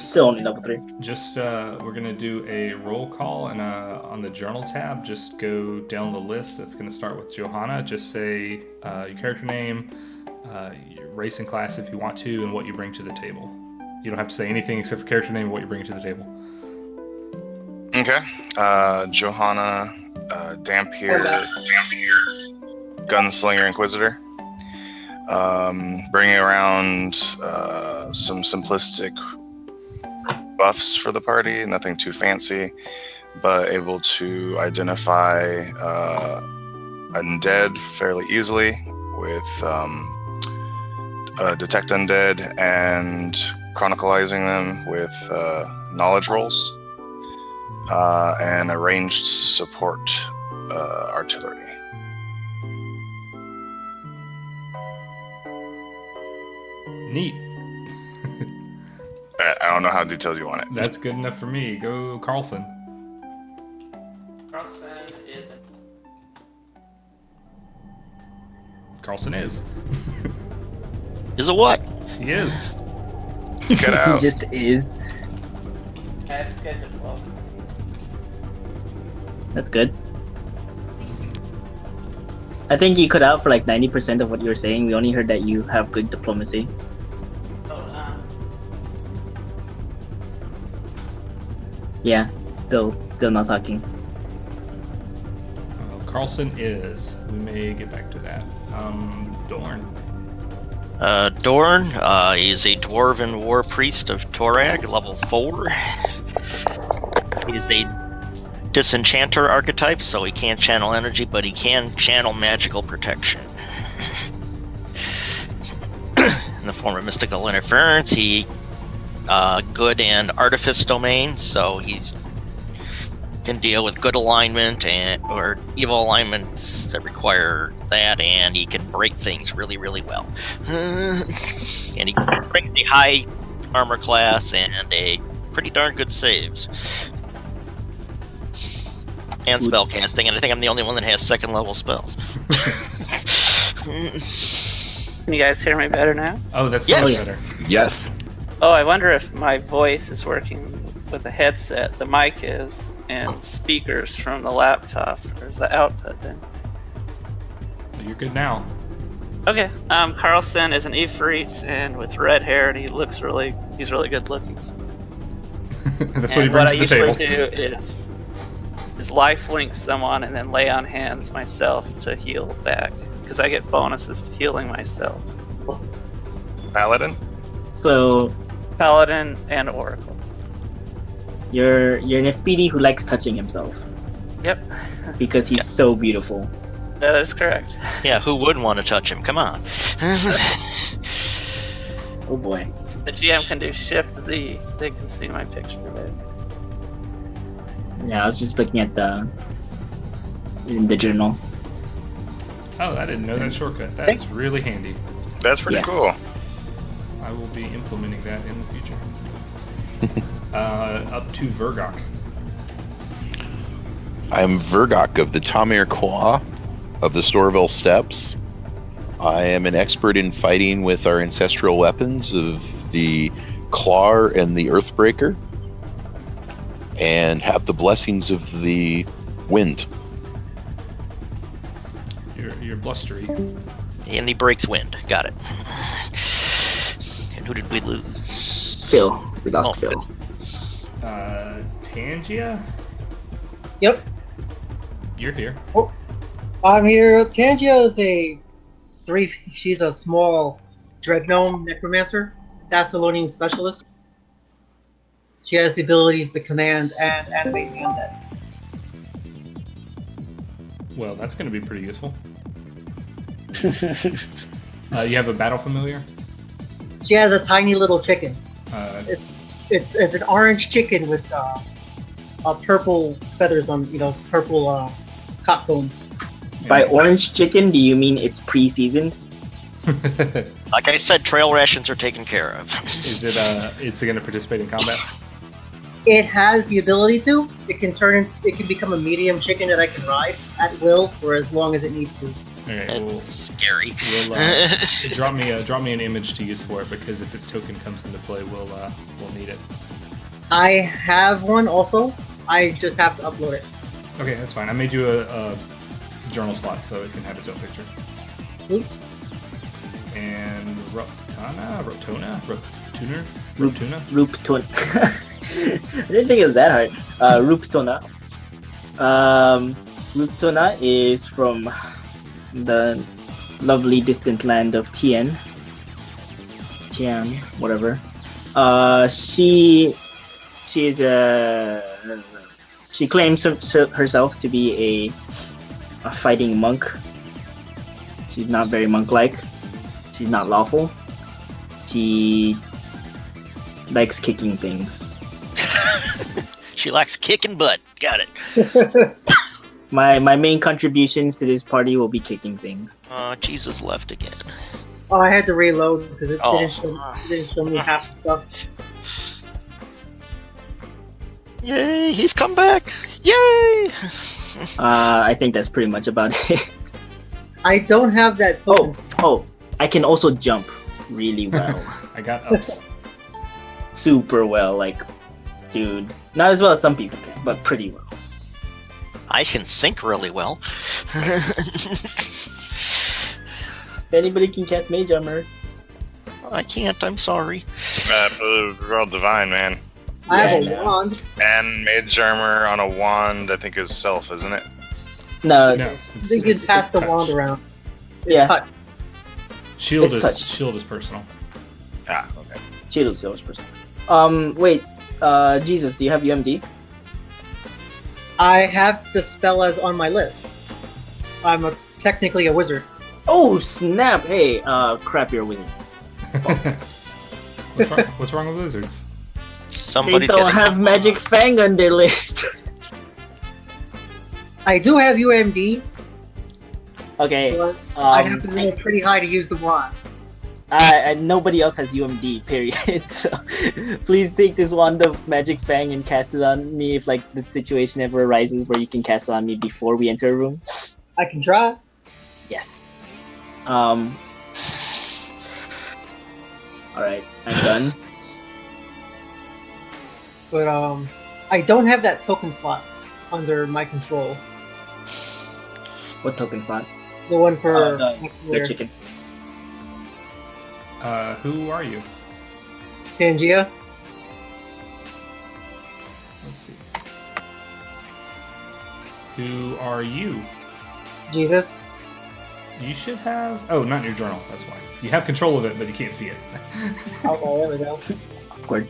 Still only level 3. Just we're gonna do a roll call, and on the journal tab, just go down the list. That's gonna start with Johanna. Just say your character name, your race and class if you want to, and what you bring to the table. You don't have to say anything except for character name and what you bring to the table. Okay. Johanna, Dampier, Gunslinger Inquisitor. Bringing around some simplistic buffs for the party, nothing too fancy, but able to identify undead fairly easily with detect undead and chronicalizing them with knowledge rolls and a ranged support artillery. Neat. I don't know how detailed you want it. That's good enough for me. Go, Carlson. Carlson is. Is a what? He is. Get out. He just is. That's good. I think you cut out for like 90% of what you were saying. We only heard that you have good diplomacy. Yeah, still not talking. Carlson is. We may get back to that. Dorn. Dorn is a dwarven war priest of Torag, level 4. He is a disenchanter archetype, so he can't channel energy, but he can channel magical protection. In the form of mystical interference, he good and artifice domains, so he's can deal with good alignment or evil alignments that require that, and he can break things really, really well. And he brings a high armor class and a pretty darn good saves. And spell casting, and I think I'm the only one that has second level spells. Can you guys hear me better now? Oh, that's so much better. Yes. Oh, I wonder if my voice is working with a headset. The mic is, and speakers from the laptop. Or is the output then? You're good now. Okay. Carlson is an Ifrit and with red hair, and he's really good looking. That's what he brings to the table. What I usually do is lifelink someone and then lay on hands myself to heal back, because I get bonuses to healing myself. Paladin? So, Paladin and Oracle. you're an Ifriti who likes touching himself Yep, because he's so beautiful. that is correct. Yeah, who wouldn't want to touch him? Come on. Oh boy. The GM can do Shift Z. They can see my picture of it. Yeah, I was just looking at in the journal. Oh, I didn't know that shortcut. That is really handy. That's pretty cool. I will be implementing that in the future. Up to Vergok. I'm Vergok of the Tamir Kwa of the Storeville Steppes. I am an expert in fighting with our ancestral weapons of the Claw and the Earthbreaker, and have the blessings of the wind. You're blustery. And he breaks wind. Got it. And who did we lose? Phil. We lost Phil. Tangia? Yep. You're here. Oh, I'm here. Tangia is she's a small Dreadgnome Necromancer, Thessalonian Specialist. She has the abilities to command and animate the undead. Well, that's going to be pretty useful. You have a battle familiar? She has a tiny little chicken. It's an orange chicken with purple feathers on, purple cockcomb. By orange chicken, do you mean it's pre-seasoned? Like I said, trail rations are taken care of. Is it? It's going to participate in combats? It has the ability to. It can become a medium chicken that I can ride at will for as long as it needs to. Okay, That's scary. Drop me an image to use for it, because if its token comes into play, we'll need it. I have one also. I just have to upload it. Okay, that's fine. I made you a journal slot so it can have its own picture. Sweet. And Rotuna. Ruptona. I didn't think it was that hard. Ruptona. Ruptona is from the lovely distant land of Tian, whatever. She claims herself to be a fighting monk. She's not very monk-like. She's not lawful. She likes kicking things. She likes kicking butt. Got it. My main contributions to this party will be kicking things. Jesus left again. Oh, I had to reload because it Oh. didn't show me half the stuff. Yay, he's come back. Yay! I think that's pretty much about it. I don't have that token. Oh, I can also jump really well. I got ups. Super well, like, dude. Not as well as some people can, but pretty well. I can sink really well. If anybody can cast Mage Armor. I can't, I'm sorry. Roll divine, man. I have Yeah, a no. wand. And mage armor on a wand, I think is self, isn't it? No, No, it's, I think you it's pass the touch. wand around. It's Yeah. touch. Shield It's touch. is personal. Ah, okay. Shield Sales person. Wait, Jesus, do you have UMD? I have the spell as on my list. I'm technically a wizard. Oh, snap! Hey, crap, you're a wizard. What's wrong with lizards? Somebody They don't getting have Magic Fang on their list. I do have UMD, Okay, but I'd have to um, roll pretty high to use the wand. nobody else has UMD, period. So please take this wand of Magic Fang and cast it on me if like the situation ever arises where you can cast it on me before we enter a room. I can try. Yes. Alright, I'm done. But I don't have that token slot under my control. What token slot? The one for The chicken. Who are you? Tangia. Let's see. Who are you? Jesus. You should have. Oh, not in your journal. That's why. You have control of it, but you can't see it. Okay, there we go. Awkward.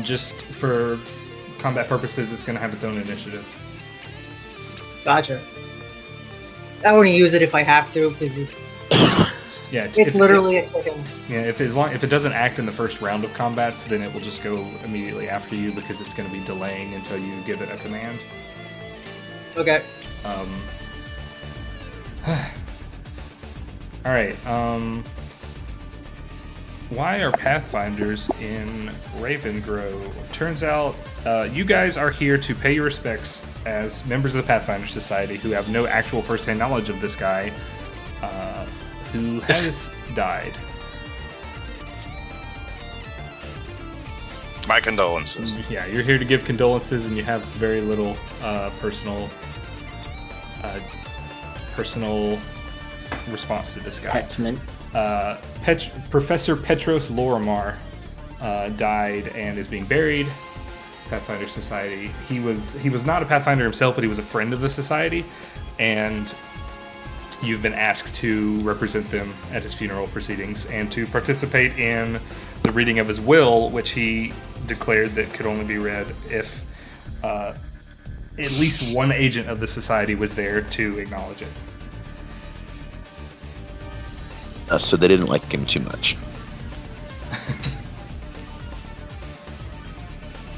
Just for combat purposes, it's going to have its own initiative. Gotcha. I only use it if I have to, because Yeah, it's literally a chicken. Yeah, if it doesn't act in the first round of combats, then it will just go immediately after you because it's going to be delaying until you give it a command. Okay. All right. Why are Pathfinders in Ravengrove? Turns out you guys are here to pay your respects as members of the Pathfinder Society who have no actual first-hand knowledge of this guy who has died. My condolences. Yeah, you're here to give condolences, and you have very little personal response to this guy. Attachment. Professor Petros Lorimar died and is being buried. Pathfinder Society. He was not a Pathfinder himself, but he was a friend of the Society, and you've been asked to represent them at his funeral proceedings and to participate in the reading of his will, which he declared that could only be read if at least one agent of the Society was there to acknowledge it. So they didn't like him too much.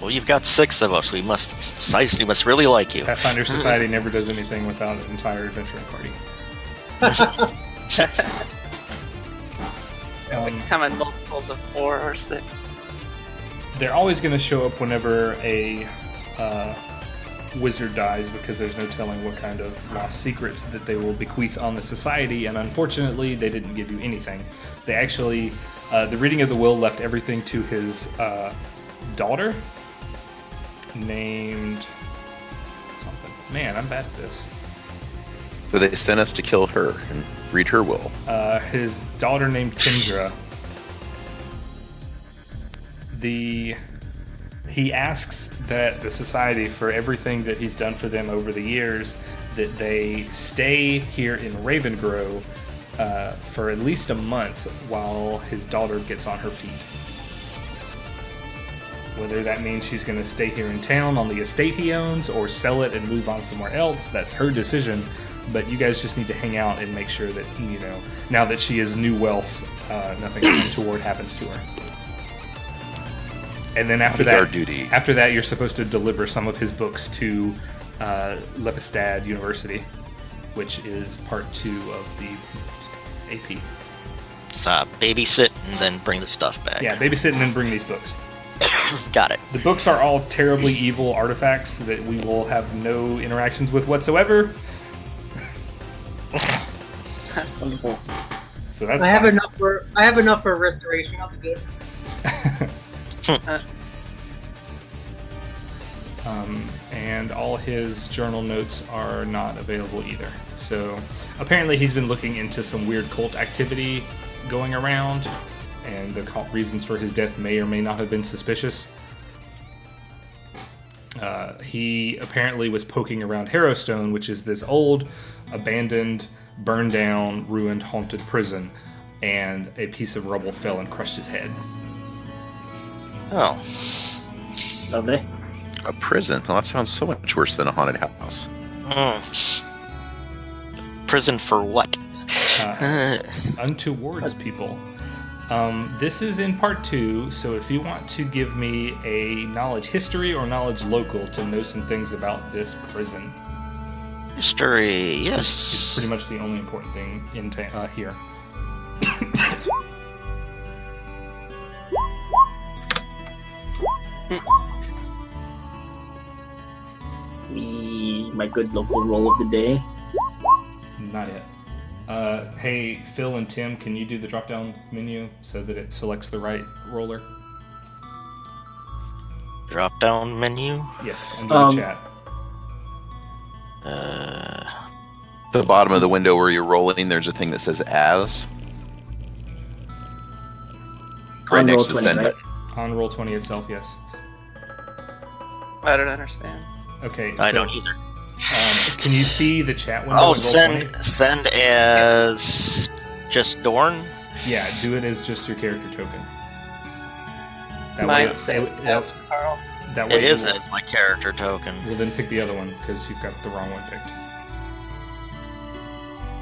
Well, you've got 6 of us. We must really like you. Pathfinder Society never does anything without an entire adventuring party. Always come in multiples of 4 or 6. They're always going to show up whenever a wizard dies, because there's no telling what kind of lost secrets that they will bequeath on the society, and unfortunately they didn't give you anything. They actually, the reading of the will left everything to his daughter, named something. Man, I'm bad at this. So they sent us to kill her and read her will. His daughter named Kendra. He asks that the society, for everything that he's done for them over the years, that they stay here in Ravengrow for at least a month while his daughter gets on her feet. Whether that means she's going to stay here in town on the estate he owns or sell it and move on somewhere else, that's her decision. But you guys just need to hang out and make sure that, you know, now that she is new wealth, nothing untoward happens to her. And then after that, you're supposed to deliver some of his books to Lepistad University, which is part 2 of the AP. So babysit and then bring the stuff back. Yeah, babysit and then bring these books. Got it. The books are all terribly evil artifacts that we will have no interactions with whatsoever. Wonderful. So that's I have enough for restoration. I'll be good. And all his journal notes are not available either. So apparently he's been looking into some weird cult activity going around, and the cult reasons for his death may or may not have been suspicious. He apparently was poking around Harrowstone, which is this old, abandoned, burned down, ruined, haunted prison, and a piece of rubble fell and crushed his head. Oh. Lovely. A prison? Well, that sounds so much worse than a haunted house. Prison for what? Untowards people. This is in part 2, so if you want to give me a knowledge history or knowledge local to know some things about this prison. History, It's yes. pretty much the only important thing in here. My good local roll of the day. Not yet. Hey, Phil and Tim, can you do the drop-down menu so that it selects the right roller? Drop down menu. Yes, under the chat. The bottom of the window where you're rolling, there's a thing that says "as." Right On next roll to 20, send. right? On Roll20 itself, yes. I don't understand. Okay, I so, don't either. can you see the chat window? Oh, in Roll20? send as just Dorn. Yeah, do it as just your character token. That Mine way, said as Carl. that way It is you will- as my character token. Well, then pick the other one, because you've got the wrong one picked.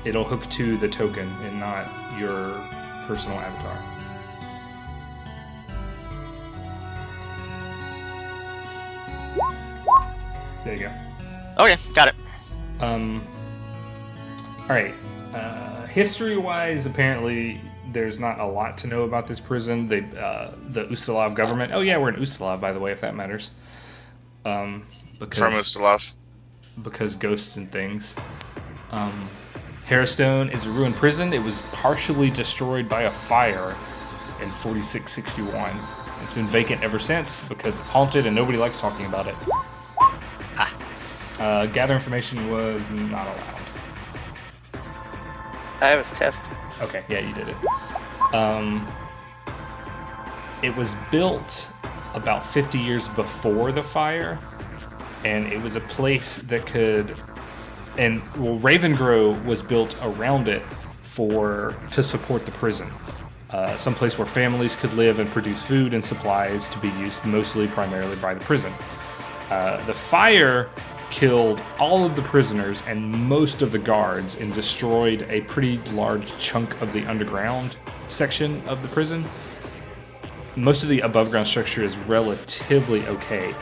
It'll hook to the token and not your personal avatar. There you go. Okay, got it. Alright. History-wise, apparently, there's not a lot to know about this prison. The Ustalav government... Oh yeah, we're in Ustalav, by the way, if that matters. From Because Ustalav. ghosts and things. Harrowstone is a ruined prison. It was partially destroyed by a fire in 4661. It's been vacant ever since because it's haunted and nobody likes talking about it. Gather information was not allowed. I was tested. Okay, yeah, you did it. It was built about 50 years before the fire, and it was a place that could... And, well, Ravengrow was built around it to support the prison. Some place where families could live and produce food and supplies to be used primarily by the prison. The fire killed all of the prisoners and most of the guards and destroyed a pretty large chunk of the underground section of the prison. Most of the above ground structure is relatively okay.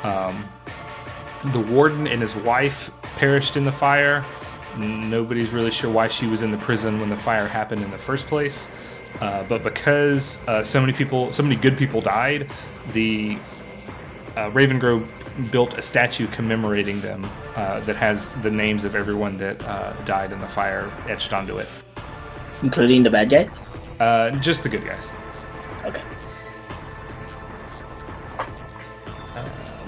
The warden and his wife perished in the fire. Nobody's really sure why she was in the prison when the fire happened in the first place. But because so many good people died, the Ravengrow built a statue commemorating them that has the names of everyone that died in the fire etched onto it. Including the bad guys? Just the good guys. Okay.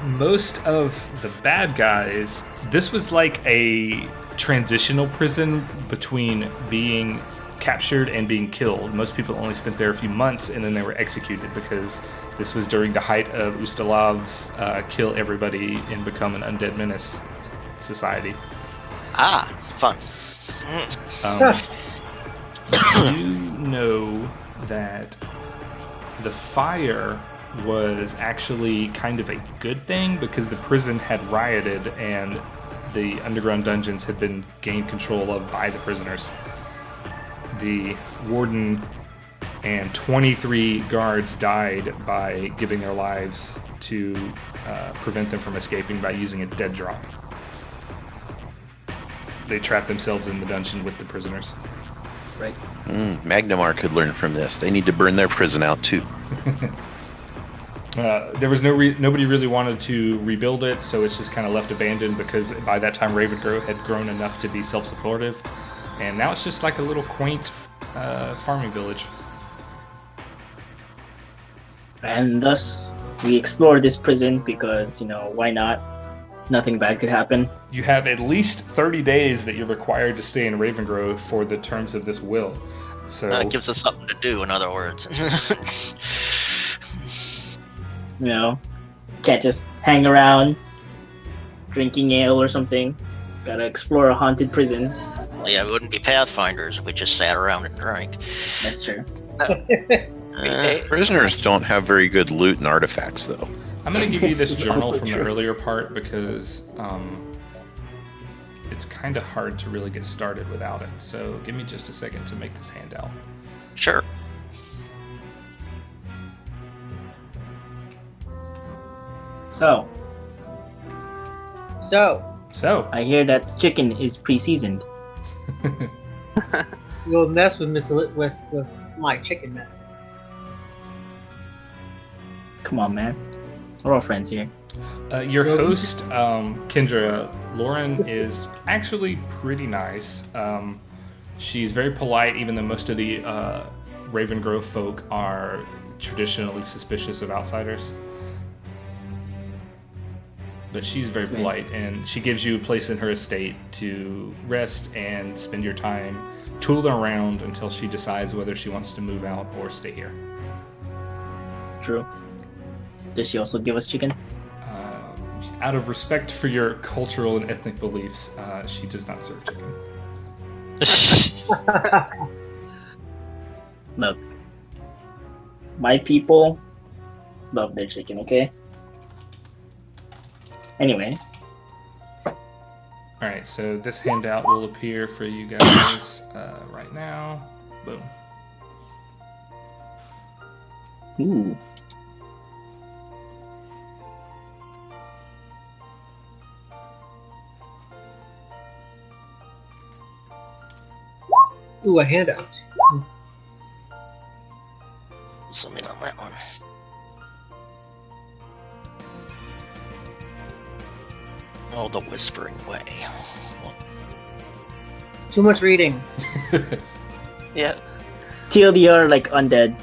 Most of the bad guys, this was like a transitional prison between being captured and being killed. Most people only spent there a few months and then they were executed because this was during the height of Ustalov's kill everybody and become an undead menace society. Ah, fun. You know that the fire was actually kind of a good thing because the prison had rioted and the underground dungeons had been gained control of by the prisoners. The warden and 23 guards died by giving their lives to prevent them from escaping by using a dead drop. They trapped themselves in the dungeon with the prisoners. Right. Magnamar could learn from this. They need to burn their prison out too. There was nobody really wanted to rebuild it, so it's just kind of left abandoned because by that time Ravengrove had grown enough to be self-supportive, and now it's just like a little quaint farming village. And thus, we explore this prison because, why not? Nothing bad could happen. You have at least 30 days that you're required to stay in Ravengrove for the terms of this will. So It gives us something to do, in other words. Can't just hang around drinking ale or something. Gotta explore a haunted prison. Yeah, we wouldn't be Pathfinders if we just sat around and drank. That's true. Prisoners don't have very good loot and artifacts, though. I'm going to give you this This is journal also from the true. earlier part because it's kind of hard to really get started without it. So give me just a second to make this handout. Sure. So, So, I hear that chicken is pre-seasoned. You'll mess with with my chicken man. Come on, man. We're all friends here. your host, Kendra, Lauren, is actually pretty nice. She's very polite, even though most of the Ravengrove folk are traditionally suspicious of outsiders. But she's very polite, and she gives you a place in her estate to rest and spend your time tooling around until she decides whether she wants to move out or stay here. True. Does she also give us chicken? Out of respect for your cultural and ethnic beliefs, she does not serve chicken. Look, my people love their chicken, okay? Anyway, Alright, so this handout will appear for you guys right now. Boom. ooh. Ooh, a handout. Zoom in on that one. Oh, the Whispering Way. Too much reading. Yeah. TLDR, like undead.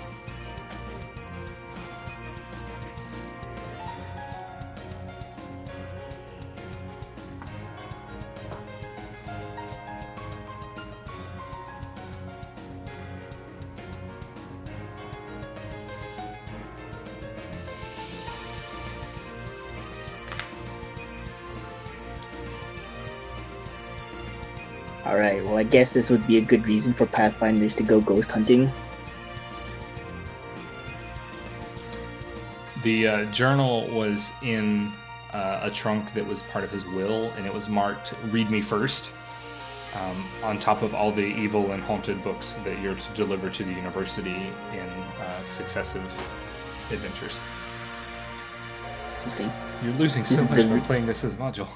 Alright, well, I guess this would be a good reason for Pathfinders to go ghost hunting. The journal was in a trunk that was part of his will, and it was marked "Read me first," on top of all the evil and haunted books that you're to deliver to the university in successive adventures. Interesting. You're losing so much by playing this as a module.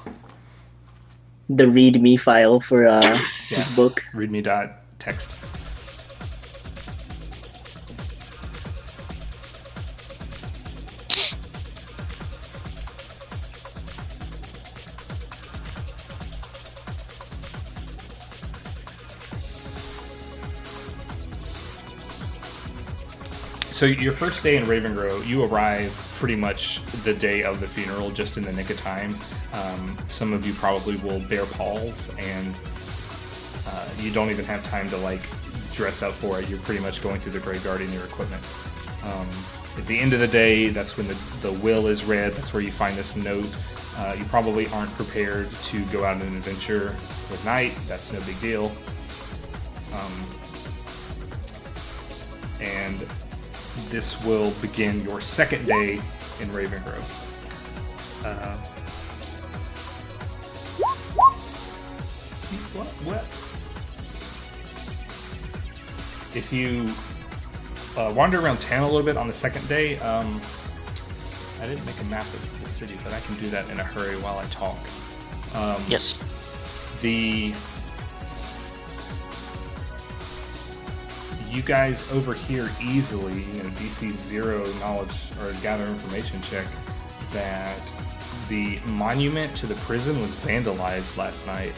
The README file for Yeah. books. Readme.txt. So your first day in Ravengrow, you arrive pretty much the day of the funeral, just in the nick of time. Some of you probably will bear palls, and you don't even have time to like dress up for it. You're pretty much going through the graveyard in your equipment. At the end of the day, that's when the will is read. That's where you find this note. You probably aren't prepared to go out on an adventure with Night. That's no big deal. And this will begin your second day in Ravengrove. What? If you wander around town a little bit on the second day, I didn't make a map of the city, but I can do that in a hurry while I talk. Yes. You guys overhear easily, DC 0 knowledge or gather information check, that the monument to the prison was vandalized last night.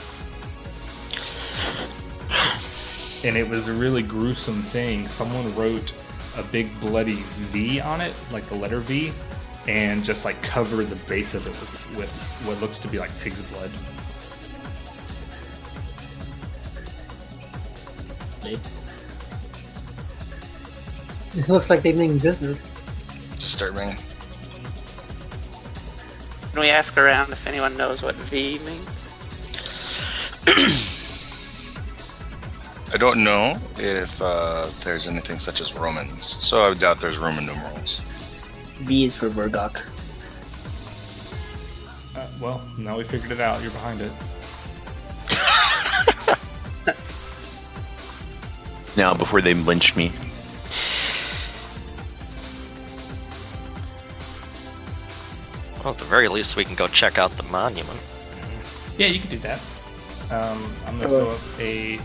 And it was a really gruesome thing. Someone wrote a big bloody V on it, like the letter V, and just like covered the base of it with what looks to be like pig's blood. It looks like they mean business. Disturbing. Can we ask around if anyone knows what V means? I don't know if there's anything such as Romans, so I doubt there's Roman numerals. V is for Vergok. Well, now we figured it out. You're behind it. Now, before they lynch me. Well, at the very least, we can go check out the monument. Yeah, you can do that. I'm gonna throw up a.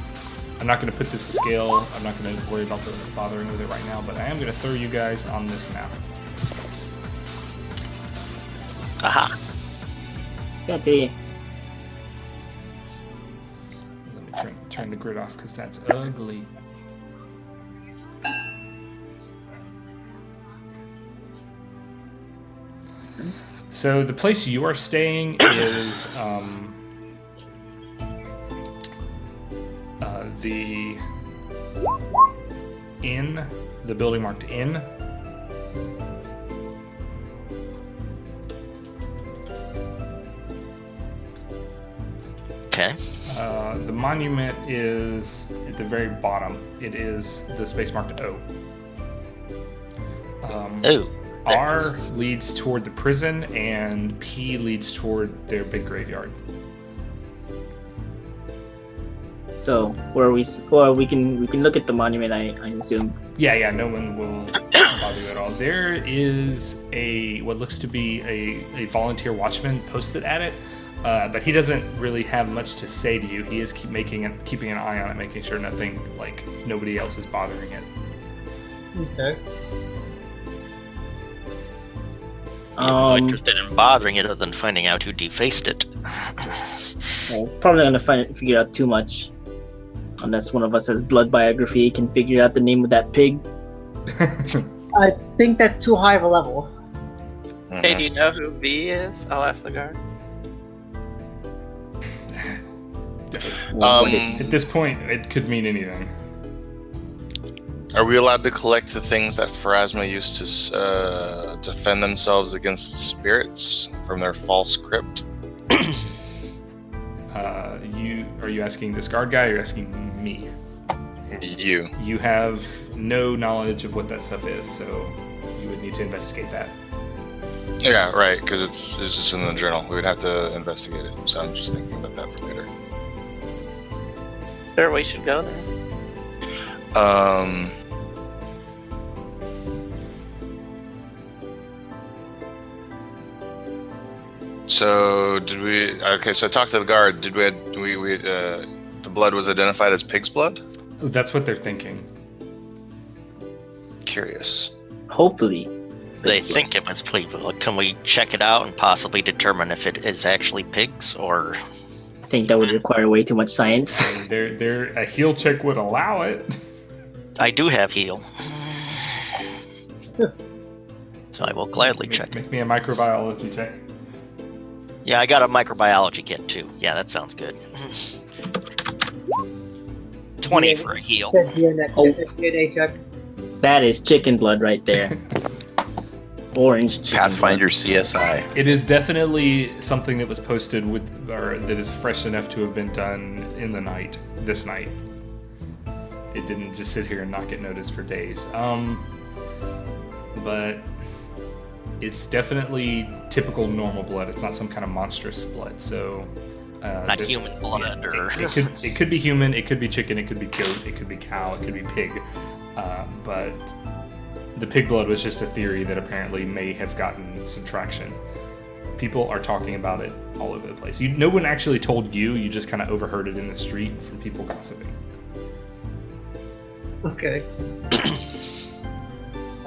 I'm not gonna put this to scale. I'm not gonna worry about bothering with it right now, but I am gonna throw you guys on this map. Aha. Got it. Let me turn the grid off because that's ugly. So the place you are staying is the inn, the building marked inn. Okay. The monument is at the very bottom. It is the space marked O. Oh. R leads toward the prison, and P leads toward their big graveyard. So where are we? Well, we can look at the monument. I assume. Yeah, no one will bother you at all. There is what looks to be a volunteer watchman posted at it, but he doesn't really have much to say to you. He is keeping an eye on it, making sure nobody else is bothering it. Okay. I'm interested in bothering it other than finding out who defaced it. Well, probably gonna figure out too much, unless one of us has blood biography, can figure out the name of that pig. I think that's too high of a level. Hey, do you know who V is? I'll ask the guard. At this point, it could mean anything. Are we allowed to collect the things that Pharasma used to defend themselves against spirits from their false crypt? Are you asking this guard guy, or are you asking me? You. You have no knowledge of what that stuff is, so you would need to investigate that. Yeah, right, because it's just in the journal. We would have to investigate it, so I'm just thinking about that for later. Sure, we should go then. So did we? Okay, so I talked to the guard. Did we? The blood was identified as pig's blood. That's what they're thinking. Curious. Hopefully. They think it was pig blood. Can we check it out and possibly determine if it is actually pigs or? I think that would require way too much science. A heal check would allow it. I do have heal. So I will gladly check it. Make me a microbiology check. Yeah, I got a microbiology kit too. Yeah, that sounds good. 20 for a heal. DNA check. That is chicken blood right there. Orange chicken Pathfinder CSI. It is definitely something that was posted with, or that is fresh enough to have been done in the night, this night. It didn't just sit here and not get noticed for days. But it's definitely typical normal blood. It's not some kind of monstrous blood. So Not human blood, or it could be human, it could be chicken, it could be goat, it could be cow, it could be pig. But the pig blood was just a theory that apparently may have gotten some traction. People are talking about it all over the place. No one actually told you. You just kind of overheard it in the street from people gossiping. Okay.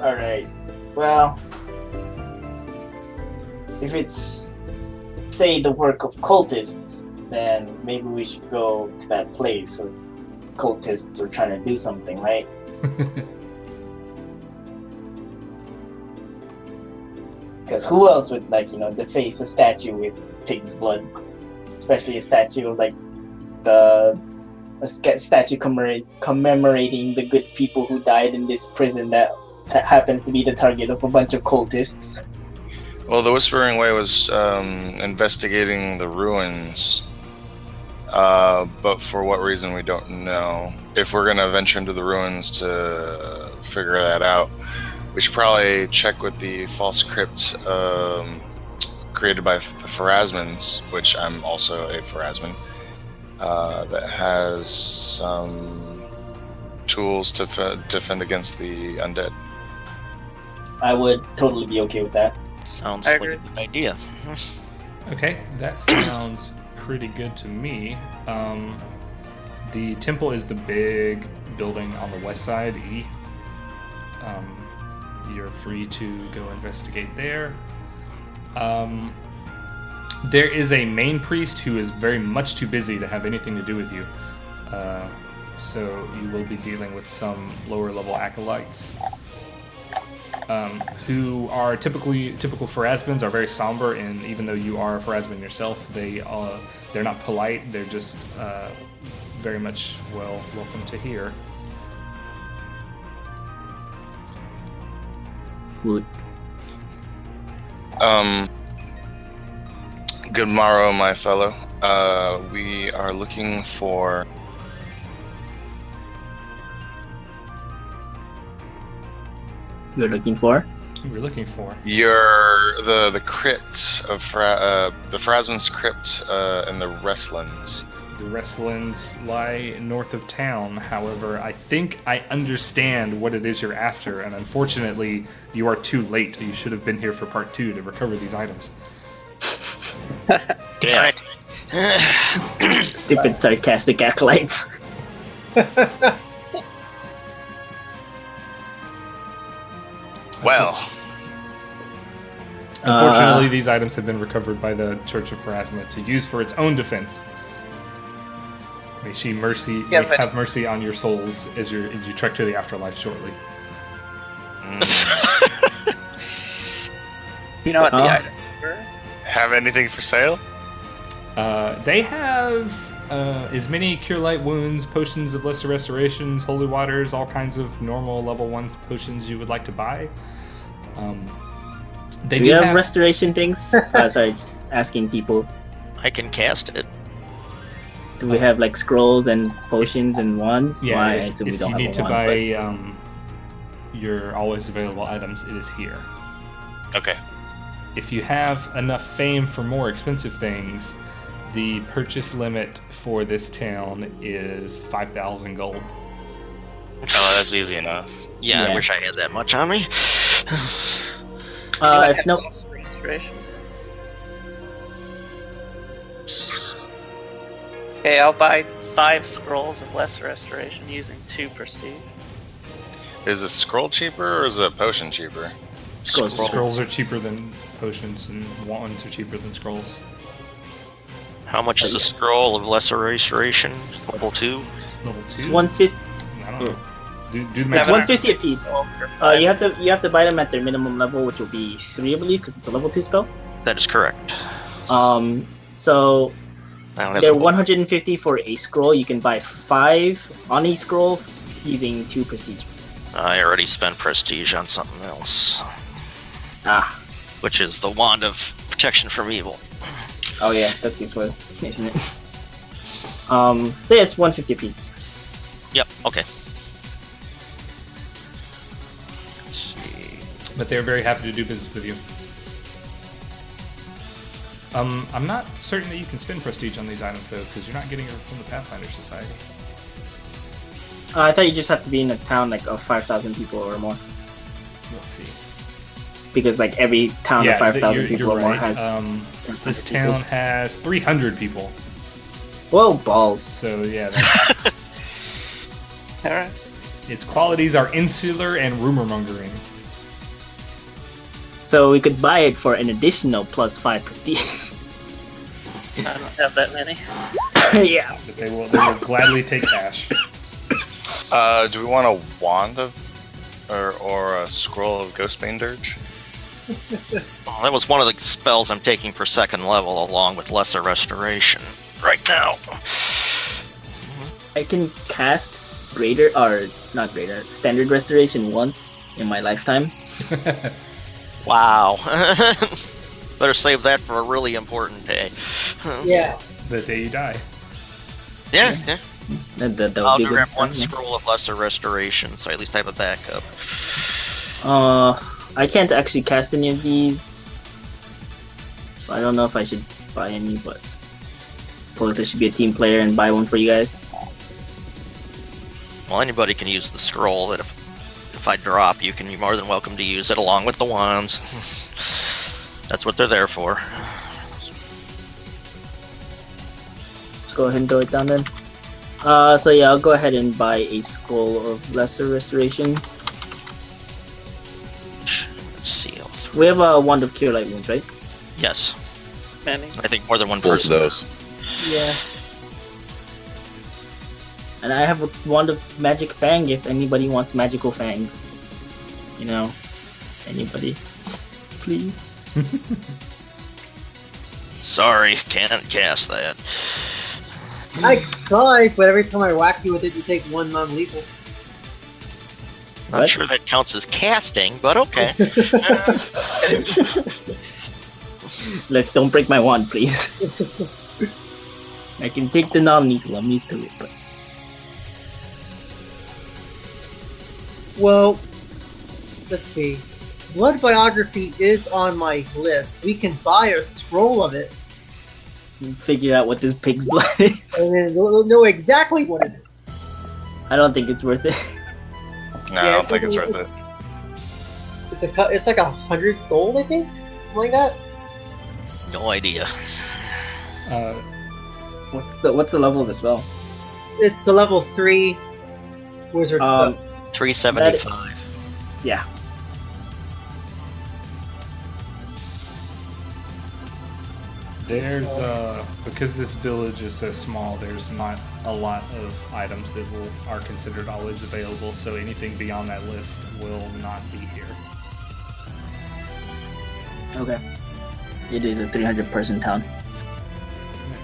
All right. Well, if it's, say, the work of cultists, then maybe we should go to that place where cultists are trying to do something, right? Because who else would, deface a statue with pig's blood? Especially a statue of, statue commemorating the good people who died in this prison that happens to be the target of a bunch of cultists. Well, the Whispering Way was investigating the ruins, but for what reason we don't know. If we're going to venture into the ruins to figure that out, we should probably check with the false crypt created by the Pharasmans, which I'm also a Pharasman, that has some tools to defend against the undead. I would totally be okay with that. sounds like a good idea. Okay, that sounds pretty good to me. The temple is the big building on the west side, E. You're free to go investigate there. There is a main priest who is very much too busy to have anything to do with you. So you will be dealing with some lower level acolytes who are typical Pharasmans, are very somber, and even though you are a Pharasman yourself, they're not polite. They're just very much welcome to hear. Good. Good morrow, my fellow. We are looking for... You're looking for? We're looking for the crypt of the Pharasman's crypt in the Wrestlands. the Wrestlands lie north of town. However, I think I understand what it is you're after, and unfortunately, you are too late. You should have been here for part 2 to recover these items. Damn it. Stupid sarcastic acolytes. Well, Unfortunately, these items have been recovered by the Church of Pharasma to use for its own defense. May she have mercy on your souls as you trek to the afterlife shortly. You know what the items were? have anything for sale? They have as many Cure Light Wounds, potions of lesser restorations, holy waters, all kinds of normal level 1 potions you would like to buy. They do you have restoration things? Sorry, just asking people. I can cast it. Do we have like scrolls and potions and wands? Yeah, Why? I if assume we you don't need have a to wand, buy your always available items, it is here. Okay. If you have enough fame for more expensive things, the purchase limit for this town is 5,000 gold. Oh, that's easy enough. Yeah, Yeah. I wish I had that much on me. if no, Restoration. Okay, I'll buy 5 scrolls of lesser restoration using 2 prestige. Is a scroll cheaper or is a potion cheaper? Scrolls are cheaper than potions, and wands are cheaper than scrolls. How much is a scroll of lesser restoration? Level 2? Level 2? 150. I don't know. Do the It's magic. 150 a piece. Over 5. You have to buy them at their minimum level, which will be 3, I believe, because it's a level 2 spell. That is correct. So I don't have they're the book. 150 for a scroll. You can buy 5 on a scroll using 2 prestige. I already spent prestige on something else, Ah, which is the Wand of Protection from Evil. oh yeah, that's useful, isn't it? So yeah, it's 150 a piece. Yep, okay. Let's see. But they're very happy to do business with you. I'm not certain that you can spend prestige on these items though, because you're not getting it from the Pathfinder Society. I thought you just have to be in a town like of 5,000 people or more, Let's see. because like every town of 5,000 people or more right. has. This 5,000 people. town has 300 people. Whoa, balls! So yeah, that's, Alright. its qualities are insular and rumor mongering. So we could buy it for an additional plus 5 prestige. I don't have that many. Yeah. But they will gladly take cash. Do we want a wand of, or a scroll of Ghostbane Dirge? Well, that was one of the spells I'm taking per second level, along with Lesser Restoration. Right now. I can cast greater, or not greater, standard restoration once in my lifetime. Wow. Better save that for a really important day. Yeah. The day you die. Yeah. That I'll would be grab good. one scroll of Lesser Restoration, so I at least have a backup. I can't actually cast any of these. I don't know if I should buy any, but suppose I should be a team player and buy one for you guys. Well, anybody can use the scroll. That if I drop, you can be more than welcome to use it along with the wands. That's what they're there for. Let's go ahead and throw it down then. So yeah, I'll go ahead and buy a scroll of lesser restoration. Let's see. We have a wand of cure light wounds, right? Yes. Many. I think more than one Both of person. those. Yeah. And I have a wand of magic fang if anybody wants magical fangs. You know, anybody, please. Sorry, can't cast that. I tried, but every time I whack you with it, you take 1 non-lethal. Not What? sure that counts as casting, but okay. Like, don't break my wand, please. I can take the non-lethal. I'm used to it, but Well, let's see. Blood Biography is on my list. We can buy a scroll of it, figure out what this pig's blood is. and then we'll know exactly what it is. I don't think it's worth it. No, I Yeah, don't think it's worth it. It's like 100 gold, I think, something like that. No idea. What's the level of the spell? It's a level 3 wizard spell. 375. Yeah. There's because this village is so small, there's not a lot of items that are considered always available, so anything beyond that list will not be here. Okay. It is a 300-person town.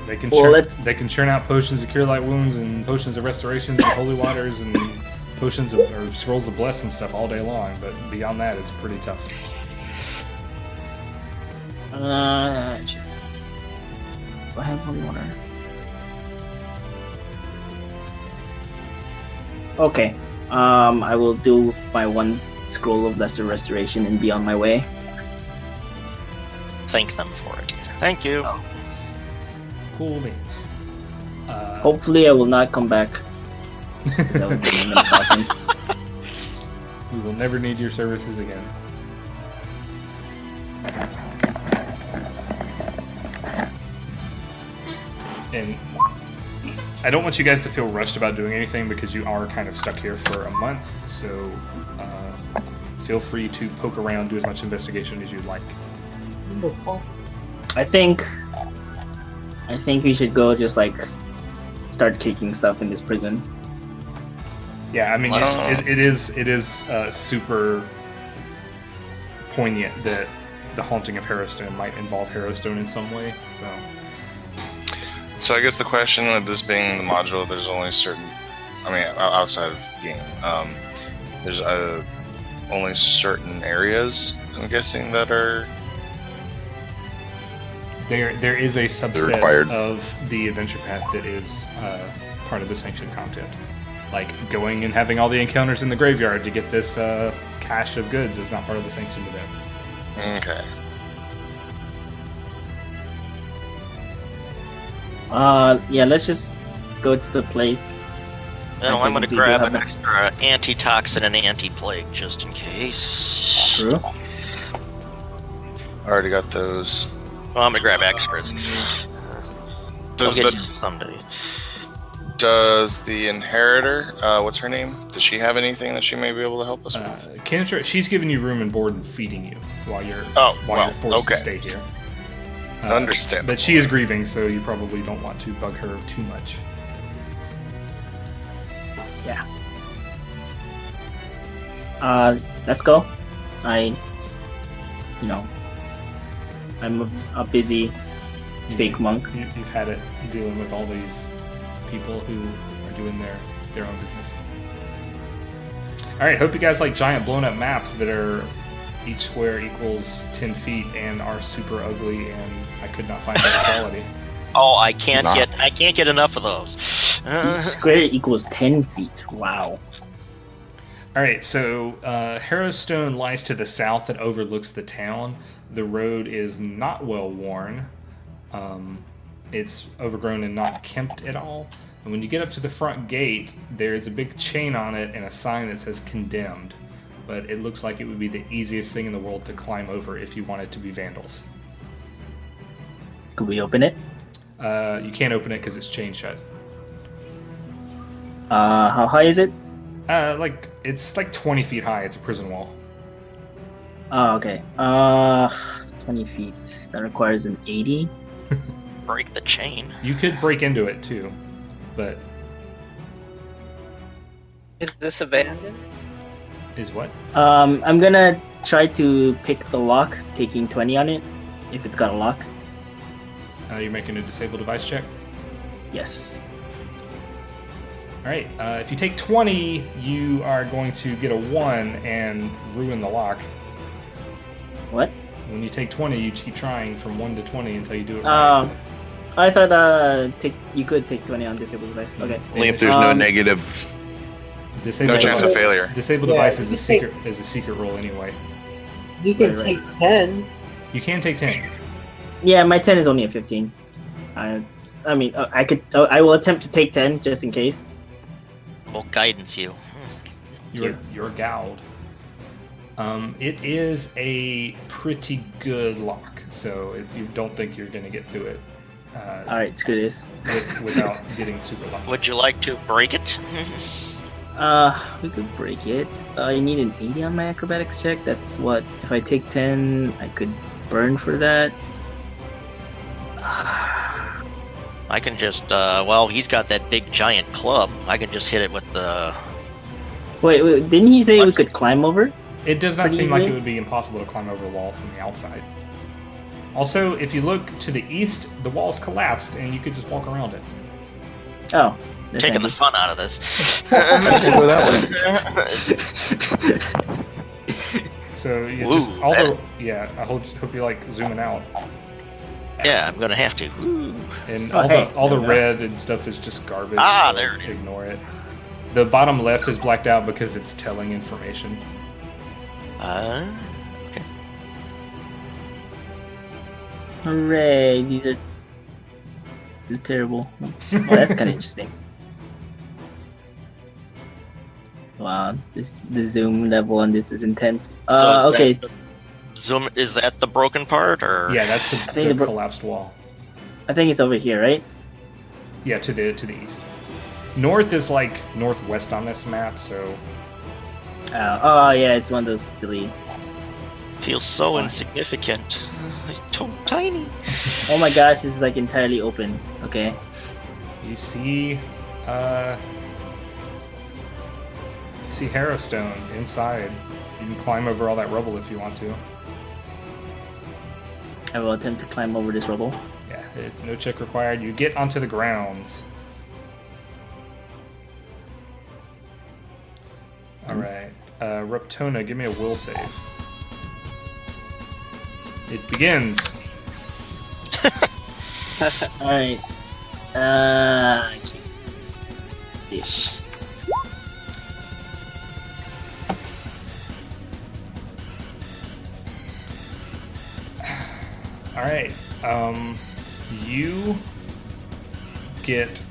They can Well, churn, let's- they can churn out potions of cure light wounds and potions of restorations and holy waters and potions of or scrolls of bless and stuff all day long, but beyond that it's pretty tough. I have holy water. Okay. I will do my 1 scroll of lesser restoration and be on my way. Thank them for it. Thank you. Cool beans. Hopefully, I will not come back. That would be a minute talking. We will never need your services again. And I don't want you guys to feel rushed about doing anything because you are kind of stuck here for a month, so feel free to poke around, do as much investigation as you'd like. That's awesome. I think we should go just like start kicking stuff in this prison. Yeah, I mean, Unless- it is super poignant that the haunting of Harrowstone might involve Harrowstone in some way. So I guess the question with this being the module, there's only certain, I mean, outside of game, there's only certain areas, I'm guessing, that are... There is a subset required. of the adventure path that is part of the sanctioned content. Like going and having all the encounters in the graveyard to get this cache of goods is not part of the sanctioned event. Okay. Yeah, let's just go to the place. Well, I I'm going to think we do grab have an extra antitoxin and anti-plague just in case. True. Already got those. Well, I'm going to grab extras. Does I'll get the you someday. Does the inheritor, what's her name? Does she have anything that she may be able to help us with? Kendra, she's giving you room and board and feeding you while you're well, forced okay. to stay here. Understand. But she is grieving, so you probably don't want to bug her too much. Yeah. Let's go. I'm a busy fake monk. You've had it dealing with all these people who are doing their own business. All right, hope you guys like giant blown up maps that are each square equals 10 feet and are super ugly, and I could not find that quality. Oh, I can't get enough of those. Each square equals 10 feet. Wow. All right, so Harrowstone lies to the south and overlooks the town. The road is not well worn. It's overgrown and not kempt at all. And when you get up to the front gate, there's a big chain on it and a sign that says condemned. But it looks like it would be the easiest thing in the world to climb over if you wanted to be vandals. Could we open it? You can't open it because it's chained shut. How high is it? It's like 20 feet high. It's a prison wall. Oh, okay. 20 feet. That requires an 80. Break the chain. You could break into it too, but Is this abandoned? is what? I'm gonna try to pick the lock, taking 20 on it, if it's got a lock. You're making a disable device check. Yes. All right. If you take 20, you are going to get a 1 and ruin the lock. What? When you take 20, you keep trying from 1 to 20 until you do it right. I thought you could take 20 on disable device. Okay. Only if there's no Um, negative. Disable No chance of failure. Disable Yeah, device is you a secret roll anyway. You can Right. take 10. You can take 10. Yeah, my 10 is only a 15. I mean, I could. I will attempt to take 10 just in case. Will guidance you. You're gowed. It is a pretty good lock, so if you don't think you're going to get through it All right, screw this. without getting super lucky. Would you like to break it? We could break it. I need an 80 on my acrobatics check. That's what. If I take 10, I could burn for that. I can just, he's got that big giant club. I can just hit it with the... Wait, didn't he say we Let's- could climb over? It does not Pretty seem like easily? it would be impossible to climb over a wall from the outside. Also, if you look to the east, the wall's collapsed and you could just walk around it. Oh, that's Taking the handy. fun out of this. We'll go that So you Ooh, just all that- the I hope you like zooming out. Yeah, I'm gonna have to. Ooh. And Oh, hey, all the there we go. red and stuff is just garbage. Ah, so there it is. Ignore it. The bottom left is blacked out because it's telling information. Okay. Hooray! This is terrible. Oh, that's kind of interesting. Wow, the zoom level on this is intense. So is Okay. that zoom, is that the broken part, or? Yeah, that's think the the bro- collapsed wall. I think it's over here, right? Yeah, to the east. North is like northwest on this map, so Oh yeah, it's one of those silly. Feels so insignificant. It's so tiny. Oh my gosh, this is like entirely open. Okay. you see see Harrowstone inside. You can climb over all that rubble if you want to. I will attempt to climb over this rubble. Yeah, no check required. You get onto the grounds. Alright. Reptona, give me a will save. It begins. Alright. Ish. Alright. You get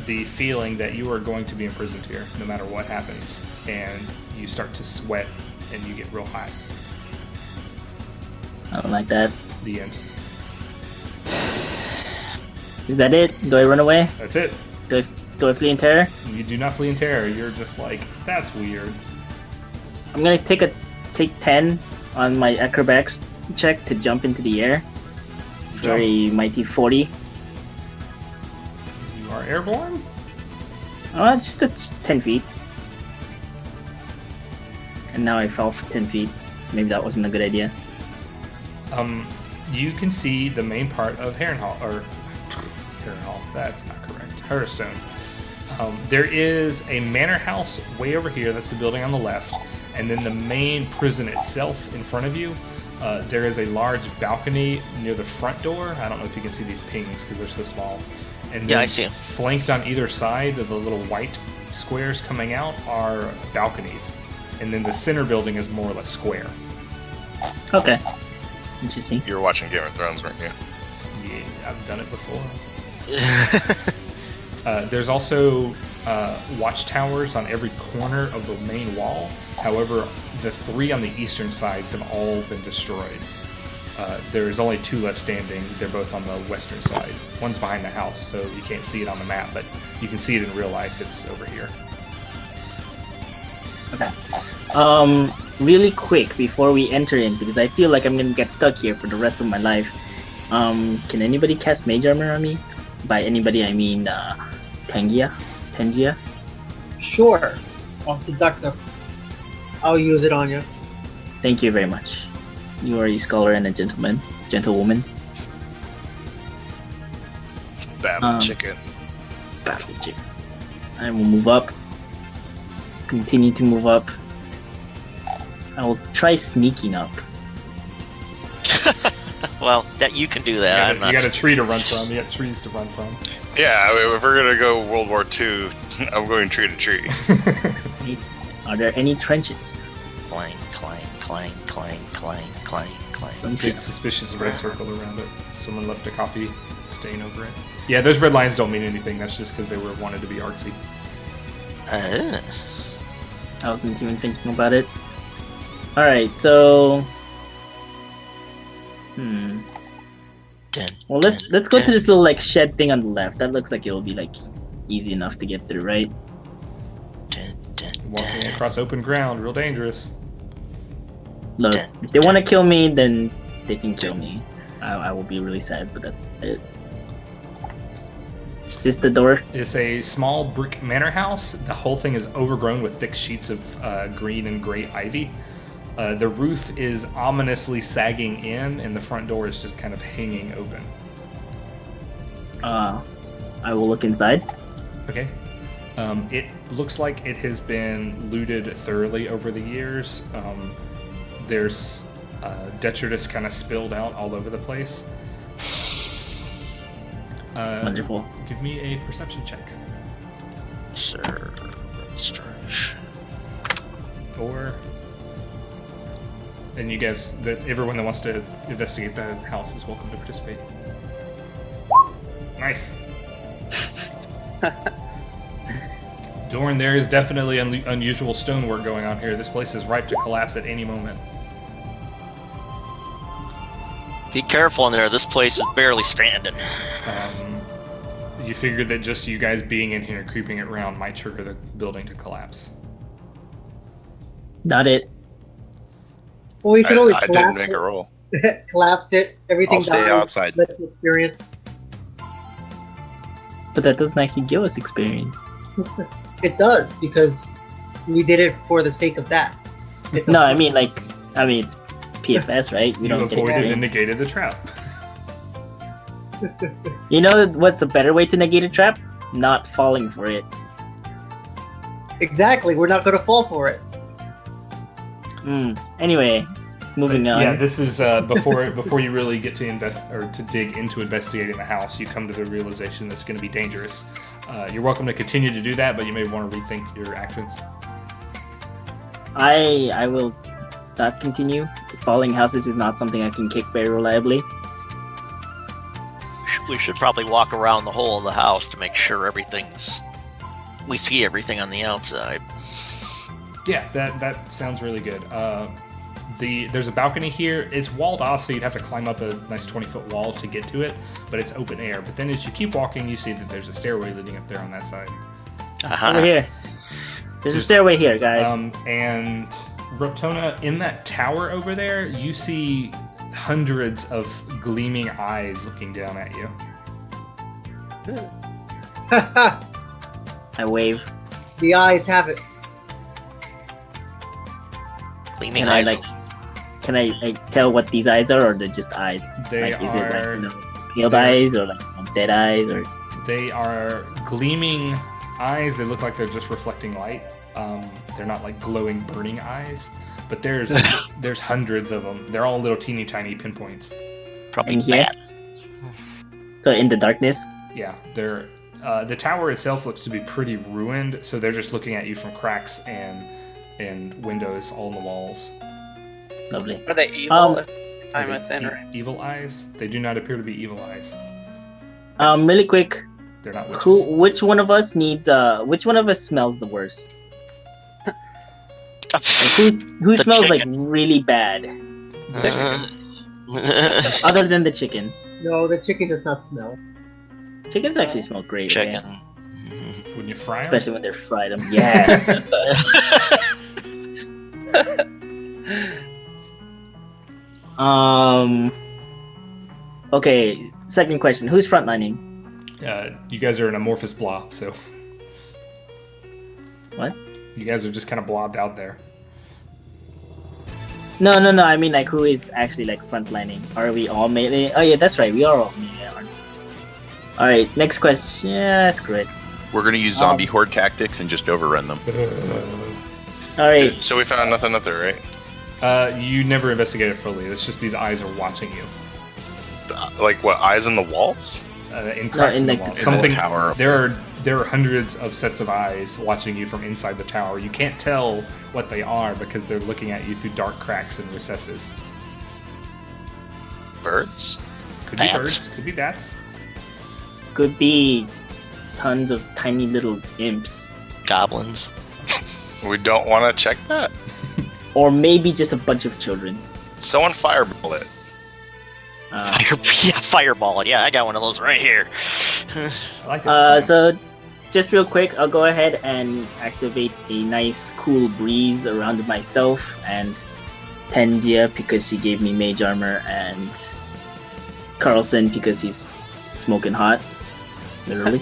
the feeling that you are going to be imprisoned here no matter what happens, and you start to sweat and you get real hot. I don't like that. The end. Is that it? Do I run away? That's it. Do I flee in terror? You do not flee in terror. You're just like, that's weird. I'm gonna take 10 on my acrobatics check to jump into the air for a mighty 40. You are airborne? Just that's 10 feet. And now I fell for 10 feet. Maybe that wasn't a good idea. You can see the main part of Harrenhal, that's not correct. Harrowstone. There is a manor house way over here, that's the building on the left, and then the main prison itself in front of you. There is a large balcony near the front door. I don't know if you can see these pings because they're so small. And Yeah, I see 'em. Flanked on either side of the little white squares coming out are balconies. And then the center building is more or less square. Okay. Interesting. You were watching Game of Thrones, weren't you? Yeah, I've done it before. There's also watchtowers on every corner of the main wall. However, the 3 on the eastern sides have all been destroyed. There's only 2 left standing. They're both on the western side. One's behind the house, so you can't see it on the map, but you can see it in real life. It's over here. Okay. Really quick before we enter in, because I feel like I'm gonna get stuck here for the rest of my life. Can anybody cast Mage Armor on me? By anybody, I mean Tangia. Sure. I'll deduct it. I'll use it on you. Thank you very much. You are a scholar and a gentlewoman. Battle chicken. Battle chicken. I will move up. Continue to move up. I will try sneaking up. Well, that you can do that. You got a tree to run from. You got trees to run from. Yeah, if we're gonna go World War II, I'm going tree to tree. Are there any trenches? Clang, clang, clang, clang, clang, clang, clang. There's a big suspicious red circle around it. Someone left a coffee stain over it. Yeah, those red lines don't mean anything. That's just because they wanted to be artsy. I wasn't even thinking about it. Alright, so... Well, let's go to this little like shed thing on the left. That looks like it'll be like easy enough to get through, right? Walking across open ground, real dangerous. Look, if they want to kill me, then they can kill me. I will be really sad, but that's it. Is this the door? It's a small brick manor house. The whole thing is overgrown with thick sheets of green and gray ivy. The roof is ominously sagging in, and the front door is just kind of hanging open. I will look inside. Okay. It looks like it has been looted thoroughly over the years. There's detritus kind of spilled out all over the place. Wonderful. Give me a perception check. Sir, restoration. And you guys, everyone that wants to investigate the house is welcome to participate. Nice. Dorn, there is definitely unusual stonework going on here. This place is ripe to collapse at any moment. Be careful in there. This place is barely standing. You figured that just you guys being in here and creeping it around might trigger the building to collapse. Not it. Well, we could always I didn't make a roll. collapse it. Everything I'll stay dies, outside. let the experience. But that doesn't actually give us experience. It does, because We did it for the sake of that. It's No, I mean it's PFS, right? We You don't get avoided and experience. negated the trap. You know what's a better way to negate a trap? Not falling for it. Exactly. We're not gonna fall for it. Anyway, moving on. Yeah, this is before you really get to invest or to dig into investigating the house. You come to the realization that it's going to be dangerous. You're welcome to continue to do that, but you may want to rethink your actions. I will not continue. Falling houses is not something I can kick very reliably. We should probably walk around the whole of the house to make sure we see everything on the outside. Yeah, that sounds really good. There's a balcony here. It's walled off, so you'd have to climb up a nice 20-foot wall to get to it, but it's open air. But then as you keep walking, you see that there's a stairway leading up there on that side. Over here. There's a stairway here, guys. And Rotona, in that tower over there, you see hundreds of gleaming eyes looking down at you. I wave. The eyes have it. Gleaming Can I eyes. can I tell what these eyes are, or they're just eyes? They Is it are peeled eyes or dead eyes or? they are gleaming eyes. They look like they're just reflecting light. They're not like glowing, burning eyes. But there's hundreds of them. They're all little teeny tiny pinpoints. Probably And here? bats. So in the darkness. Yeah, they're the tower itself looks to be pretty ruined, so they're just looking at you from cracks and windows all in the walls. Lovely. Are they evil if Are I'm they within range? evil eyes? They do not appear to be evil eyes. Really quick. They're not witches. Which one of us needs? Which one of us smells the worst? Like, who The smells chicken. like really bad? Other than the chicken. No, the chicken does not smell. Chickens actually smell great. Chicken. Yeah. When you fry them, Especially when they're fried. Yes. Okay. Second question. Who's frontlining? you guys are an amorphous blob, so What? you guys are just kind of blobbed out there. No. I mean, like, who is actually like frontlining? Are we all melee? Oh yeah, that's right. We are all melee, aren't we? All right. Next question. Yeah, screw it. We're going to use zombie horde tactics and just overrun them. All right. So we found nothing up there, right? You never investigated fully. It's just these eyes are watching you. Like what? Eyes in the walls? In cracks in in the the- wall. in the Something. tower. There are hundreds of sets of eyes watching you from inside the tower. You can't tell what they are because they're looking at you through dark cracks and recesses. Birds? Could Bats. be birds. Could be bats. Could be tons of tiny little imps, Goblins. We don't want to check that. or maybe just a bunch of children. Someone fireball it. Fireball it. Yeah, I got one of those right here. I like this. plan. So, just real quick, I'll go ahead and activate a nice cool breeze around myself and Tenjia because she gave me mage armor, and Carlson because he's smoking hot, literally.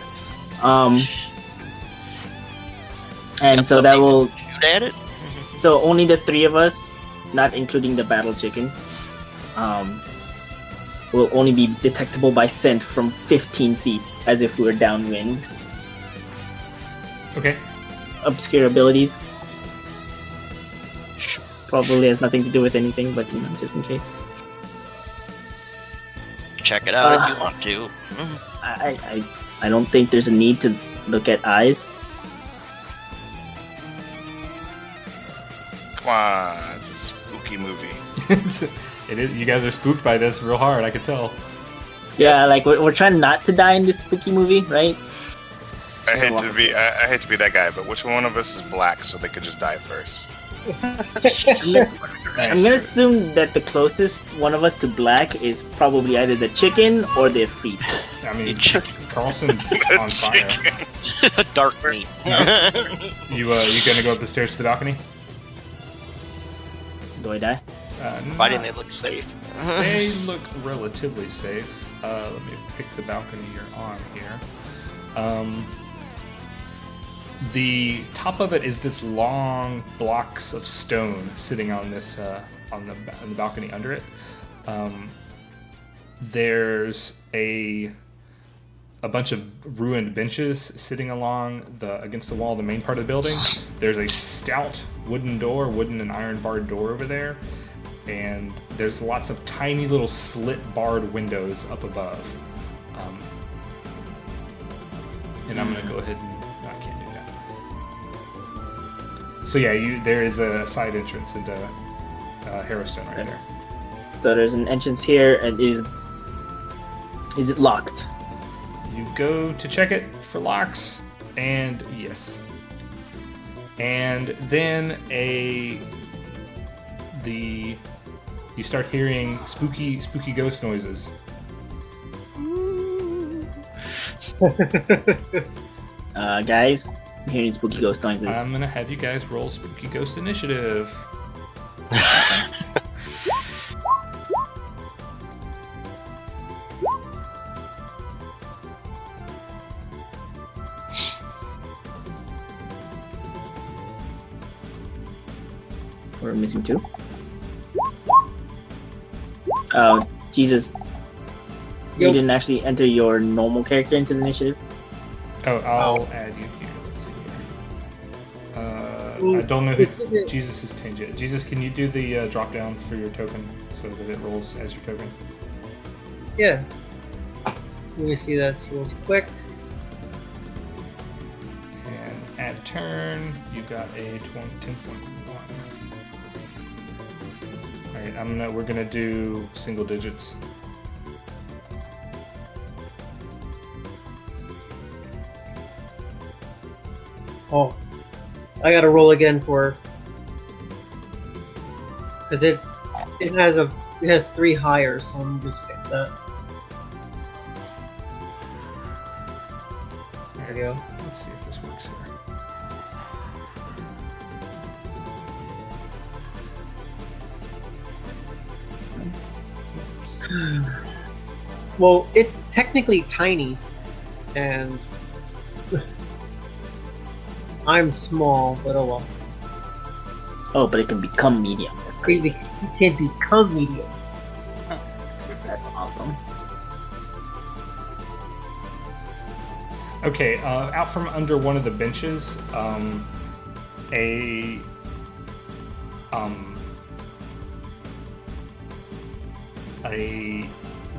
And Got so that somebody will. Shoot at it. So only the three of us, not including the battle chicken, will only be detectable by scent from 15 feet, as if we were downwind. Okay. Obscure abilities. Probably has nothing to do with anything, but just in case. Check it out if you want to. I don't think there's a need to look at eyes. Come on, it's a spooky movie. It is. You guys are spooked by this real hard. I could tell. Yeah, like we're trying not to die in this spooky movie, right? I hate to be that guy, but which one of us is black so they could just die first? I'm gonna assume that the closest one of us to black is probably either the chicken or the feet. I mean, The chicken. Carlson's on fire. Dark meat. You gonna go up the stairs to the balcony? Do I die? Why didn't they look safe? They look relatively safe. Let me pick the balcony you're on here. The top of it is this long blocks of stone sitting on this on the balcony under it. There's a bunch of ruined benches sitting along against the wall of the main part of the building. There's a stout wooden and iron barred door over there, and there's lots of tiny little slit barred windows up above. And I'm gonna go ahead and no, I can't do that. So yeah, there is a side entrance into Harrowstone right there. So there's an entrance here, and is it locked? You go to check it for locks, and yes. And then you start hearing spooky ghost noises. Guys, I'm hearing spooky ghost noises. I'm gonna have you guys roll spooky ghost initiative. We're missing 2. Oh, Jesus. You didn't actually enter your normal character into the initiative? Oh, I'll add you here. Let's see here. I don't know who Jesus is changed yet. Jesus, can you do the drop down for your token so that it rolls as your token? Yeah. Let me see that real quick. And at turn, you got a 10.1. Alright, we're gonna do single digits. Oh, I gotta roll again because it has 3 higher, so I'm just fix that. There we go. Let's see if this works here. Well, it's technically tiny, and I'm small, but oh well. Oh, but it can become medium. That's crazy. You can't become medium. That's awesome. Okay, out from under one of the benches, a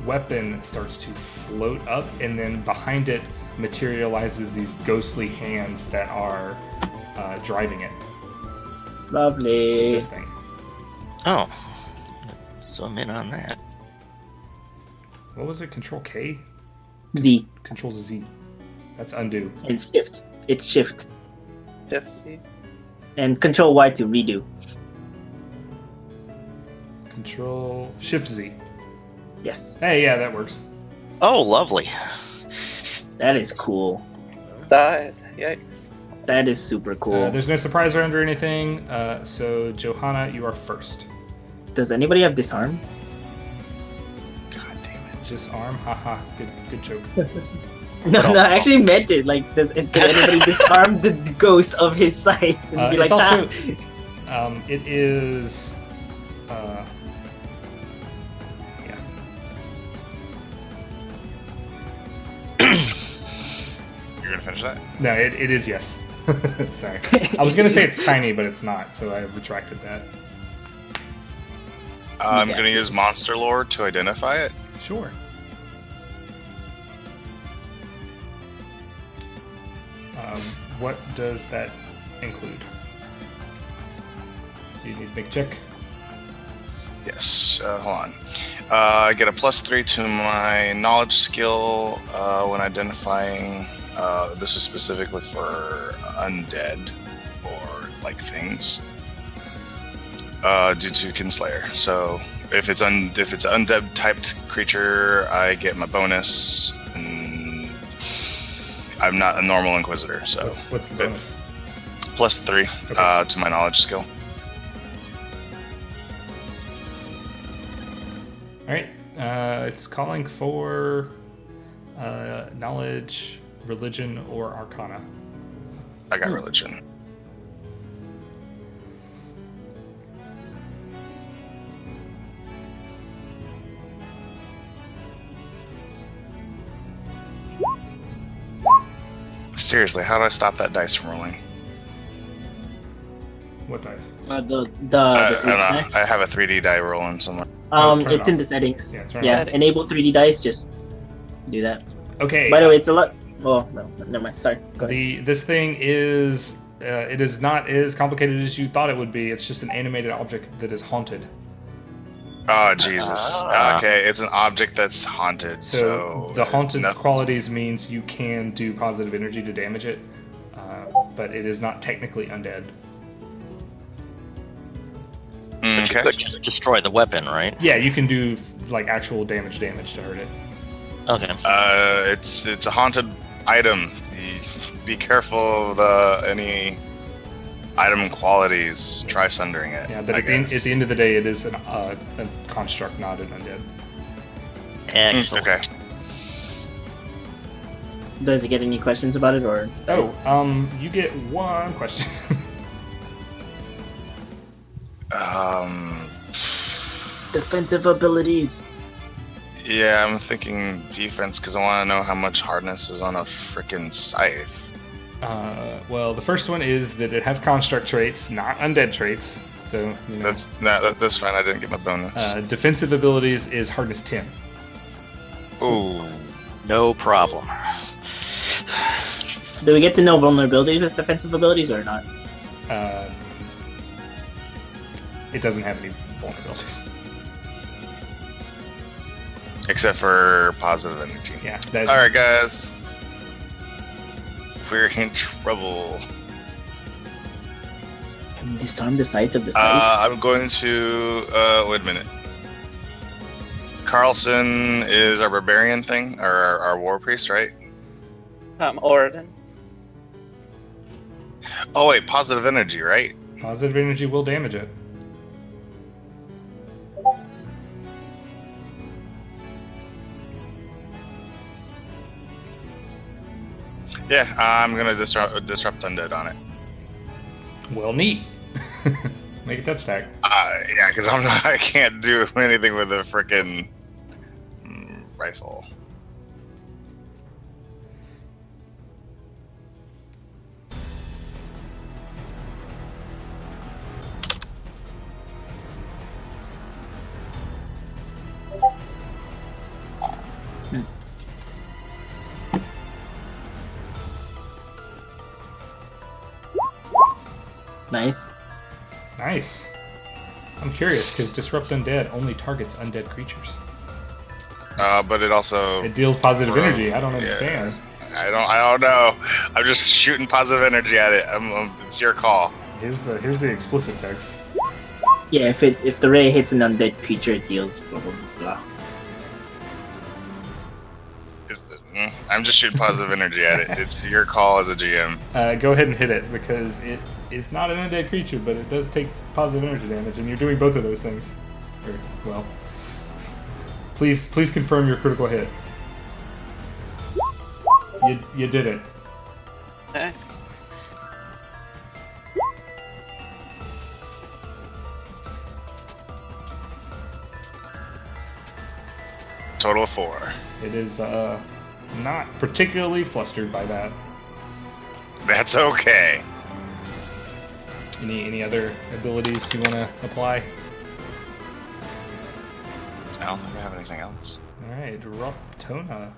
weapon starts to float up, and then behind it materializes these ghostly hands that are driving it. Lovely. So this thing. Oh, zoom in on that. What was it? Control K? Z. Control Z. That's undo. And shift. It's shift. Shift. And control Y to redo. Control Shift Z. Yes. Hey, yeah, that works. Oh, lovely. That is cool. Died. Yikes. That is super cool. There's no surpriser under anything, so Johanna, you are first. Does anybody have disarm? God damn it. Disarm? Haha, good joke. No, I actually meant it. Like, can anybody disarm the ghost of his sight and be like, It's also, ah. it is, yeah. You're gonna finish that? No, it is yes. Sorry. I was gonna say it's tiny, but it's not, so I retracted that. I'm gonna use Monster Lore to identify it. Sure. What does that include? Do you need to make a check? Yes, hold on. I get a +3 to my knowledge skill when identifying. This is specifically for undead or like things. Due to Kinslayer. So if it's undead typed creature, I get my bonus. And I'm not a normal inquisitor, so What's the bonus? +3 Okay. to my knowledge skill. All right. It's calling for knowledge, religion, or arcana. I got religion. Seriously, how do I stop that dice from rolling? What dice? The I don't know. I have a 3D die rolling somewhere. turn it It's in off. the settings. Yeah, turn it Yeah, off. enable 3D dice. Just do that. Okay. By the way, it's a lot. Oh no, never mind. Sorry. Go ahead. This thing is it is not as complicated as you thought it would be. It's just an animated object that is haunted. Oh Jesus! Okay, it's an object that's haunted. So the haunted no- qualities means you can do positive energy to damage it, but it is not technically undead. But you Okay. could just destroy the weapon, right? Yeah, you can do like actual damage to hurt it. Okay. It's a haunted item. Be careful of any item qualities. Try sundering it. Yeah, but I at the end of the day, it is a construct, not an undead. Excellent. Okay. Does it get any questions about it or? You get one question. Defensive abilities. Yeah, I'm thinking defense because I want to know how much hardness is on a freaking scythe. Well, the first one is that it has construct traits, not undead traits. So you know, That's fine. I didn't get my bonus. defensive abilities is hardness 10. Ooh. No problem. Do we get to know vulnerabilities with defensive abilities or not? It doesn't have any vulnerabilities. Except for positive energy. Yeah. All right, guys. We're in trouble. Can we disarm the scythe of the scythe? I'm going to. Wait a minute. Carlson is our barbarian thing, or our war priest, right? Oridon. Oh wait, positive energy, right? Positive energy will damage it. Yeah, I'm gonna disrupt undead on it. Well, neat. Make a touch tag. Yeah, because I can't do anything with a frickin' rifle. Nice. Nice. I'm curious because disrupt undead only targets undead creatures. But it also It deals positive energy. I don't understand. I don't know. I'm just shooting positive energy at it. It's your call. Here's the explicit text. Yeah, if the ray hits an undead creature, it deals blah blah blah. I'm just shooting positive energy at it. It's your call as a GM. Go ahead and hit it because it is not an undead creature, but it does take positive energy damage, and you're doing both of those things. Well, please confirm your critical hit. You did it. Nice. Total of 4. It is not particularly flustered by that. That's okay. Any other abilities you want to apply? I don't think I have anything else. All right, Raptona.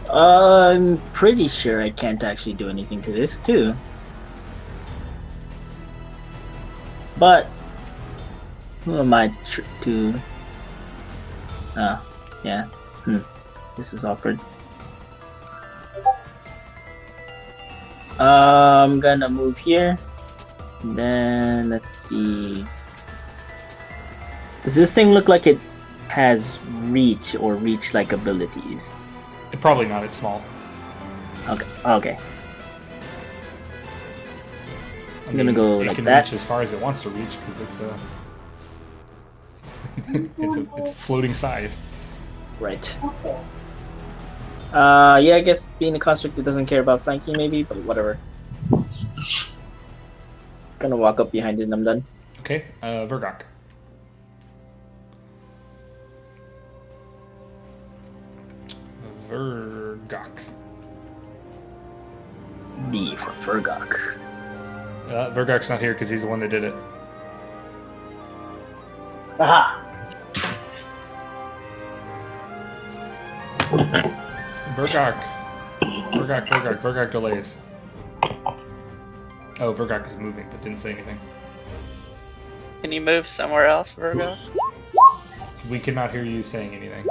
I'm pretty sure I can't actually do anything to this too. But who am I to? Yeah. This is awkward. I'm gonna move here. And then let's see. Does this thing look like it has reach or reach-like abilities? Probably not. It's small. Okay. Okay. I'm gonna go it like can that. reach as far as it wants to reach because it's a it's a floating scythe. Right. Yeah, I guess being a construct that doesn't care about flanking, maybe, but whatever. Gonna walk up behind it and I'm done. Okay, Vergok. Vergok. B for Vergok. Vergok's not here because he's the one that did it. Aha! Vergok. Vergok delays. Oh, Vergok is moving, but didn't say anything. Can you move somewhere else, Virgo? We cannot hear you saying anything.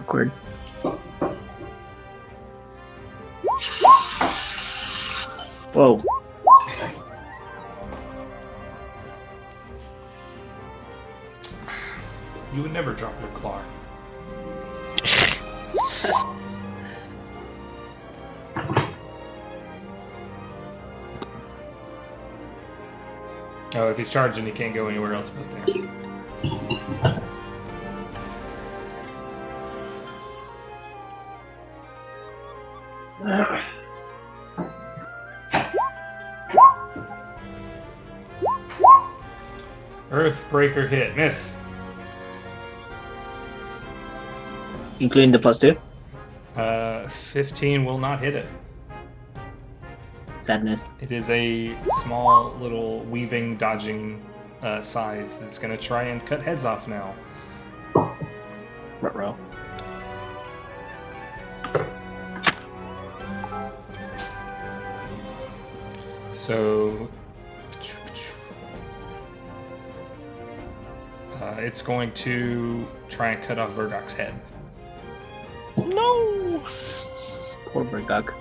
Awkward. Whoa. You would never drop your claw. Oh, if he's charging, he can't go anywhere else but there. Earthbreaker hit. Miss. Including the +2? 15 will not hit it. Sadness. It is a small little weaving, dodging scythe that's going to try and cut heads off now. Ruh-roh. So it's going to try and cut off Vergok's head. No! Poor Vergok.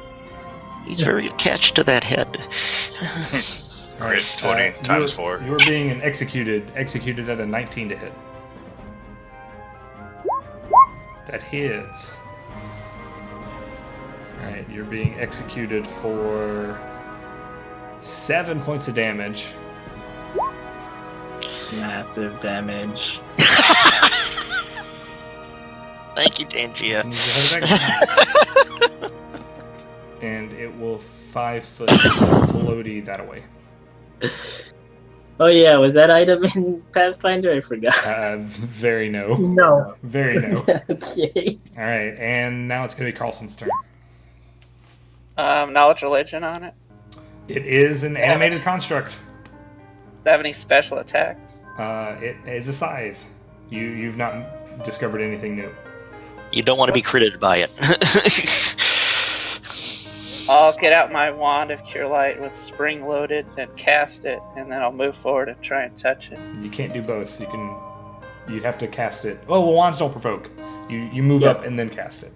He's very attached to that head. All Crit 20 times 4. You're being executed at a 19 to hit. That hits. Alright, you're being executed for 7 points of damage. Massive damage. Thank you, Dangia. Can you go ahead back? And it will 5-foot floaty that away. Oh yeah, was that item in Pathfinder? I forgot. Very no. No. Very no. Okay. Alright, and now it's going to be Carlson's turn. Knowledge religion on it. It is an animated construct. Do they have any special attacks? It is a scythe. You've not discovered anything new. You don't want to be critted by it. I'll get out my wand of cure light with spring loaded and cast it, and then I'll move forward and try and touch it. You can't do both. You'd have to cast it. Oh, well, wands don't provoke. You move up and then cast it.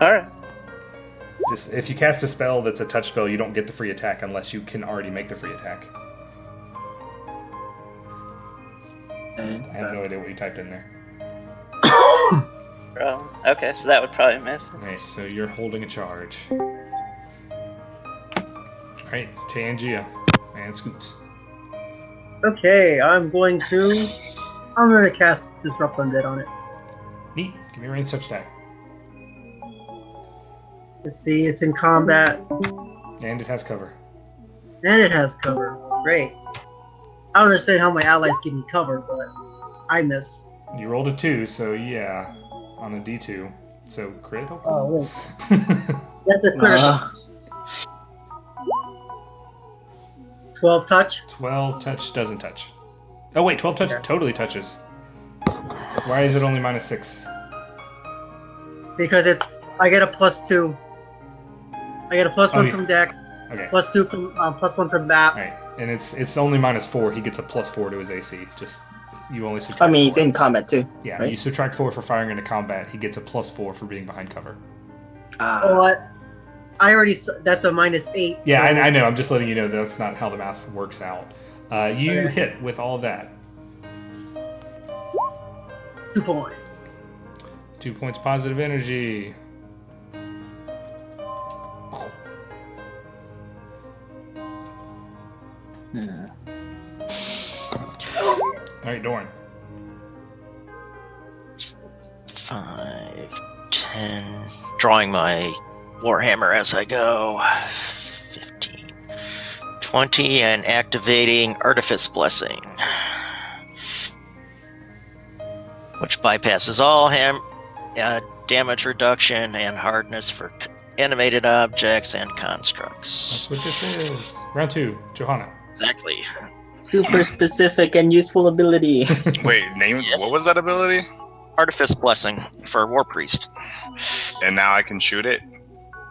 All right. Just if you cast a spell that's a touch spell, you don't get the free attack unless you can already make the free attack. I have no idea what you typed in there. Okay, so that would probably miss. Alright, so you're holding a charge. Alright, Tangia and Scoots. Okay, I'm going to cast Disrupt Undead on it. Neat. Give me a ranged touch attack. Let's see, it's in combat, And it has cover. and it has cover. Great. I don't understand how my allies give me cover, but I miss. You rolled a 2, so yeah, on a D2. So crit, hopefully? Oh, wait. That's a critical. 12 touch. 12 touch doesn't touch. Oh wait, 12 touch totally touches. Why is it only -6? Because I get a +2. I get a +1 from Dex, Okay. +2 from +1 from that. Alright, and it's only -4. He gets a +4 to his AC. Just you only subtract. I mean, he's 4. in combat too. Yeah, right? you subtract 4 for firing into combat. He gets a +4 for being behind cover. But I already that's a -8. Yeah, so I know. I'm just letting you know that's not how the math works out. You Okay. hit with all that. 2 points. 2 points positive energy. Hmm. Alright, Doran. 5, 10. Drawing my Warhammer as I go. 15, 20, and activating Artifice Blessing, which bypasses all damage reduction and hardness for animated objects and constructs. That's what this is. Round 2, Johanna. Exactly. Super specific and useful ability. Wait, name what was that ability? Artifice Blessing for War Priest. And now I can shoot it.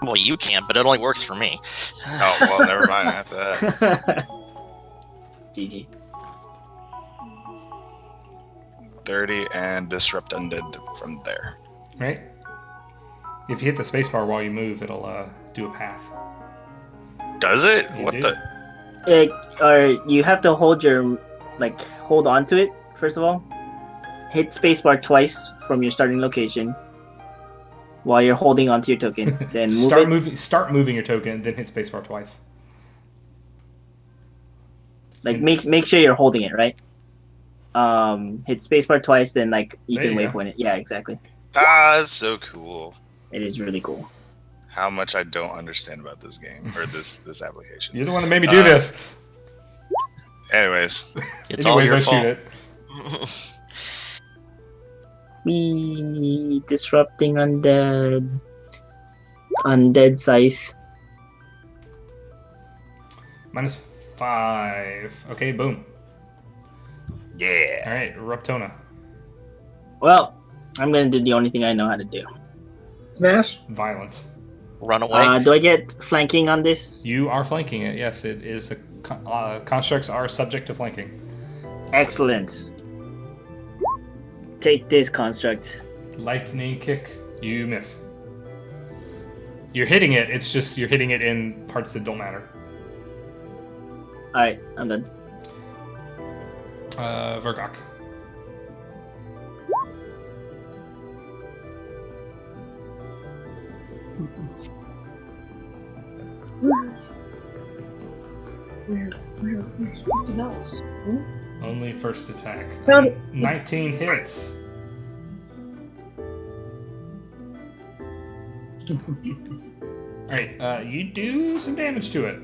Well, you can, but it only works for me. Oh well, never mind after that. GG. 30 and disrupt undead from there. Right? If you hit the spacebar while you move, it'll do a path. Does it? You What do. the? Or you have to hold hold on to it first of all. Hit spacebar twice from your starting location while you're holding onto your token. Then move Start moving your token, then hit spacebar twice. make sure you're holding it, right? Hit spacebar twice, then you There can you go. waypoint it. Yeah, exactly. Ah, that's so cool. It is really cool. How much I don't understand about this game or this application. You're the one that made me do this. Anyways, It's all Anyways, your I fault. shoot it. We disrupting undead scythe. -5. Okay, boom. yeah. Alright, Ruptona. Well, I'm gonna do the only thing I know how to do. Smash. Violence. Run away. Do I get flanking on this? You are flanking it. Yes, it is. Constructs are subject to flanking. Excellent. Take this construct. Lightning kick. You miss. You're hitting it. It's just you're hitting it in parts that don't matter. Alright, I'm done. Vergok. Where's something else? Only first attack. Found it. 19 hits. Alright, you do some damage to it.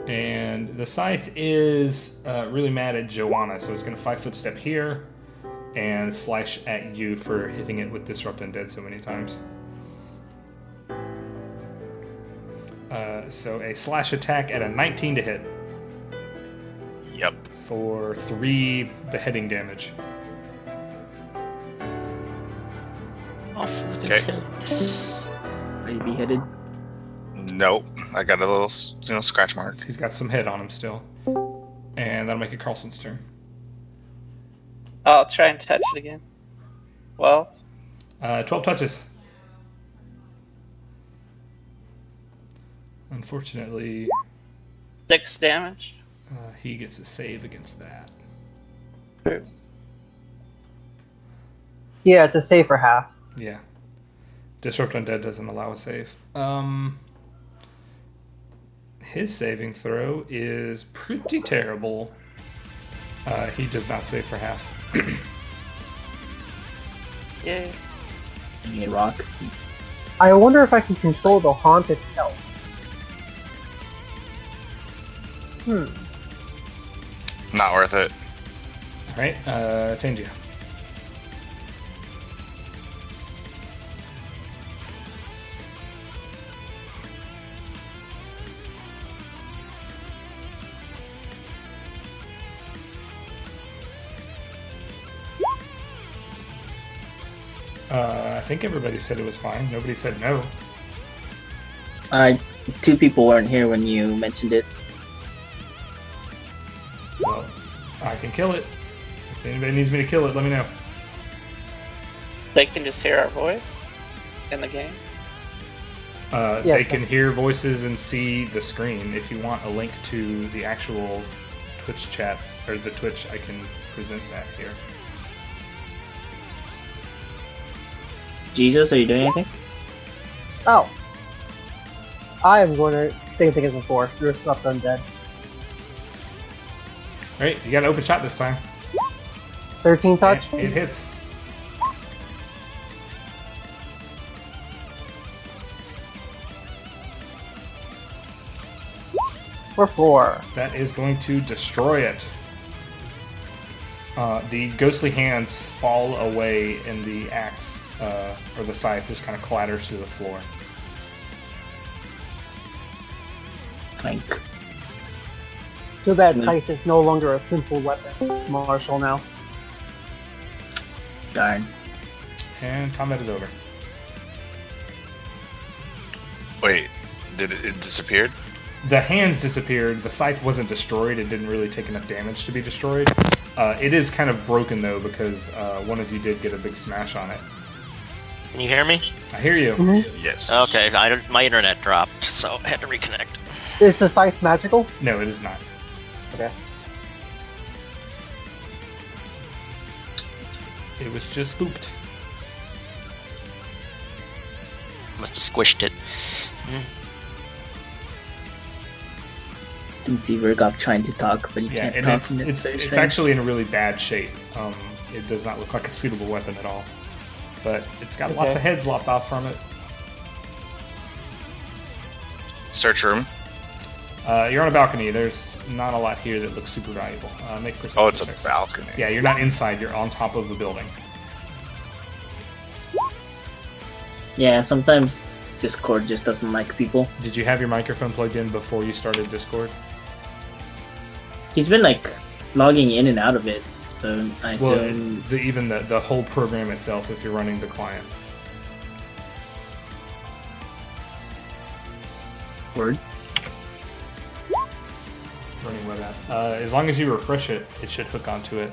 And the scythe is really mad at Joanna, so it's going to 5-foot step here and slash at you for hitting it with Disrupt Undead so many times. So a slash attack at a 19 to hit Yep. for 3 beheading damage. Off with his Okay. head. Are you beheaded? Nope. I got a little, scratch mark. He's got some head on him still. And that'll make it Carlson's turn. I'll try and touch it again. Well, 12 touches. Unfortunately, 6 damage. he gets a save against that. Yeah, it's a save for half. Yeah. Disrupt Undead doesn't allow a save. His saving throw is pretty terrible. He does not save for half. Yay. You get rock. I wonder if I can control the haunt itself. Not worth it. Alright, Tangia. I think everybody said it was fine. Nobody said no. 2 people weren't here when you mentioned it. Well, I can kill it. If anybody needs me to kill it, let me know. They can just hear our voice in the game. They can yes. hear voices and see the screen. If you want a link to the actual Twitch chat, or the Twitch, I can present that here. Jesus, are you doing anything? Oh. I am going to same thing as before. Disrupt undead. Alright, you got an open shot this time. 13 touch. It hits. For 4. That is going to destroy it. The ghostly hands fall away, and the axe or the scythe just kind of clatters to the floor. Clank. Too bad scythe is no longer a simple weapon. It's martial now. Darn. And combat is over. Wait, did it disappeared? The hands disappeared. The scythe wasn't destroyed. It didn't really take enough damage to be destroyed. It is kind of broken, though, because one of you did get a big smash on it. Can you hear me? I hear you. Yes. Okay, my internet dropped, so I had to reconnect. Is the scythe magical? No, it is not. Okay. It was just spooked. Must have squished it. Didn't see Vergop trying to talk, but he Yeah, can't and talk. it's and it's, very it's strange. actually in a really bad shape. It does not look like a suitable weapon at all. But it's got lots of heads lopped off from it. Search room. You're on a balcony. There's not a lot here that looks super valuable. Make perception Oh, it's a checks. balcony. Yeah, you're not inside. You're on top of the building. Yeah, sometimes Discord just doesn't like people. Did you have your microphone plugged in before you started Discord? He's been like logging in and out of it, so I Well, assume. even the whole program itself, if you're running the client. Word. Running web app. As long as you refresh it, it should hook onto it.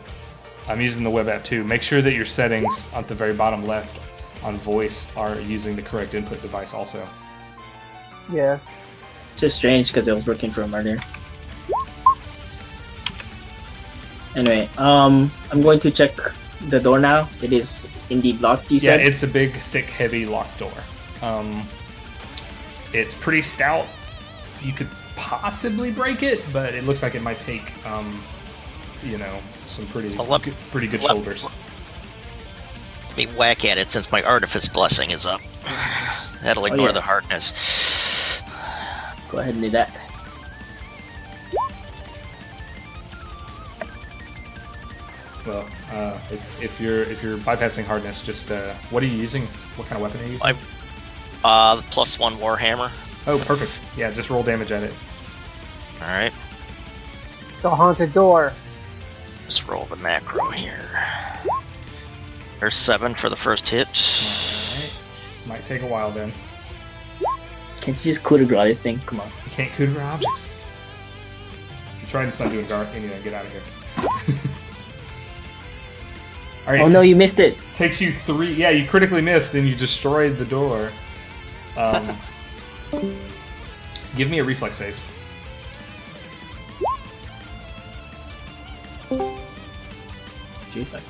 I'm using the web app too. Make sure that your settings at the very bottom left on voice are using the correct input device also. Yeah. It's just strange because I was working from earlier. Anyway, I'm going to check the door now. It is indeed locked, you Yeah, said? it's a big, thick, heavy locked door. It's pretty stout. You could possibly break it, but it looks like it might take, some pretty good shoulders. Let me whack at it since my artifice blessing is up. That'll ignore yeah. the hardness. Go ahead and do that. Well, if you're bypassing hardness, just what are you using? What kind of weapon are you using? The +1 warhammer. Oh, perfect. Yeah, just roll damage at it. All right, The haunted door. just roll the macro here. There's 7 for the first hit. Alright. Might take a while then. Can't you just coup de grace this thing? Come on. You can't coup de grace objects. You tried and it's not doing anything. Get out of here. Alright. Oh no, you missed it! Takes you 3. Yeah, you critically missed and you destroyed the door. Give me a reflex save. Reflex.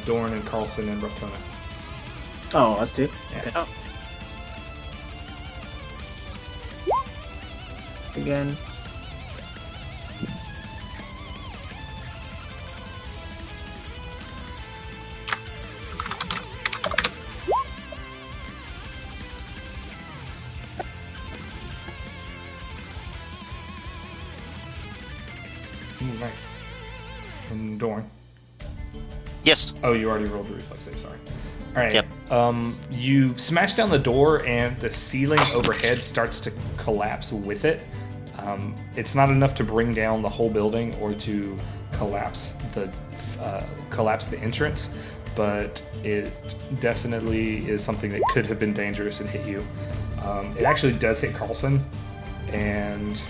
Dorn and Carlson and Reptona. Oh, us too? Yeah. Okay. Oh. Again. Ooh, nice. And Dorn. Yes. Oh, you already rolled the reflex save, sorry. Alright. Yep. You smash down the door and the ceiling overhead starts to collapse with it. It's not enough to bring down the whole building or to collapse the entrance, but it definitely is something that could have been dangerous and hit you. It actually does hit Carlson, and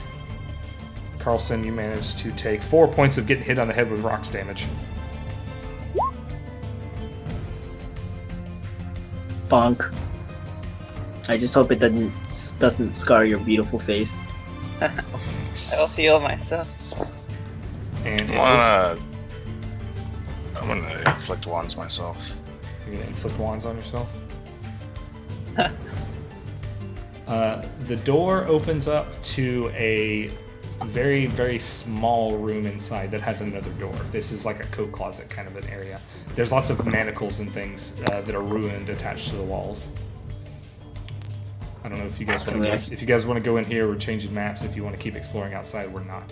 Carlson, you managed to take 4 points of getting hit on the head with rocks damage. Bonk. I just hope it doesn't scar your beautiful face. I'll heal myself. And I'm gonna inflict wands myself. You're gonna inflict wands on yourself. The door opens up to a very, very small room inside that has another door. This is like a coat closet kind of an area. There's lots of manacles and things that are ruined attached to the walls. I don't know if you guys want to go. If you guys want to go in here, we're changing maps. If you want to keep exploring outside, we're not.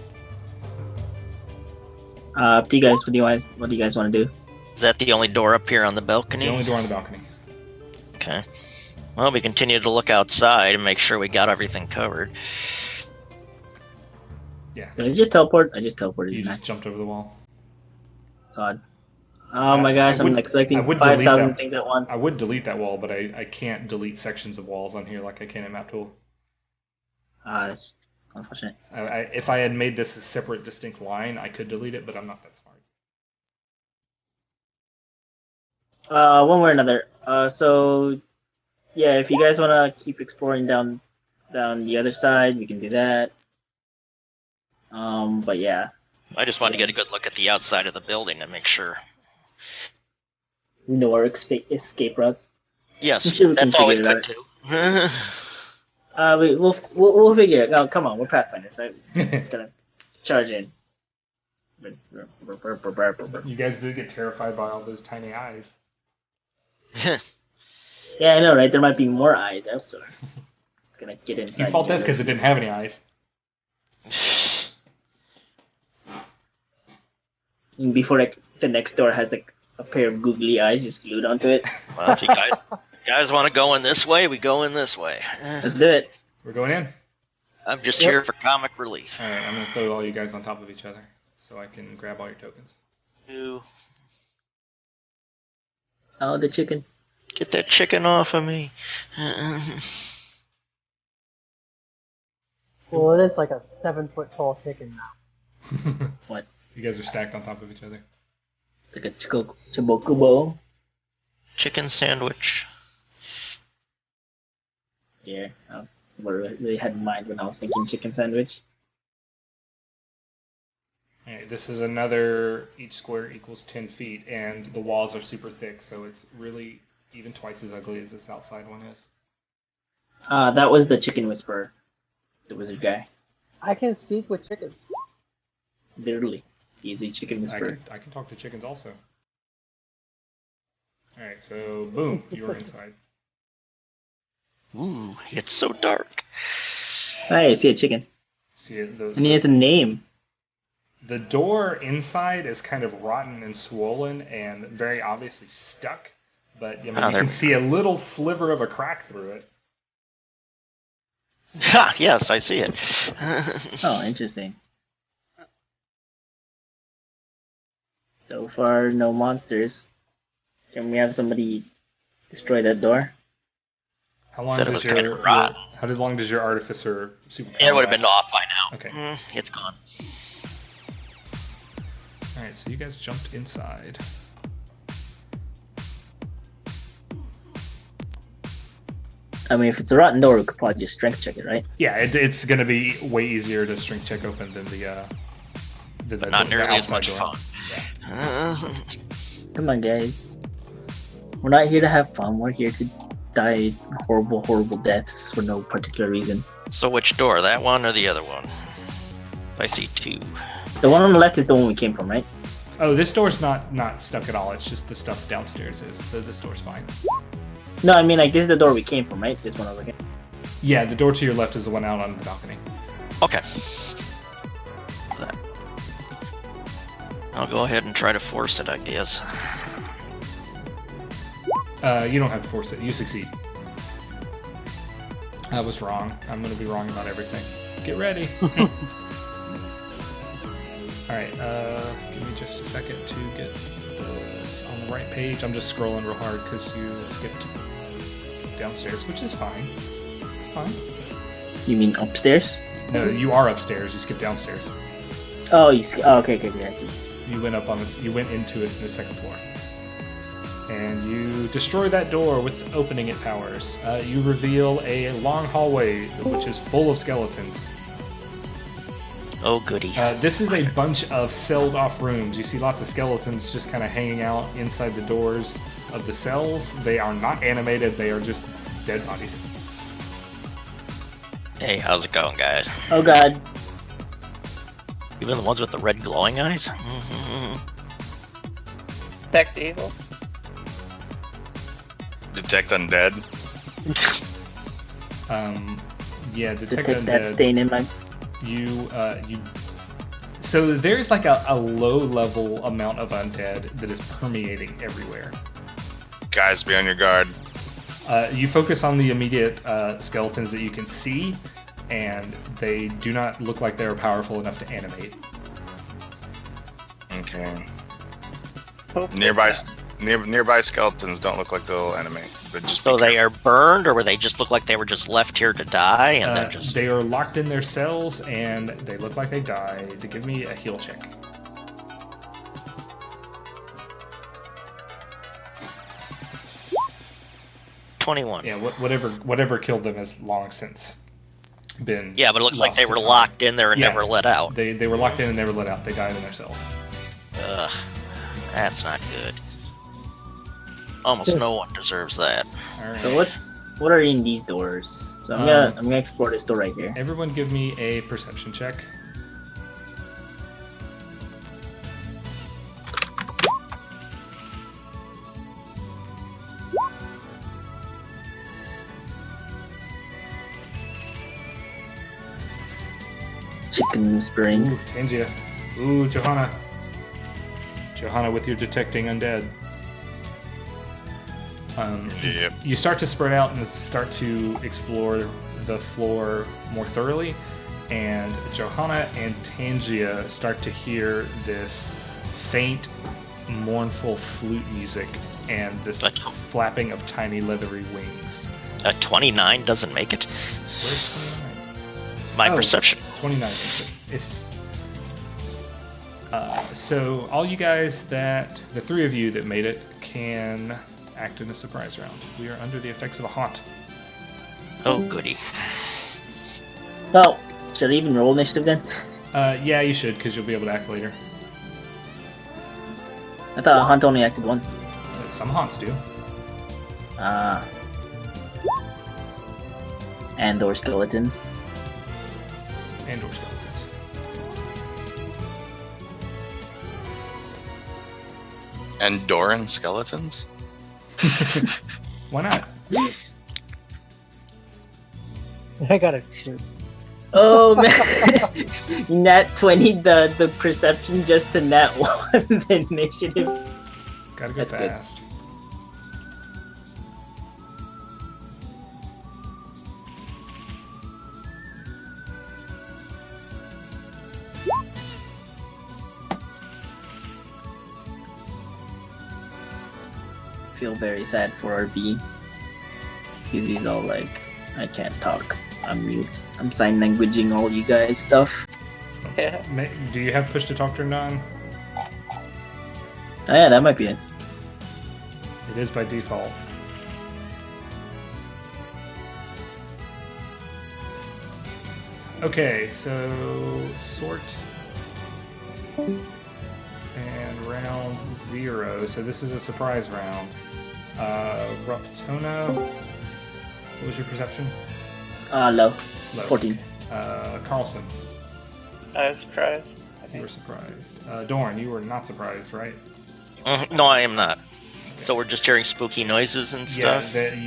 Up to you guys. What do you guys want to do? Is that the only door up here on the It's balcony? the only door on the balcony. Okay. Well, we continue to look outside and make sure we got everything covered. Yeah. Did I just teleport? I just teleported. You didn't just jumped over the wall. I? Odd. Oh my gosh, I'm like selecting 5,000 things at once. I would delete that wall, but I can't delete sections of walls on here like I can in Map Tool. That's unfortunate. If I had made this a separate, distinct line, I could delete it, but I'm not that smart. One way or another. So yeah, if you guys want to keep exploring down the other side, we can do that. But yeah. I just wanted to get a good look at the outside of the building and make sure. We know our escape routes. Yes, I'm sure we can that's always figure good it too. We'll figure it out. Oh, come on, we're Pathfinders, right? Just gonna charge in. You guys did get terrified by all those tiny eyes. Yeah, I know, right? There might be more eyes elsewhere. It's gonna get inside. You fault this because it didn't have any eyes. And before like the next door has like a pair of googly eyes just glued onto it. Well, if you guys want to go in this way, we go in this way. Let's do it. We're going in. I'm just here for comic relief. Alright, I'm gonna throw all you guys on top of each other so I can grab all your tokens. Ew. Oh, the chicken. Get that chicken off of me. Well, it is like a 7-foot tall chicken now. What? You guys are stacked on top of each other. It's like a chibokubo. Chicken sandwich. Yeah, what I really had in mind when I was thinking chicken sandwich. Alright, this is another, each square equals 10 feet, and the walls are super thick, so it's really even twice as ugly as this outside one is. That was the chicken whisperer. The wizard guy. I can speak with chickens. Literally. He's a chicken whisperer. I can talk to chickens also. Alright, so boom, you're inside. Ooh, it's so dark. Hi, I see a chicken. See it, And he has a name. The door inside is kind of rotten and swollen and very obviously stuck, but I mean, you can see a little sliver of a crack through it. Yes, I see it. Oh, interesting. So far, no monsters. Can we have somebody destroy that door? How long Said it does was kinda rotten. how long does your artificer superpower It would have been last? off by now. Okay. It's gone. Alright, so you guys jumped inside. I mean, if it's a rotten door, we could probably just strength check it, right? Yeah, it's going to be way easier to strength check open than But not nearly as much door. fun. Come on, guys. We're not here to have fun. We're here to die horrible, horrible deaths for no particular reason. So which door? That one or the other one? I see two. The one on the left is the one we came from, right? Oh, this door's not stuck at all. It's just the stuff downstairs is. This door's fine. No, I mean, like, this is the door we came from, right? This one over here. Yeah, the door to your left is the one out on the balcony. Okay. I'll go ahead and try to force it, I guess. You don't have to force it. You succeed. I was wrong. I'm going to be wrong about everything. Get ready. Alright, give me just a second to get this on the right page. I'm just scrolling real hard because you skipped downstairs, which is fine. It's fine. You mean upstairs? No, you are upstairs. You skipped downstairs. Oh, okay, I see. You went up on this. You went into it in the second floor, and you destroy that door with opening it powers. You reveal a long hallway which is full of skeletons. Oh, goody. This is a bunch of celled off rooms. You see lots of skeletons just kind of hanging out inside the doors. of the cells. They are not animated. They are just dead bodies. Hey, how's it going, guys? Oh god. Even the ones with the red glowing eyes? Detect evil. Detect undead. Yeah, detect Detect that undead. stain in my. You so there's like a low level amount of undead that is permeating everywhere. Guys, be on your guard. You focus on the immediate skeletons that you can see, and they do not look like they're powerful enough to animate. Okay. Hopefully Nearby skeletons don't look like they'll animate. But just So be they careful. are burned, or were they just look like they were just left here to die and then just... They are locked in their cells, and they look like they died. To give me a heal check. $21. Yeah, whatever killed them has long since been. Yeah, but it looks like lost they to were time. locked in there and Yeah. never let out. They were locked in and never let out. They died in their cells. Ugh, that's not good. Almost no one deserves that. All right. So what are in these doors? So I'm gonna explore this door right here. Everyone, give me a perception check. Chicken spring. Ooh, Tangia. Ooh, Johanna. Johanna with your detecting undead. Yep. You start to spread out and start to explore the floor more thoroughly, and Johanna and Tangia start to hear this faint, mournful flute music and this Like- flapping of tiny leathery wings. 29 doesn't make it. Where's 29? My Oh. perception. 29 makes it. So all you guys the three of you that made it can act in a surprise round. We are under the effects of a haunt. Oh, goody. Oh, should I even roll initiative then? Yeah, you should, because you'll be able to act later. I thought a hunt only acted once. Some haunts do. And/or skeletons. And or skeletons. And Doran skeletons? Why not? I got a 2. Oh man, nat 20 the perception just to nat 1 the initiative. Gotta go That's good. fast. Feel very sad for RB. Because he's all like, I can't talk. I'm mute. I'm sign languaging all you guys stuff. Yeah. Do you have push to talk turned on? Oh yeah, that might be it. It is by default. Okay, so sort and round 0. So this is a surprise round. Raptona, what was your perception? Low. Low. 14. Carlson, I was surprised. I you think. were surprised. Dorn, you were not surprised, right? No, I am not. So we're just hearing spooky noises and stuff? Yeah, that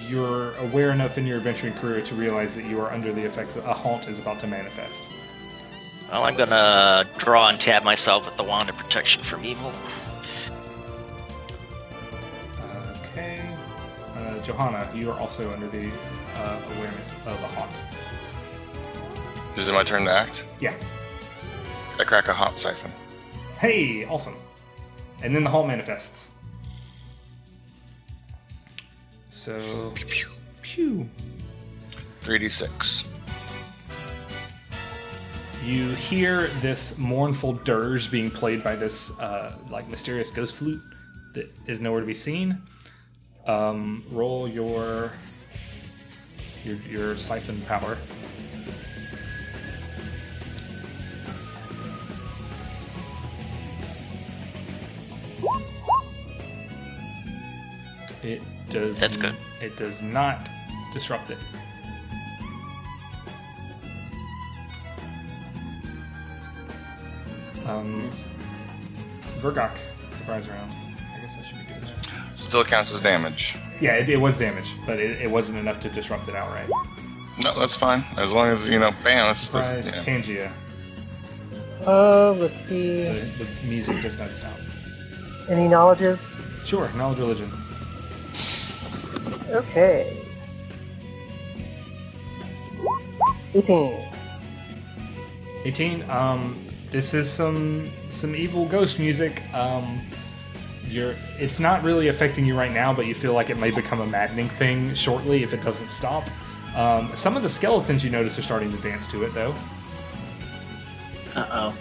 you're aware enough in your adventuring career to realize that you are under the effects of a haunt is about to manifest. Well, I'm gonna draw and tab myself with the Wand of Protection from Evil. Okay. Johanna, you are also under the awareness of a haunt. Is it my turn to act? Yeah. I crack a hot siphon. Hey, awesome. And then the haunt manifests. So, pew. 3d6. You hear this mournful dirge being played by this like mysterious ghost flute that is nowhere to be seen. Roll your siphon power. It does. That's good. It does not disrupt it. Vergok, surprise round. I guess I should be doing this. Still counts as damage. Yeah, it was damage, but it wasn't enough to disrupt it outright. No, that's fine. As long as, bam, Surprise, yeah. Tangia. Let's see. The music does not stop. Any knowledges? Sure, knowledge religion. Okay. 18. 18. This is some evil ghost music. It's not really affecting you right now, but you feel like it may become a maddening thing shortly if it doesn't stop. Some of the skeletons you notice are starting to dance to it, though. Uh-oh.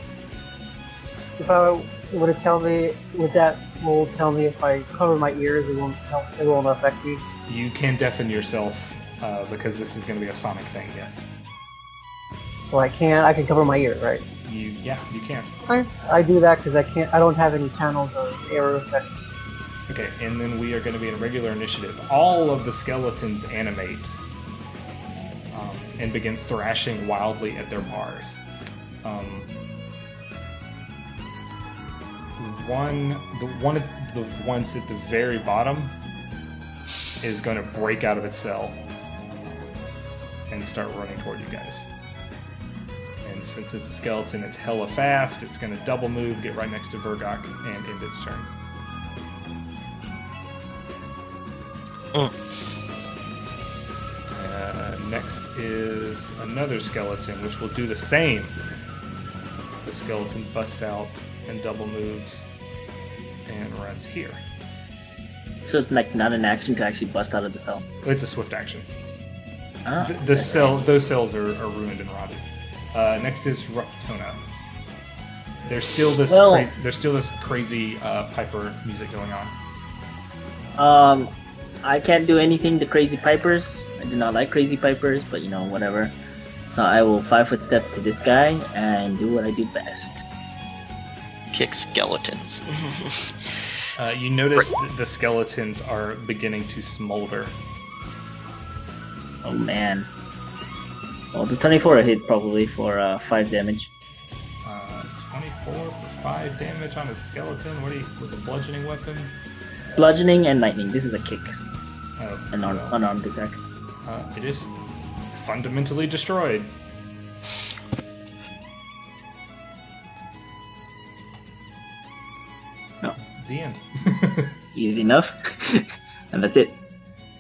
If I would it tell me, would that roll tell me if I cover my ears, it won't affect me? You can deafen yourself because this is going to be a sonic thing. Yes. Well, I can cover my ear, right? You can. I do that because I don't have any channels of air effects. Okay, and then we are going to be in a regular initiative. All of the skeletons animate and begin thrashing wildly at their bars. One of the ones at the very bottom is going to break out of its cell and start running toward you guys. And since it's a skeleton, it's hella fast. It's going to double move, get right next to Vergok, and end its turn. Next is another skeleton, which will do the same. The skeleton busts out and double moves and runs here. So it's like not an action to actually bust out of the cell. It's a swift action. Oh, Those cells are ruined and rotted. Next is Ruptona. There's still this crazy Piper music going on. I can't do anything to crazy pipers. I do not like crazy pipers, but whatever. So I will 5-foot step to this guy and do what I do best. Kick skeletons. You notice the skeletons are beginning to smolder. Oh man. Well, the 24 hit probably for 5 damage. 24 for 5 damage on a skeleton. With a bludgeoning weapon? Bludgeoning and lightning. This is a kick. Oh, An unarmed attack. It is fundamentally destroyed. No. The end. Easy enough. And that's it.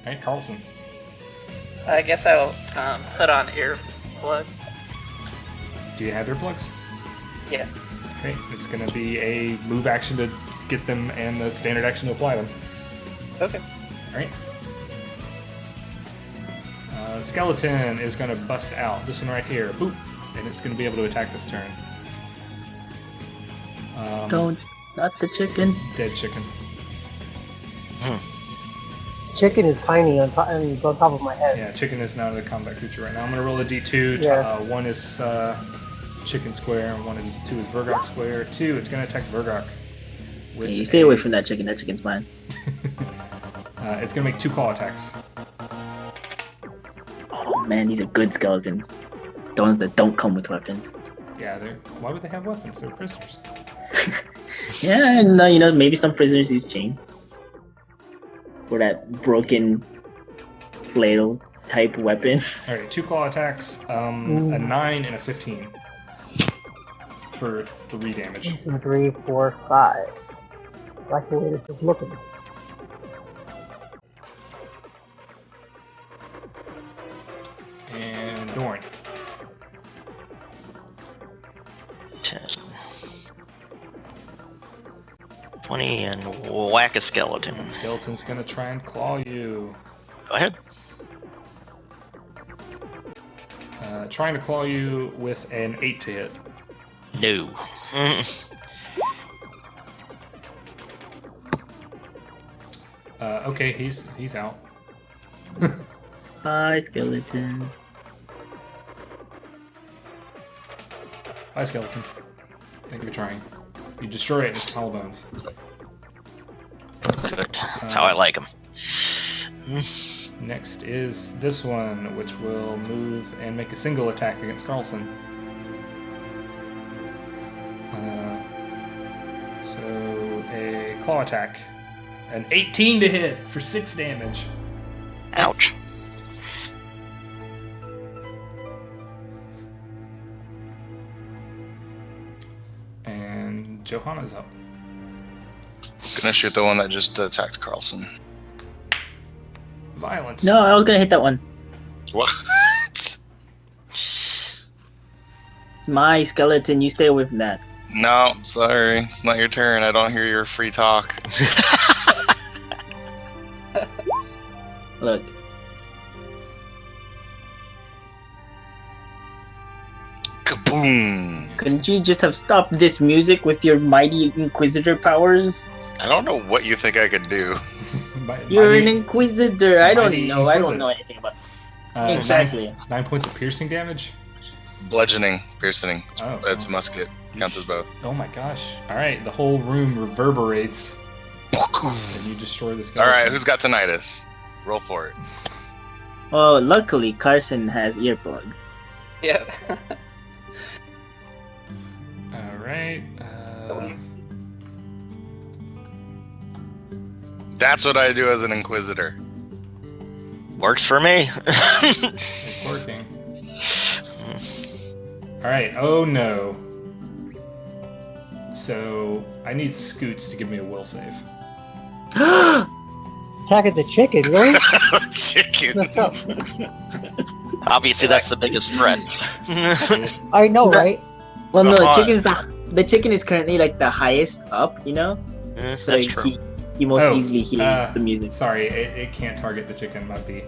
Alright, Carlson. I guess I'll put on earplugs. Do you have earplugs? Yes. Okay, it's going to be a move action to get them and the standard action to apply them. Okay. Alright. Skeleton is going to bust out. This one right here. Boop. And it's going to be able to attack this turn. Not the chicken. Dead chicken. Chicken is tiny and it's on top of my head. Yeah, chicken is not a combat creature right now. I'm going to roll a d2. Yeah. One is chicken square, and 2 is Vergok square. 2, it's going to attack Vergok. Okay, you stay away from that chicken. That chicken's mine. It's going to make 2 claw attacks. Oh man, these are good skeletons. The ones that don't come with weapons. Yeah, why would they have weapons? They're prisoners. Yeah, no, maybe some prisoners use chains. For that broken flail type weapon. Alright, 2 claw attacks, a 9 and a 15. For 3 damage. 1, 2, 3, 4, 5. I like the way this is looking. And Dorn. 10. 20 and whack a skeleton. Skeleton's gonna try and claw you. Go ahead. Trying to claw you with an 8 to hit. No. Okay, he's out. Bye, skeleton. Bye, skeleton. Thank you for trying. You destroy it in its hollow bones. Good. That's how I like them. Next is this one, which will move and make a single attack against Carlson. So a claw attack. An 18 to hit for 6 damage. Ouch. And Johanna's up. Gonna shoot the one that just attacked Carlson. Violence. No, I was gonna hit that one. What? It's my skeleton. You stay away from that. No, sorry. It's not your turn. I don't hear your free talk. Look. Kaboom! Couldn't you just have stopped this music with your mighty Inquisitor powers? I don't know what you think I could do. You're an Inquisitor. I don't Mighty know. I don't Inquisit. know anything about Uh, Exactly. 9 points of piercing damage. Bludgeoning, piercing. Oh, It's oh. a musket. Counts as both. Oh my gosh. Alright, the whole room reverberates and you destroy this guy. Alright, who's got tinnitus? Roll for it. Well, luckily Carson has earplugs. Yeah. Alright. That's what I do as an Inquisitor. Works for me. It's working. Alright, oh no. So, I need Scoots to give me a will save. Attacking the chicken, really? Chicken. Let's go. Obviously, that's the biggest threat. I know, right? Well, no, Come the chicken is currently like the highest up, you know. So That's true. He most Oh, easily hears the music. Sorry, it can't target the chicken, might be.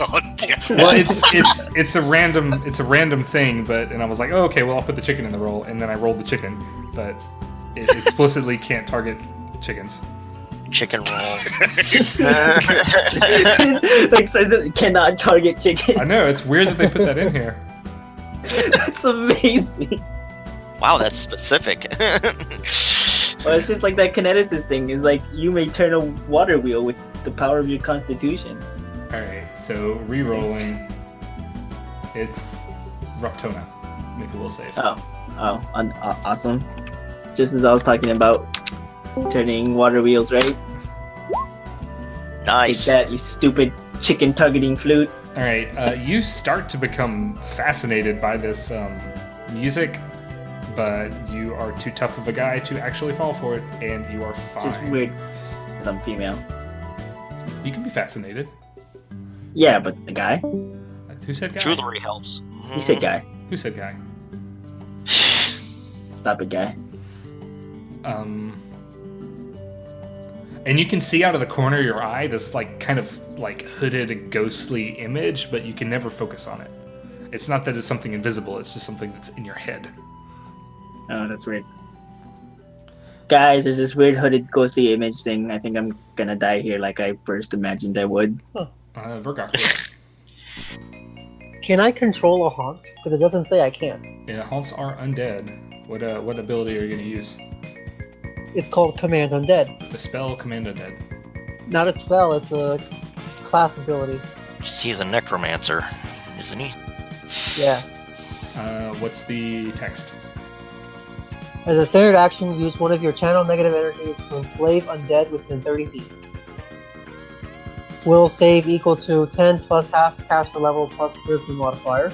Oh, damn. Well, it's a random thing, and I was like, oh, okay, well I'll put the chicken in the roll, and then I rolled the chicken, but it explicitly can't target chickens. Chicken roll. Like says it cannot target chicken. I know, it's weird that they put that in here. That's amazing. Wow, that's specific. Well, it's just like that kineticist thing. Is like you may turn a water wheel with the power of your constitution. Alright, so re-rolling. It's Ruptona. Make a will save. Awesome. Just as I was talking about turning water wheels, right? Nice. Take that, you stupid chicken targeting flute. Alright, you start to become fascinated by this music, but you are too tough of a guy to actually fall for it, and you are fine. Just weird. Because I'm female. You can be fascinated. Yeah, but the guy? Who said guy? Jewelry helps. You said guy. Who said guy? Stop it, guy. And you can see out of the corner of your eye this like kind of like hooded ghostly image, but you can never focus on it. It's not that it's something invisible, it's just something that's in your head. Oh, that's weird. Guys, there's this weird hooded ghostly image thing. I think I'm gonna die here like I first imagined I would. Vergoth. Can I control a haunt? Because it doesn't say I can't. Yeah, haunts are undead. What ability are you gonna use? It's called Command Undead. The spell Command Undead. Not a spell, it's a class ability. He's a necromancer, isn't he? Yeah. What's the text? As a standard action, use one of your channel negative energies to enslave undead within 30 feet. Will save equal to 10 plus half caster level plus charisma modifier.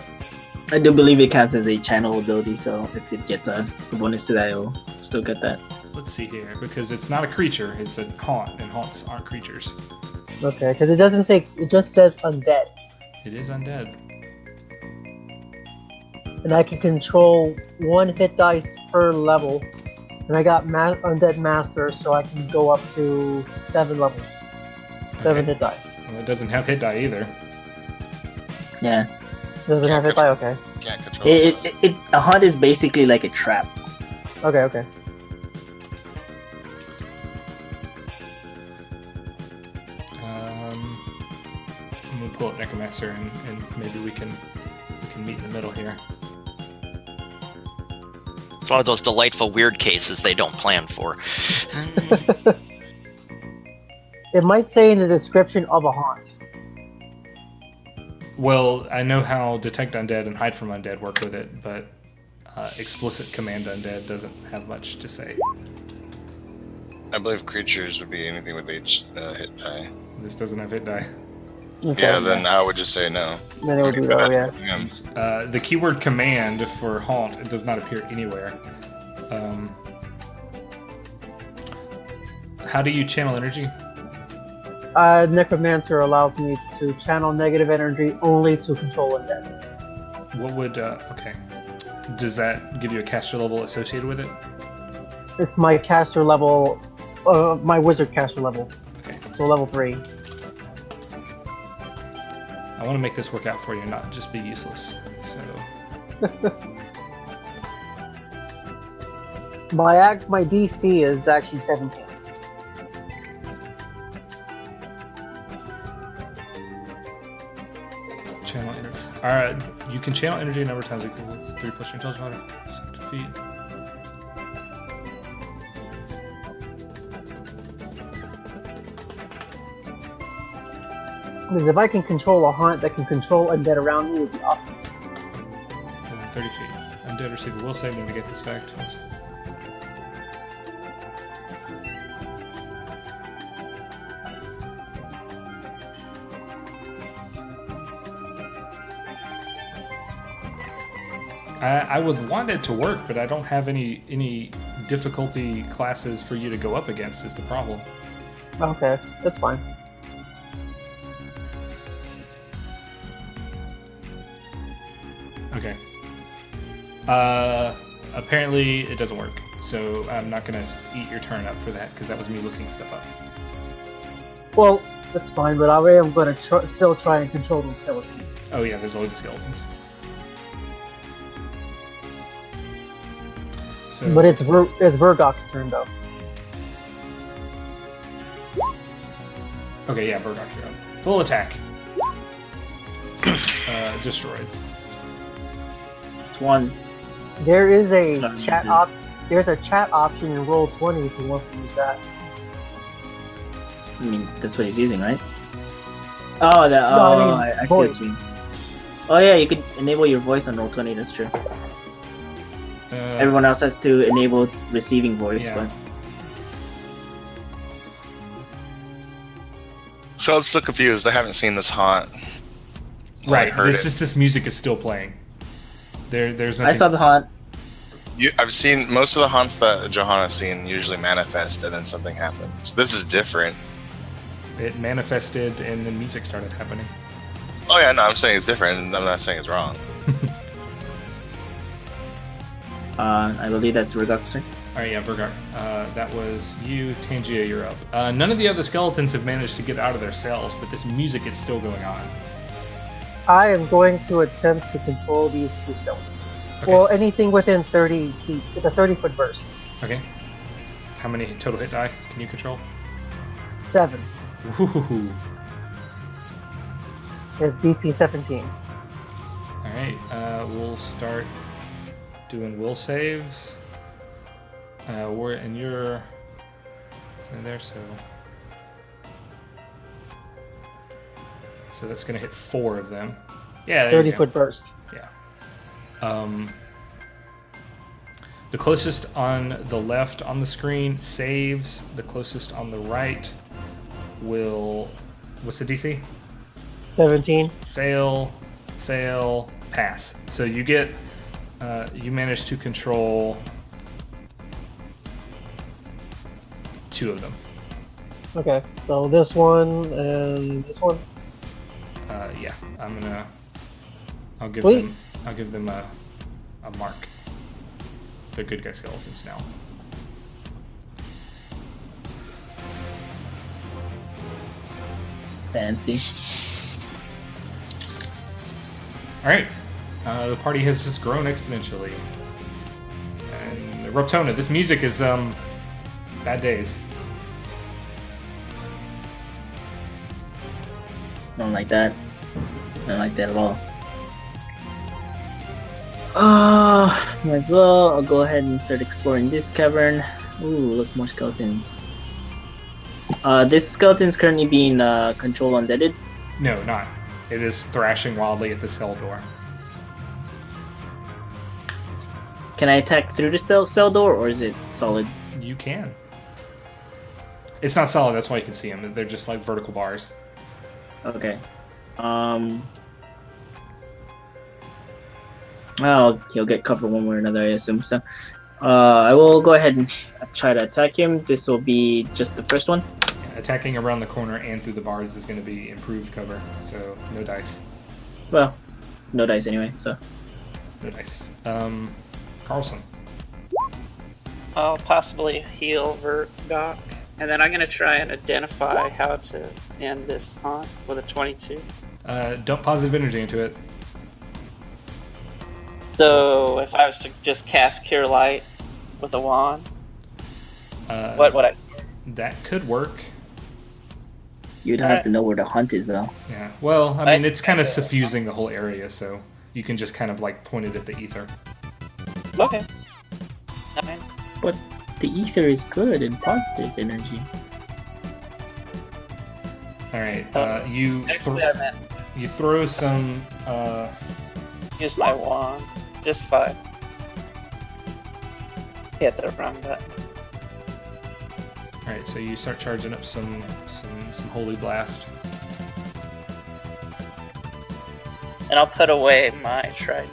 I do believe it counts as a channel ability, so if it gets a bonus to that, it'll still get that. Let's see here, because it's not a creature, it's a haunt, and haunts aren't creatures. Okay, because it doesn't say, it just says undead. It is undead. And I can control 1 hit dice per level. And I got Undead Master, so I can go up to 7 levels. 7 Okay. hit die. Well, it doesn't have hit die either. Yeah. Doesn't have hit die? Okay. Can't control A hunt is basically like a trap. Okay, okay. I'm gonna pull up Necromancer and maybe we can meet in the middle here. It's one of those delightful weird cases they don't plan for. It might say in the description of a haunt. Well, I know how detect undead and hide from undead work with it, but explicit command undead doesn't have much to say. I believe creatures would be anything with H hit die. This doesn't have hit die. Okay, Yeah, then I would just say no. Then it would be low, yeah. The keyword command for haunt, it does not appear anywhere. How do you channel energy? Necromancer allows me to channel negative energy only to control undead. What would, okay. Does that give you a caster level associated with it? It's my caster level, my wizard caster level. Okay. So level 3. I want to make this work out for you, not just be useless. So, My DC is actually 17. channel energy. Alright, you can channel energy a number of times equal to 3 plus your intelligence modifier. Feet. Because if I can control a haunt that can control undead around me, it would be awesome. Within 30 feet. Undead receive a will save to get this fact. I would want it to work, but I don't have any difficulty classes for you to go up against is the problem. Okay, that's fine. Okay. Apparently it doesn't work, so I'm not gonna eat your turn up for that because that was me looking stuff up. Well, that's fine, but I am going to still try and control those skeletons. Oh yeah, there's always the skeletons. So, But it's Vergok's turn, though. okay, yeah, Burdock, you're up. Full attack. Destroyed. It's 1. There is a Not chat easy. There's a chat option in Roll20 if he wants to use that. I mean, that's what he's using, right? Oh, I see what voice. you mean. Oh yeah, you could enable your voice on Roll20, that's true. Everyone else has to enable receiving voice, Yeah. but So I'm still confused. I haven't seen this haunt. Right. heard it. This music is still playing. There's I nothing. saw the haunt. I've seen most of the haunts that Johanna's seen usually manifest and then something happens. This is different. It manifested and the music started happening. Oh yeah, no, I'm saying it's different. I'm not saying it's wrong. I believe that's Vergok's turn. Alright, yeah, Vergar. That was you. Tangia, you're up. None of the other skeletons have managed to get out of their cells, but this music is still going on. I am going to attempt to control these 2 skeletons. Okay. Well, anything within 30 feet. It's a 30-foot burst. Okay. How many total hit die can you control? 7. Ooh. It's DC 17. Alright, we'll start doing will saves. We're in your in there, so that's gonna hit 4 of them. Yeah, there you go. 30-foot burst. Yeah. The closest on the left on the screen saves. The closest on the right will. What's the DC? 17. Fail, pass. So you get. You manage to control 2 of them. Okay, so this one and this one. Yeah, I'll give Sweet. them. I'll give them a mark. They're good guy skeletons now. Fancy. All right, the party has just grown exponentially. And Rotona, this music is bad days. Don't like that. Don't like that at all. Might as well. I'll go ahead and start exploring this cavern. Ooh, look, more skeletons. This skeleton's currently being controlled undeaded. No, not. It is thrashing wildly at the cell door. Can I attack through the cell door, or is it solid? You can. It's not solid, that's why you can see them. They're just like vertical bars. Okay. Well, he'll get covered one way or another, I assume. So, I will go ahead and try to attack him. This will be just the first one. Yeah, attacking around the corner and through the bars is going to be improved cover, so no dice. Well, no dice anyway, so. No dice. Carlson. I'll possibly heal Doc, and then I'm gonna try and identify how to end this on with a 22. Dump positive energy into it. So if I was to just cast Cure Light with a wand, what would I? That could work. You'd have to know where the hunt is, though. Yeah. Well, I mean, it's kind of suffusing the whole area, so you can just kind of like point it at the ether. Okay. Okay. But the ether is good and positive energy. All right. You Actually, I meant throw some. use my wand. Just 5. Hit the wrong button. All right. So you start charging up some holy blast. And I'll put away my trident.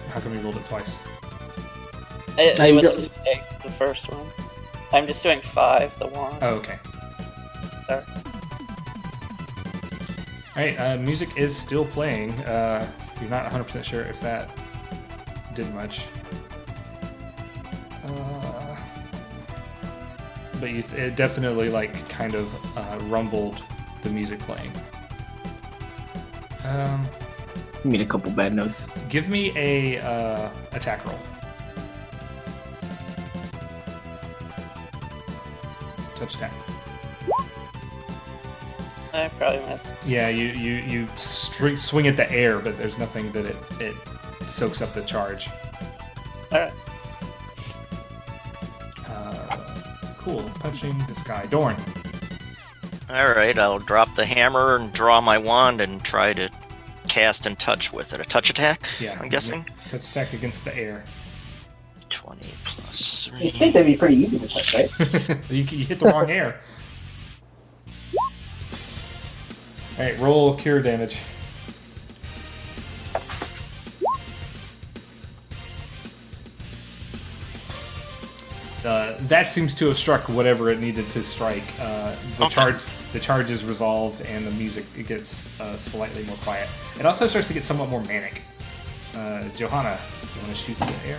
How come you rolled it twice? It was a mistake, the first one. I'm just doing 5, the wand. Oh, okay. Sorry. Alright, music is still playing. You're not 100% sure if that did much. But it definitely, like, kind of rumbled the music playing. You mean a couple bad notes. Give me a attack roll. Touch attack. I probably missed. Yeah, you swing at the air, but there's nothing that it soaks up the charge. Alright. Cool. Punching this guy. Dorn. Alright, I'll drop the hammer and draw my wand and try to cast and touch with it. A touch attack, Yeah. I'm guessing? Touch attack against the air. 20 plus 3. I think that'd be pretty easy to touch, right? You hit the wrong air. Alright, roll cure damage. That seems to have struck whatever it needed to strike. The charge is resolved, and the music gets slightly more quiet. It also starts to get somewhat more manic. Johanna, you want to shoot the air?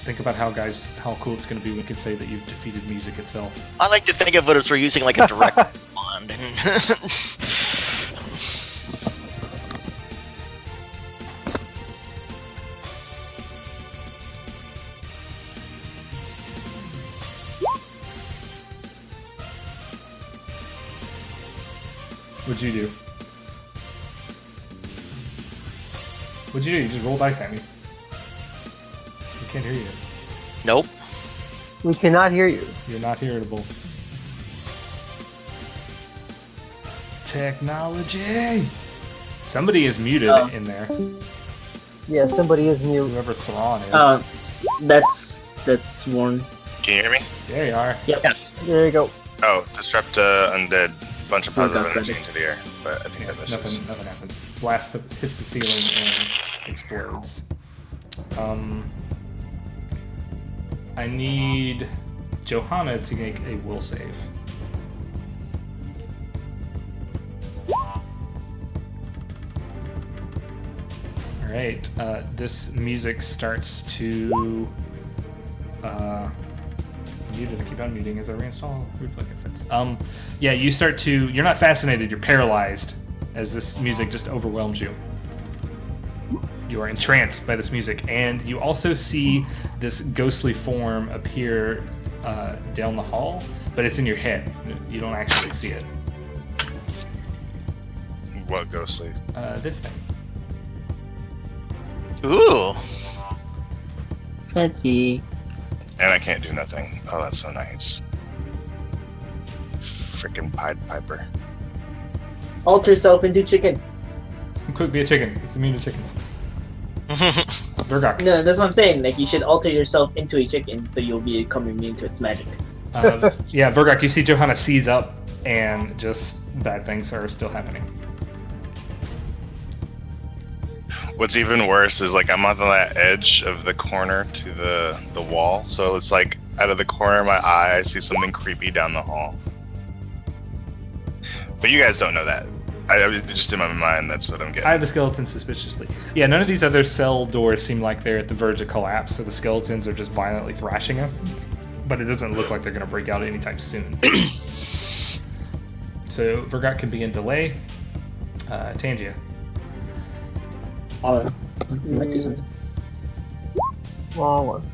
Think about how cool it's going to be when we can say that you've defeated music itself. I like to think of it as we're using like a direct wand. What'd you do? What'd you do? You just roll dice at me. I can't hear you. Nope. We cannot hear you. You're not hearable. Technology! Somebody is muted in there. Yeah, somebody is mute. Whoever Thrawn is. That's Warren. Can you hear me? There you are. Yep. Yes. There you go. Oh, disrupt undead. Bunch of positive got energy that. into the air, but I think that misses. Nothing happens. Blast hits the ceiling and explodes. I need Johanna to make a will save. Alright, this music starts to... muted. I keep unmuting as I reinstall replay fits. Yeah, you start to... You're not fascinated, you're paralyzed as this music just overwhelms you. You are entranced by this music, and you also see this ghostly form appear down the hall, but it's in your head. You don't actually see it. What ghostly? This thing. Ooh. Fancy. And I can't do nothing. Oh, that's so nice. Freaking Pied Piper. Alter yourself into chicken. Quick, be a chicken. It's immune to chickens. Vergok. No, that's what I'm saying. Like, you should alter yourself into a chicken so you'll become immune to its magic. Yeah, Vergok, you see Johanna seize up, and just bad things are still happening. What's even worse is like I'm on that edge of the corner to the wall, so it's like out of the corner of my eye I see something creepy down the hall. But you guys don't know that. I just in my mind, that's what I'm getting. I have the skeleton suspiciously. Yeah, none of these other cell doors seem like they're at the verge of collapse, so the skeletons are just violently thrashing them. But it doesn't look like they're going to break out anytime soon. So Vergok can be in delay. Tangia. Oh, might do something. Wrong one.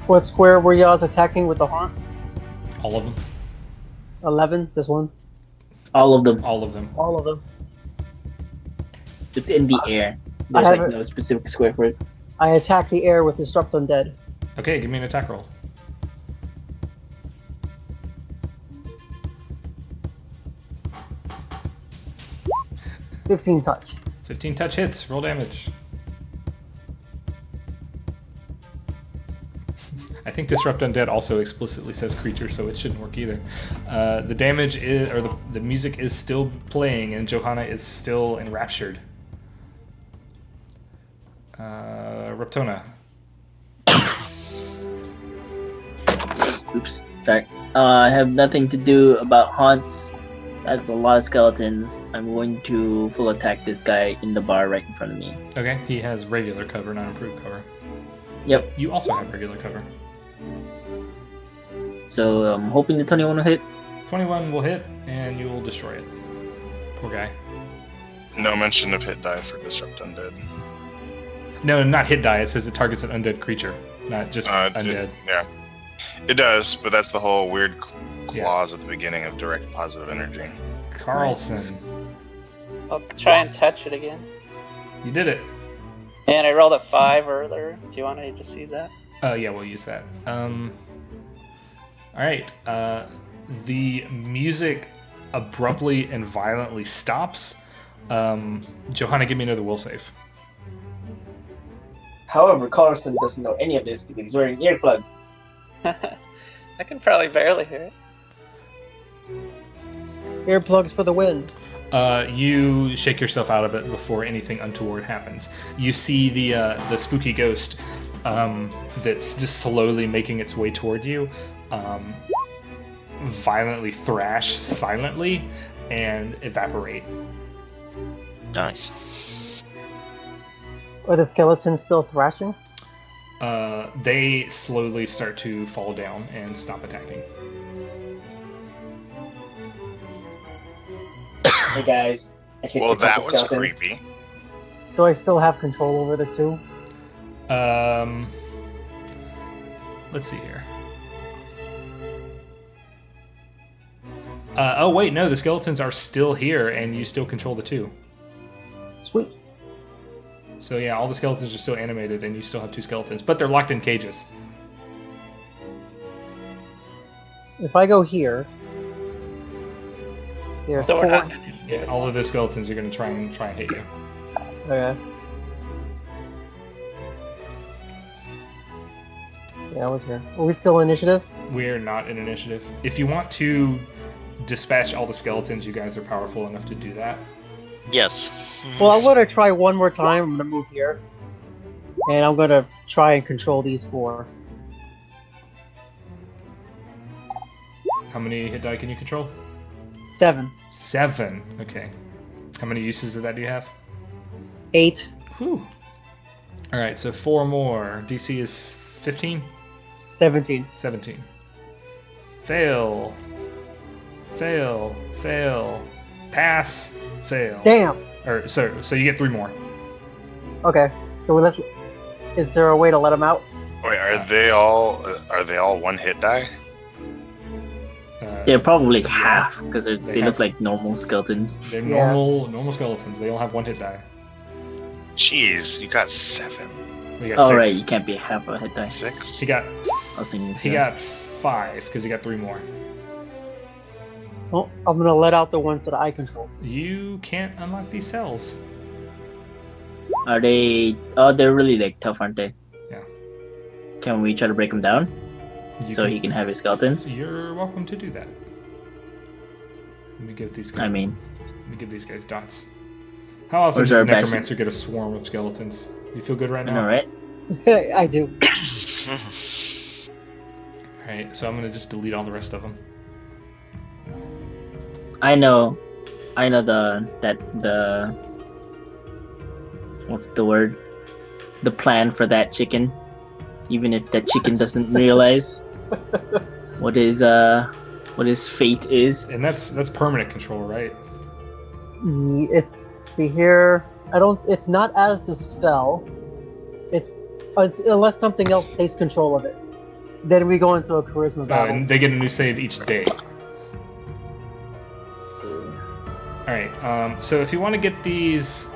What square were y'all attacking with the haunt? All of them. 11, this one? All of them. All of them. All of them. It's in the air. I There's have like it. no specific square for it. I attack the air with Disrupt Undead. Okay, give me an attack roll. 15 touch. 15 touch hits. Roll damage. I think Disrupt Undead also explicitly says creature, so it shouldn't work either. The damage is, or the music is still playing, and Johanna is still enraptured. Reptona. Oops, sorry. I have nothing to do about haunts. That's a lot of skeletons. I'm going to full attack this guy in the bar right in front of me. Okay, he has regular cover, not improved cover. Yep. You also have regular cover. So I'm hoping the 21 will hit. 21 will hit, and you will destroy it. Poor guy. No mention of hit die for Disrupt Undead. No, not hit die. It says it targets an undead creature, not just undead. Yeah. It does, but that's the whole weird clause at the beginning of direct positive energy. Carlson, I'll try and touch it again. you did it. And I rolled a 5 earlier. Do you want to just use that? Yeah, we'll use that. All right. The music abruptly and violently stops. Johanna, give me another will save. However, Carlson doesn't know any of this because he's wearing earplugs. I can probably barely hear it. Earplugs for the win. You shake yourself out of it before anything untoward happens. You see the spooky ghost that's just slowly making its way toward you, violently thrash silently and evaporate. Nice. Are the skeletons still thrashing? They slowly start to fall down and stop attacking. Hey guys. I can't Well, pick up that the was skeletons. creepy. Do I still have control over the two? Let's see here. Oh wait, no, the skeletons are still here, and you still control the two. Sweet. So yeah, all the skeletons are still animated, and you still have two skeletons, but they're locked in cages. If I go here, there's So we're 4. not. Yeah, all of those skeletons are going to try and hit you. Okay. Yeah, I was here. Are we still initiative? We're not in initiative. If you want to dispatch all the skeletons, you guys are powerful enough to do that. Yes. Well, I'm gonna try one more time. I'm gonna move here. And I'm gonna try and control these 4. How many hit die can you control? 7. 7. Okay. How many uses of that do you have? 8. Whew. All right, so 4 more. DC is 15? 17. 17. Fail. Fail. Fail. Pass. Fail. Damn! Or so you get 3 more. Okay, so let's... Is there a way to let them out? Wait, are they all one hit die? They're probably like half because they They look have- like normal skeletons. They're Yeah. normal skeletons. They all have 1 hit die. Jeez, you got 7. We got Oh 6. right, you can't be half a hit die. 6? He got I was thinking he got 5 because he got 3 more. Well, I'm gonna let out the ones that I control. You can't unlock these cells. Are they? Oh, they're really like tough, aren't they? Yeah. Can we try to break him down You so he can have his skeletons? You're welcome to do that. Let me give these I guys. mean, Let me give these guys dots. How often Where's does our a bashing? necromancer get a swarm of skeletons? You feel good right I now? know, right? I do. Alright, so I'm gonna just delete all the rest of them. I know the what's the word? The plan for that chicken. Even if that chicken doesn't realize what his fate is. And that's permanent control, right? It's see here. I don't. It's not as the spell. It's unless something else takes control of it. Then we go into a charisma battle. And they get a new save each day. Alright, so if you want to get these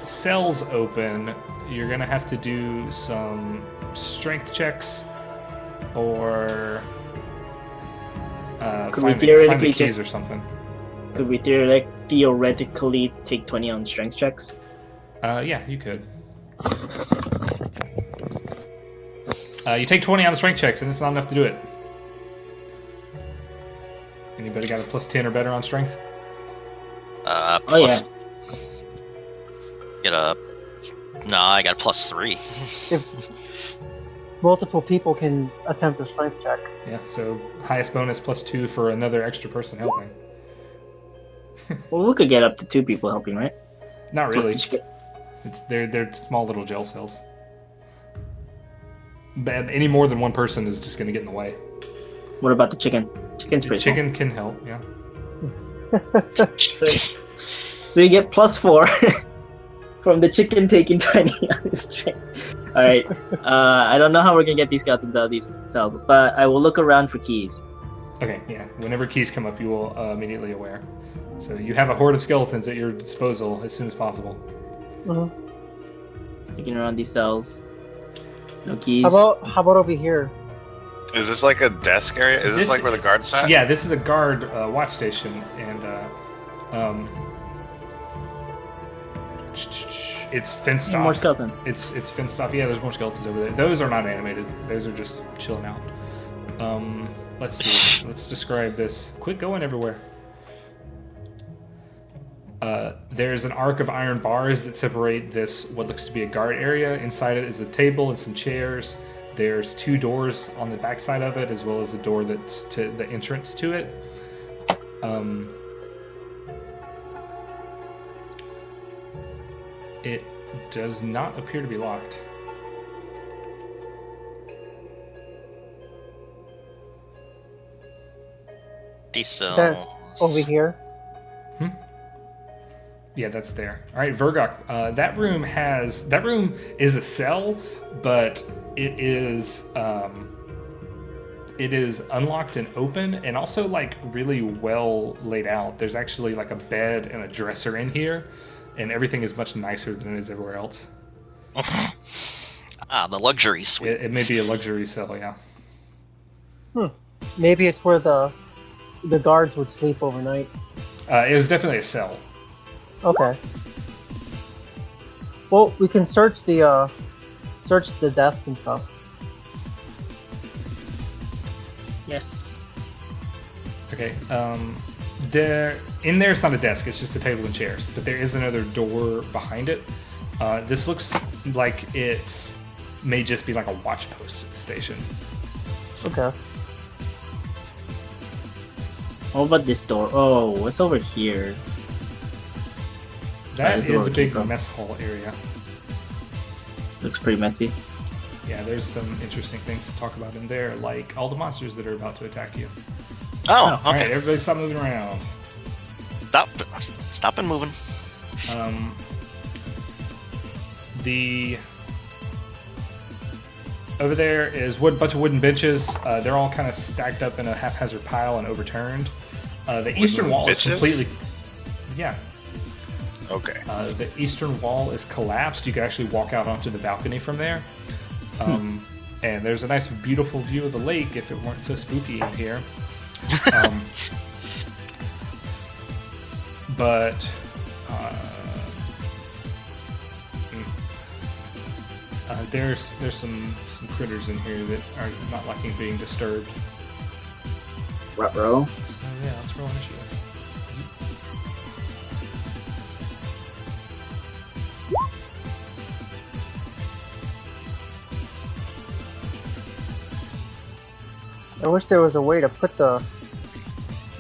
cells open, you're gonna have to do some strength checks or Could we find theoretically the keys just- or something. Could we theoretically take 20 on strength checks? Yeah, you could. You take 20 on the strength checks, and it's not enough to do it. Anybody got a plus 10 or better on strength? Oh Plus, yeah. get a. No, I got a +3. If multiple people can attempt a strength check. Yeah, so highest bonus +2 for another extra person helping. Well, we could get up to 2 people helping, right? Not Plus really. the chicken. They're small little gel cells. But any more than one person is just going to get in the way. What about the chicken? Chicken's pretty small. Chicken can help, yeah. So you get +4 from the chicken taking 20 on his strength. Alright. I don't know how we're gonna get these skeletons out of these cells, but I will look around for keys. Okay, yeah. Whenever keys come up, you will immediately aware. So you have a horde of skeletons at your disposal as soon as possible. Mhm. Looking around these cells. No keys. How about over here? Is this like a desk area? Is this This- like where the guards sat? Yeah, this is a guard watch station, and it's fenced More off. skeletons. It's fenced off. Yeah, there's more skeletons over there. Those are not animated. Those are just chilling out. Let's see. Let's describe this. Quit going everywhere. There's an arc of iron bars that separate this what looks to be a guard area. Inside it is a table and some chairs. There's 2 doors on the backside of it, as well as a door that's to the entrance to it. It does not appear to be locked. Diesel. That's over here. Yeah, that's there. All right, Vergok. That room is a cell, but it is unlocked and open, and also like really well laid out. There's actually like a bed and a dresser in here, and everything is much nicer than it is everywhere else. The luxury suite. It may be a luxury cell, yeah. Maybe it's where the guards would sleep overnight. It was definitely a cell. Okay. Well, we can search the desk and stuff. Yes. Okay. There's not a desk. It's just a table and chairs. But there is another door behind it. This looks like it may just be like a watch post station. Okay. What about this door? Oh, what's over here? That is is a the big lower key, mess hall area. Looks pretty messy. Yeah, there's some interesting things to talk about in there, like all the monsters that are about to attack you. Oh, All right, okay. everybody stop moving around. Stop and moving. The over there is bunch of wooden benches. They're all kind of stacked up in a haphazard pile and overturned. The eastern wall is bitches? completely... Yeah. Okay. The eastern wall is collapsed. You can actually walk out onto the balcony from there. And there's a nice, beautiful view of the lake if it weren't so spooky in here. But... there's some critters in here that are not liking being disturbed. Ruh-roh. So yeah, let's roll initiative. I wish there was a way to put the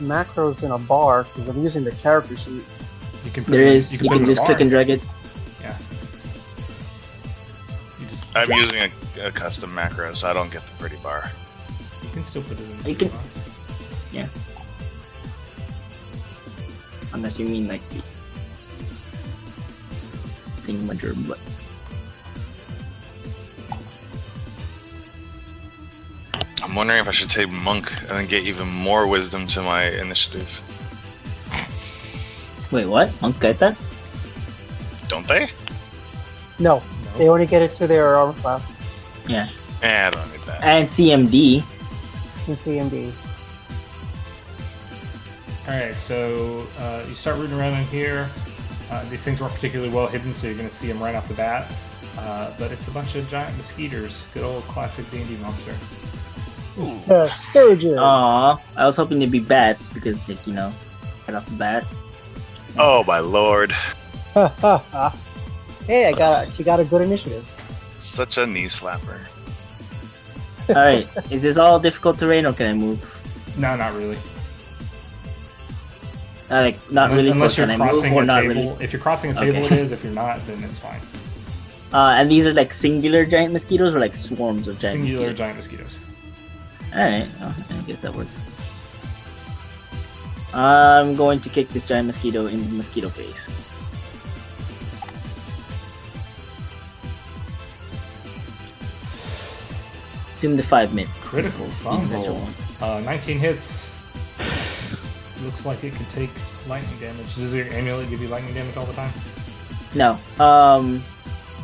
macros in a bar because I'm using the character sheet. You can put There it- is. You put it can in a just bar. click and drag it. Yeah. You just I'm using a custom macro, so I don't get the pretty bar. you can still put it in the You can- bar. Yeah. Unless you mean like the thingamajig, but I'm wondering if I should take monk and then get even more wisdom to my initiative. wait, what? Monk get that? Don't they? No, No. they only get it to their armor class Yeah. I don't need that. And CMD. in CMD. Alright, so you start rooting around in here. These things weren't particularly well hidden, so you're going to see them right off the bat. But it's a bunch of giant mosquitoes. Good old classic D&D monster. Sturgeon. Aw, I was hoping it'd be bats because, like, you know, right off the bat. Oh my lord. Hey, she got a good initiative. Such a knee slapper. Alright, is this all difficult terrain or can I move? No, not really. Like, not really, Unless can you're I move crossing or a not table. really? If you're crossing a table, Okay. it is. If you're not, then it's fine. And these are like singular giant mosquitoes or like swarms of giant Singular mosquitoes? giant mosquitoes. Alright, well, I guess that works. I'm going to kick this giant mosquito in the mosquito face. Assume the 5 minutes. Critical This will be the fumble. one. 19 hits. Looks like it can take lightning damage. Does your amulet give you lightning damage all the time? No,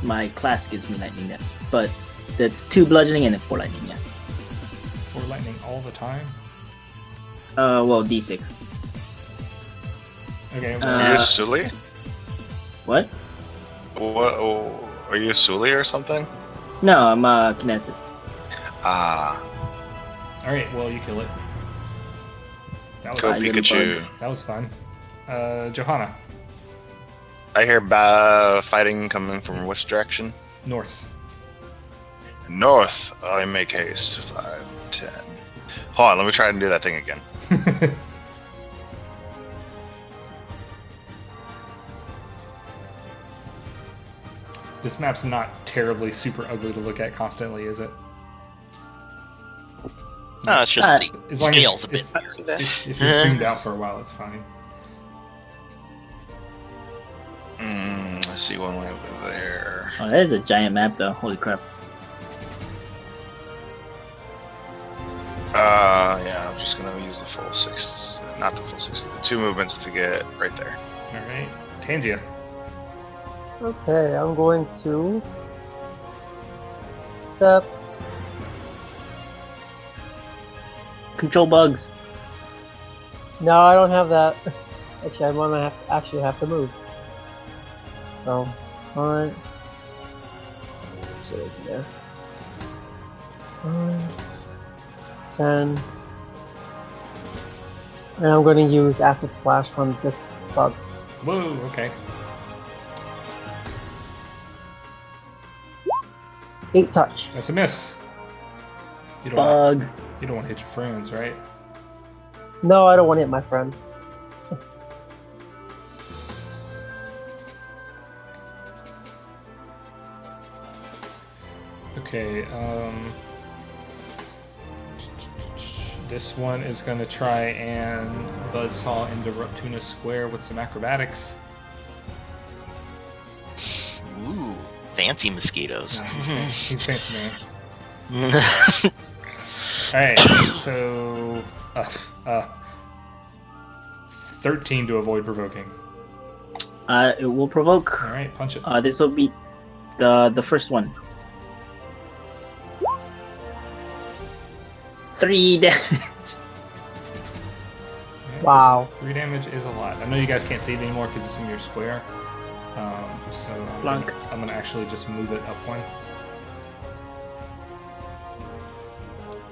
my class gives me lightning damage, but that's 2 bludgeoning and 4 lightning, yeah. 4 lightning all the time? Well, D6. Okay, Are well, you a Sully? What? What? Oh, are you a Sully or something? No, I'm a kinesis. Ah, alright, well, you kill it. That was, go I didn't Pikachu. that was fun. Johanna, I hear fighting coming from which direction? north. North. I make haste. 5, 10. Hold on, let me try and do that thing again. This map's not terribly super ugly to look at constantly, is it? No, it's just the As long as- scale's a bit If you're zoomed out for a while, it's fine. I see one way over there. Oh, that is a giant map, though. Holy crap. Yeah, I'm just gonna use the full 6, not the full 6, 2 movements to get right there. Alright. Tangia. Okay, I'm going to step. Control bugs. No, I don't have that. Actually, I'm gonna have to move. So, alright. So there. 10. And I'm going to use Acid Splash from this bug. Whoa, okay. 8 touch. That's a miss. You don't, Bug. you don't want to hit your friends, right? No, I don't want to hit my friends. Okay, this one is going to try and buzzsaw into Ruptuna Square with some acrobatics. Ooh, fancy mosquitoes. He's fancy man. Alright, so 13 to avoid provoking. It will provoke. Alright, punch it. This will be the first one. 3 damage. Wow. 3 damage is a lot. I know you guys can't see it anymore because it's in your square. So I'm gonna actually just move it up one.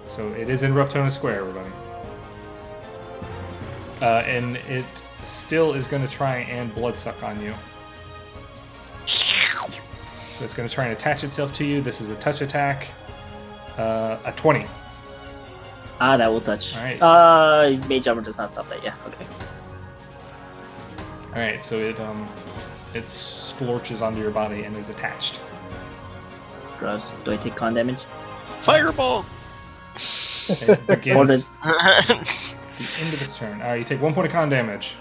So it is in Reptona Square, everybody. And it still is going to try and bloodsuck on you. So it's going to try and attach itself to you. This is a touch attack. A 20. That will touch. All right. Mage armor does not stop that. Yeah. Okay. All right. So it scorches onto your body and is attached. Gross. Do I take con damage? Fireball! It begins the end of its turn. All right. You take 1 point of con damage.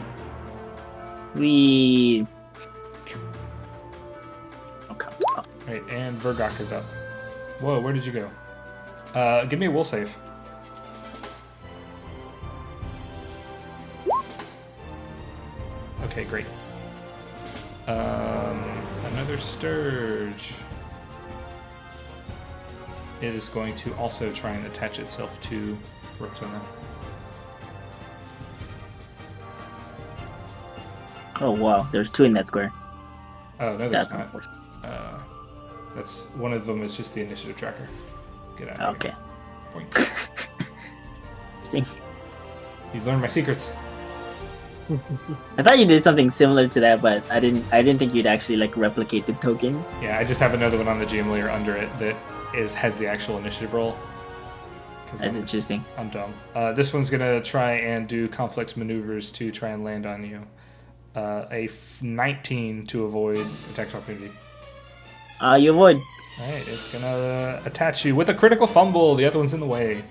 We. Okay. All right. And Vergok is up. Whoa. Where did you go? Give me a will save. Okay, great. Another Sturge. It is going to also try and attach itself to Rotona. Oh wow, there's 2 in that square. Oh, no, there's That's not. unfortunate. That's one of them is just the initiative tracker. Get out of Okay. here. Point. Interesting. You've learned my secrets. I thought you did something similar to that, but I didn't think you'd actually like replicate the tokens. Yeah, I just have another one on the GM layer under it that has the actual initiative roll. That's interesting. I'm dumb. This one's gonna try and do complex maneuvers to try and land on you. 19 to avoid attack of opportunity. You avoid. Alright, it's gonna attach you with a critical fumble. The other one's in the way.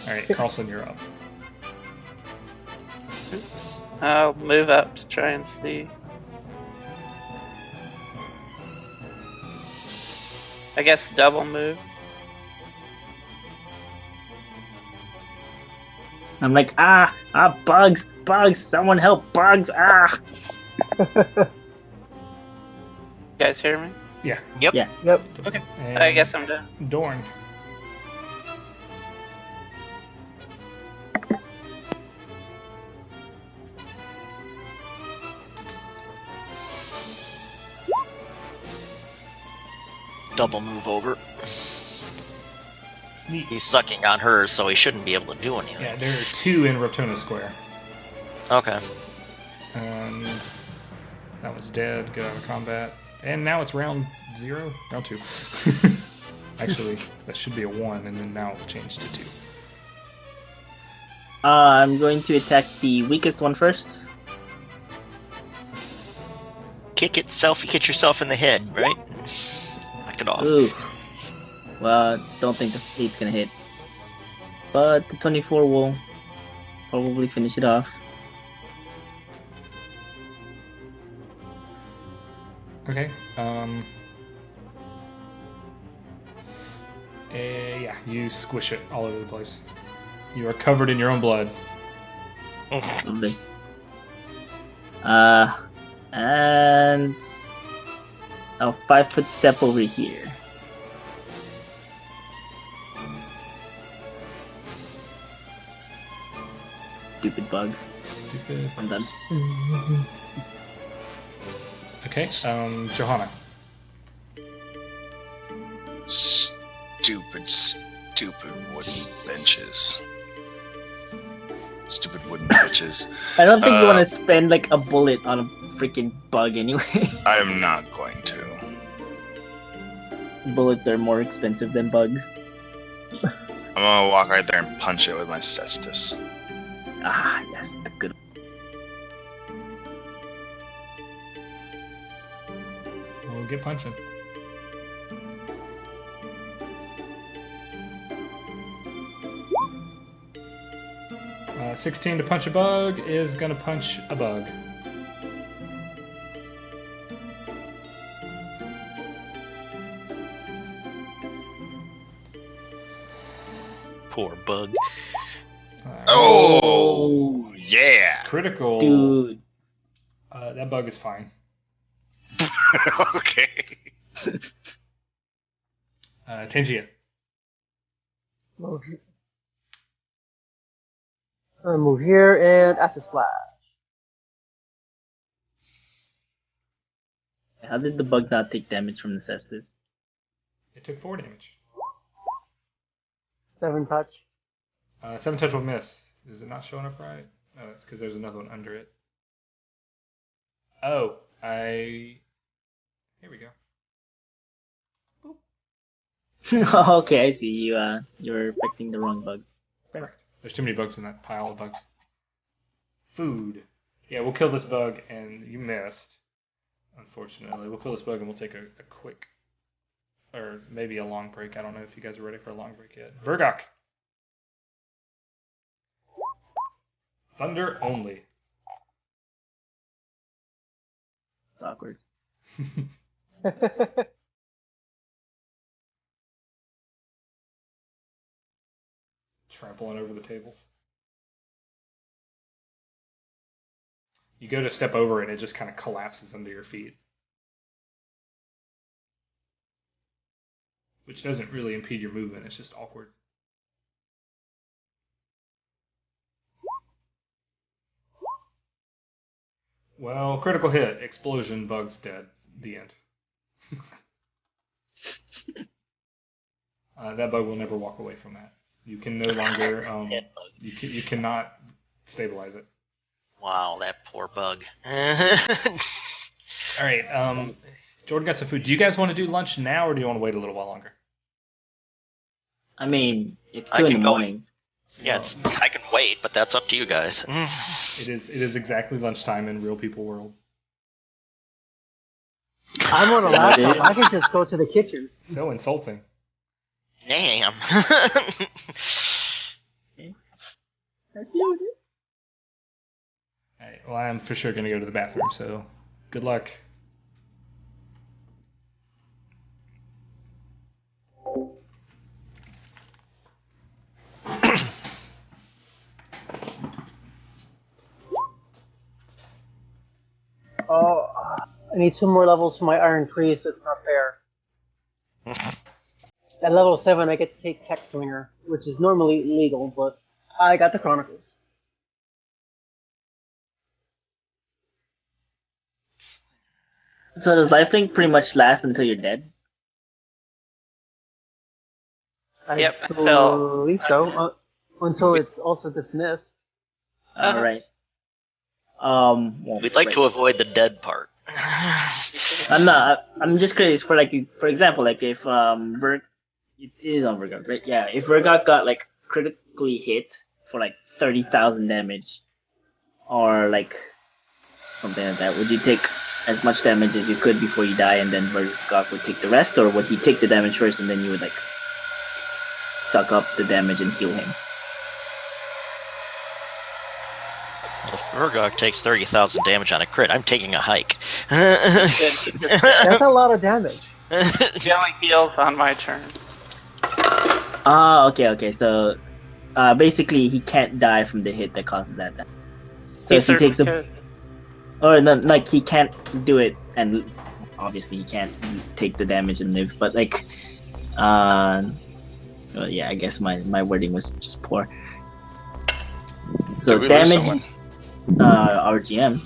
Alright, Carlson, you're up. I'll move up to try and see. I guess double move. I'm like, bugs, someone help, bugs, You guys hear me? Yeah. Yep. Yeah. Yep. Okay. And I guess I'm done. Dorn. Double move over. Neat. He's sucking on her, so he shouldn't be able to do anything. Yeah, there are 2 in Reptona Square. Okay. That was dead. Get out of combat. And now it's round 0? Round 2. Actually, that should be a 1, and then now it'll change to 2. I'm going to attack the weakest one first. Kick itself, you hit yourself in the head, right? Knock it off. Ooh. Well, don't think the 8's gonna hit. But the 24 will probably finish it off. Okay. Yeah, you squish it all over the place. You are covered in your own blood. Lovely. And I'll 5-foot step over here. Stupid bugs. Stupid. I'm done. Okay, Johanna. Stupid wooden benches. Stupid wooden bitches. I don't think you want to spend like a bullet on a freaking bug anyway. I am not going to. Bullets are more expensive than bugs. I'm gonna walk right there and punch it with my cestus. Ah, yes, the good. We'll get punching. Uh, 16 to punch a bug is gonna punch a bug. Poor bug. Alright. Oh, yeah. Critical. Dude. That bug is fine. Okay. Tangia. Move. Move here and Acid Splash. How did the bug not take damage from the cestus? It took 4 damage. 7 touch. 7 touch will miss. Is it not showing up right? No, it's because there's another one under it. Oh, Here we go. Okay, I see. You're affecting the wrong bug. Correct. There's too many bugs in that pile of bugs. Food. Yeah, we'll kill this bug, and you missed. Unfortunately, we'll kill this bug, and we'll take a quick, or maybe a long break. I don't know if you guys are ready for a long break yet. Vergok. Thunder only. It's awkward. Trampling over the tables. You go to step over it, and it just kind of collapses under your feet. Which doesn't really impede your movement, it's just awkward. Well, critical hit, explosion, bug's dead. The end. That bug will never walk away from that. You can no longer, you cannot stabilize it. Wow, that poor bug. Alright, Jordan got some food. Do you guys want to do lunch now, or do you want to wait a little while longer? I mean, it's I 2 in can the go. morning. Yeah, I can wait, but that's up to you guys. It is exactly lunchtime in real people world. I'm on a laptop. I can just go to the kitchen. So insulting. Damn. Let's do this. Alright, well, I'm for sure going to go to the bathroom, so good luck. Oh, I need 2 more levels for my Iron Priest. It's not fair. At level 7, I get to take Tech Swinger, which is normally illegal, but I got the Chronicle. So does lifelink pretty much last until you're dead? Yep, I until- believe so. Until it's also dismissed. All right. Well, We'd like right. to avoid the dead part. I'm not. I'm just curious for for example, like if it is on Vergok, right? Yeah, if Vergok got like critically hit for like 30,000 damage, or like something like that, would you take as much damage as you could before you die, and then Vergok would take the rest, or would he take the damage first and then you would like suck up the damage and heal him? Well, if Vergok takes 30,000 damage on a crit, I'm taking a hike. That's a lot of damage. He only heals on my turn. Ah, okay. So, basically, he can't die from the hit that causes that damage. So He if he takes certainly a, or no, like he can't do it, and obviously he can't take the damage and live. But like, well, yeah, I guess my wording was just poor. So Did we lose damage, someone? RGM.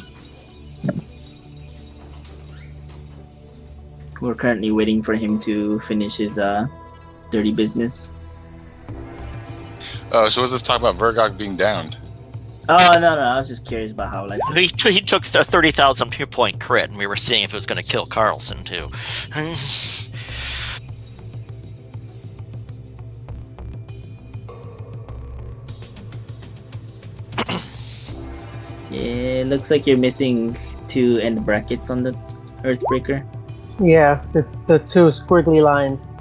We're currently waiting for him to finish his dirty business. Oh, so was this talk about Vergok being downed? Oh no, I was just curious about how like. He took the 30,000 2-point crit, and we were seeing if it was going to kill Carlson, too. Yeah, looks like you're missing 2 end brackets on the Earthbreaker. Yeah, the 2 squiggly lines.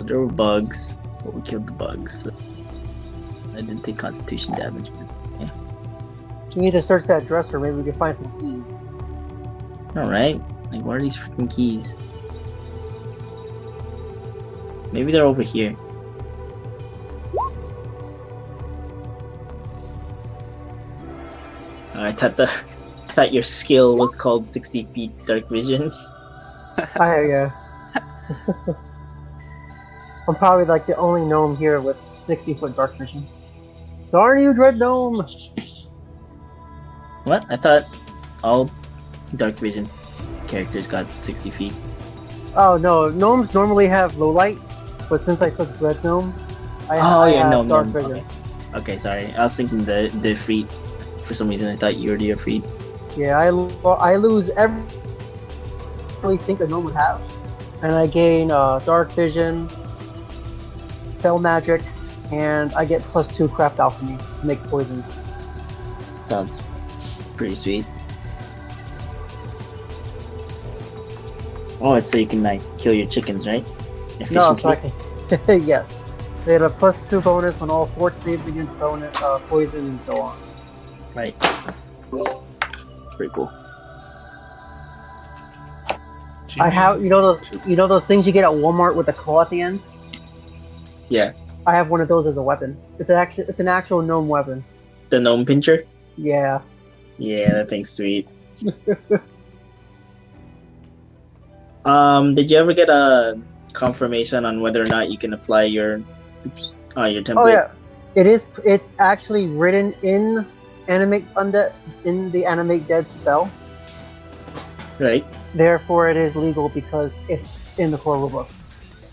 There were bugs, but we killed the bugs. So I didn't take Constitution damage. But yeah. You need to search that dresser. Maybe we can find some keys. Alright. Like, where are these freaking keys? Maybe they're over here. I thought your skill was called 60 feet dark vision. Yeah. I'm probably like the only gnome here with 60-foot dark vision. Darn you, Dread Gnome! What? I thought all dark vision characters got 60 feet. Oh no, gnomes normally have low light, but since I took Dread Gnome, I have no, dark vision. Okay. Okay, sorry. I was thinking the Ifrit. For some reason, I thought you were the Ifrit. Yeah, I lose every really think a gnome would have, and I gain dark vision, spell magic, and I get +2 craft alchemy to make poisons. Sounds pretty sweet. Oh, it's so you can like kill your chickens, right? No, so I can. Yes, they had a +2 bonus on all fort saves against poison and so on. Right. Pretty cool. I have you know those things you get at Walmart with the claw at the end. Yeah. I have one of those as a weapon. It's an actual gnome weapon. The gnome pincher? Yeah. Yeah, that thing's sweet. Did you ever get a confirmation on whether or not you can apply your template? Oh yeah. It's actually written in animate undead in the animate dead spell. Right. Therefore it is legal because it's in the core rulebook.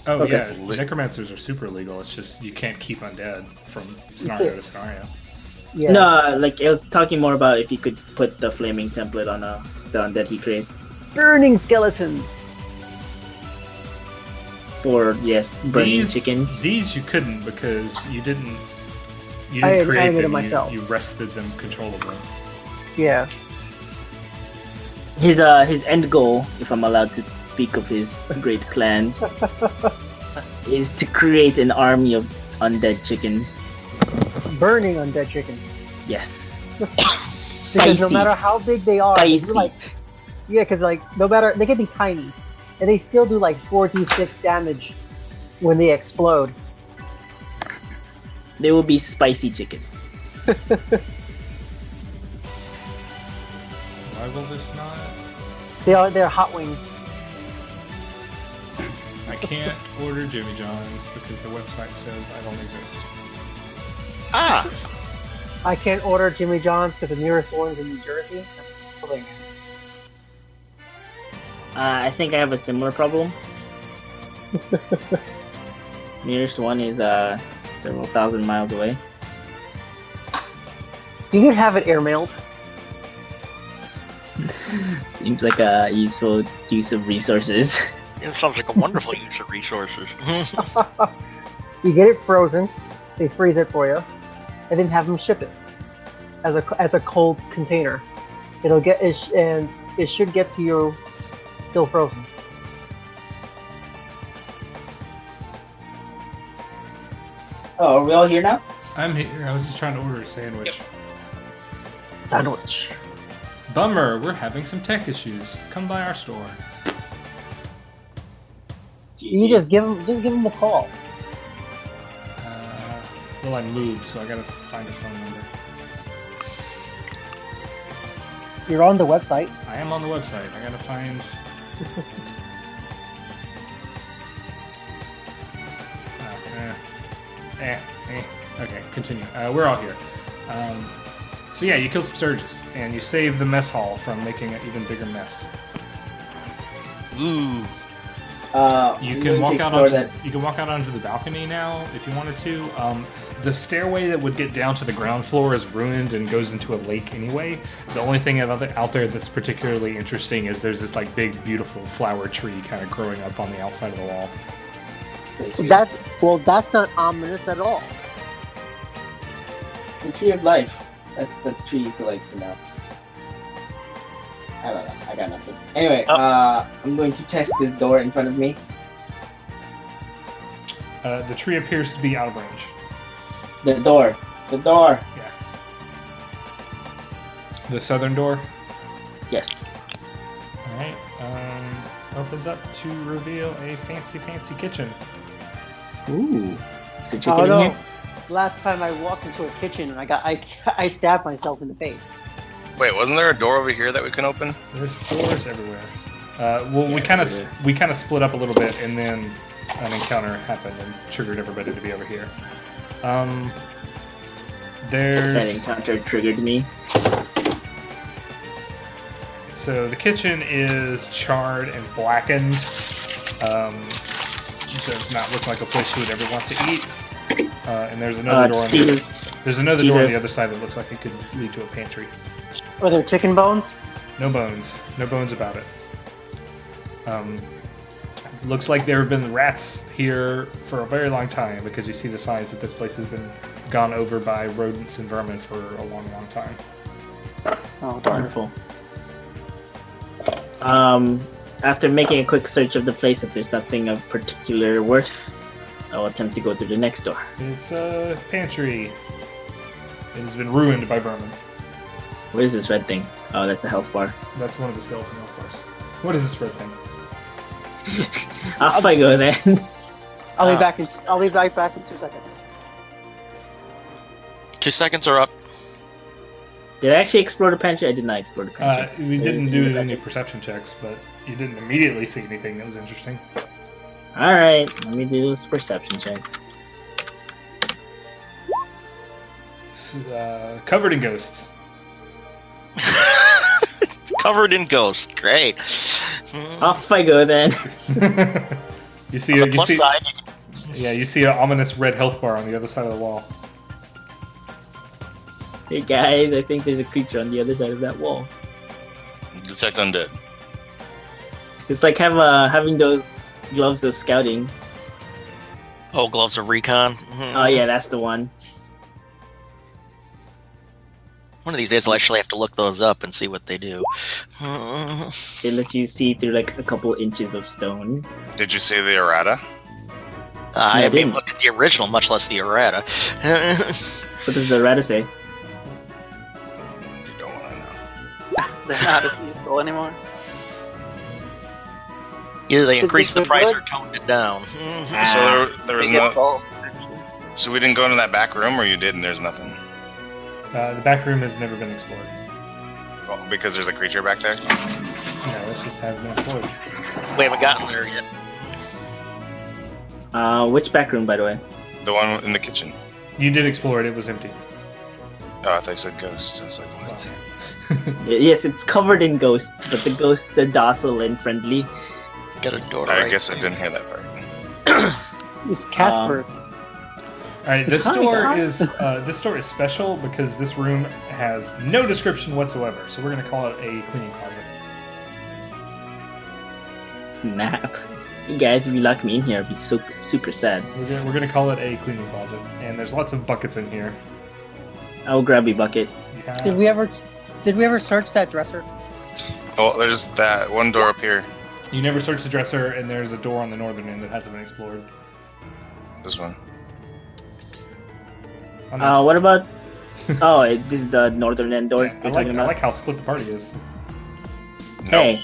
Oh Okay. yeah, necromancers are super legal. It's just you can't keep undead from scenario to scenario. Yeah. No, like I was talking more about if you could put the flaming template on the undead he creates. Burning skeletons. Or yes, burning These chickens. These you couldn't because you didn't I create animated them. myself. You wrested them control of them. Yeah. His end goal, if I'm allowed to speak of his great plans, is to create an army of undead chickens. Burning undead chickens. Yes. Because no Spicy. matter how big they are, they do, Spicy. like because like no matter they can be tiny, and they still do like 4d6 damage when they explode. They will be spicy chickens. Why will this not? They're hot wings. I can't order Jimmy John's because the website says I don't exist. Ah, I can't order Jimmy John's because the nearest one's in New Jersey. I think I have a similar problem. Nearest one is several thousand miles away. You can have it airmailed. Seems like a useful use of resources. it sounds like a wonderful use of resources. You get it frozen, they freeze it for you, and then have them ship it as a cold container. And it should get to you still frozen. Oh, are we all here now? I'm here. I was just trying to order a sandwich. Sandwich. Bummer, we're having some tech issues. Come by our store. You just give them a call. Well, I moved, so I gotta find a phone number. You're on the website. I am on the website. I gotta find. Okay, continue. We're all here. So yeah, you kill some surges, and you save the mess hall from making an even bigger mess. Ooh. You can walk out onto the balcony now if you wanted to. The stairway that would get down to the ground floor is ruined and goes into a lake anyway. The only thing out there that's particularly interesting is there's this like big, beautiful flower tree kind of growing up on the outside of the wall. That's not ominous at all. The tree of life. That's the tree to like know. I don't know. I got nothing. Anyway, I'm going to test this door in front of me. The tree appears to be out of range. The door. Yeah. The southern door. Yes. All right. Opens up to reveal a fancy kitchen. Ooh. Is it Oh chicken in no! here? Last time I walked into a kitchen and I stabbed myself in the face. Wait, wasn't there a door over here that we can open? There's doors everywhere. Well, we Yeah, kind there of split up a little bit, and then an encounter happened and triggered everybody to be over here. That There's encounter triggered me. so the kitchen is charred and blackened. Does not look like a place you would ever want to eat. And there's another door. Jesus. There's another door on the Jesus. other side that looks like it could lead to a pantry. Are there chicken bones? No bones about it. Looks like there have been rats here for a very long time because you see the signs that this place has been gone over by rodents and vermin for a long, long time. Oh darn! Wonderful. After making a quick search of the place, if there's nothing of particular worth, I'll attempt to go through the next door. It's a pantry. It has been ruined by vermin. What is this red thing? Oh, that's a health bar. That's one of the skeleton health bars. What is this red thing? Off I go then. I'll be back in 2 seconds. 2 seconds are up. Did I actually explore the pantry? I did not explore the pantry. We So didn't anything do about any it? perception checks, but you didn't immediately see anything that was interesting. Alright, let me do those perception checks. Covered in ghosts. It's covered in ghosts. Great. Off I go then. You see, On the you plus see, side, yeah, you see an ominous red health bar on the other side of the wall. Hey guys, I think there's a creature on the other side of that wall. Detect undead. It's like having those gloves of scouting. oh, gloves of recon. Oh yeah, that's the one. One of these days, I'll actually have to look those up and see what they do. It lets you see through like a couple inches of stone. Did you say the errata? I I haven't even didn't. looked at the original, much less the errata. What does the errata say? You don't want to know. They're not as useful anymore. Either they Is increased this the price good? or toned it down. So there was They get no. both, actually. So we didn't go into that back room, or you did, and there's nothing. The back room has never been explored. Well, because there's a creature back there. No, this just hasn't been explored. We haven't gotten there yet. Which back room, by the way? The one in the kitchen. You did explore it; it was empty. Oh, I thought you said ghost. I was like, what? Yes, it's covered in ghosts, but the ghosts are docile and friendly. Got a door I right guess I there. didn't hear that part. It's Casper. All right, this Hi, door guys. is special because this room has no description whatsoever. So we're gonna call it a cleaning closet. Snap. You guys, if you lock me in here, I'd be so super sad. We're gonna call it a cleaning closet, and there's lots of buckets in here. I'll grab a bucket. Yeah. Did we ever search that dresser? Oh, there's that one door up here. You never searched the dresser, and there's a door on the northern end that hasn't been explored. This one. Oh, no. What about? This is the northern end door I you're like talking I about. like how split the party is. No, Hey,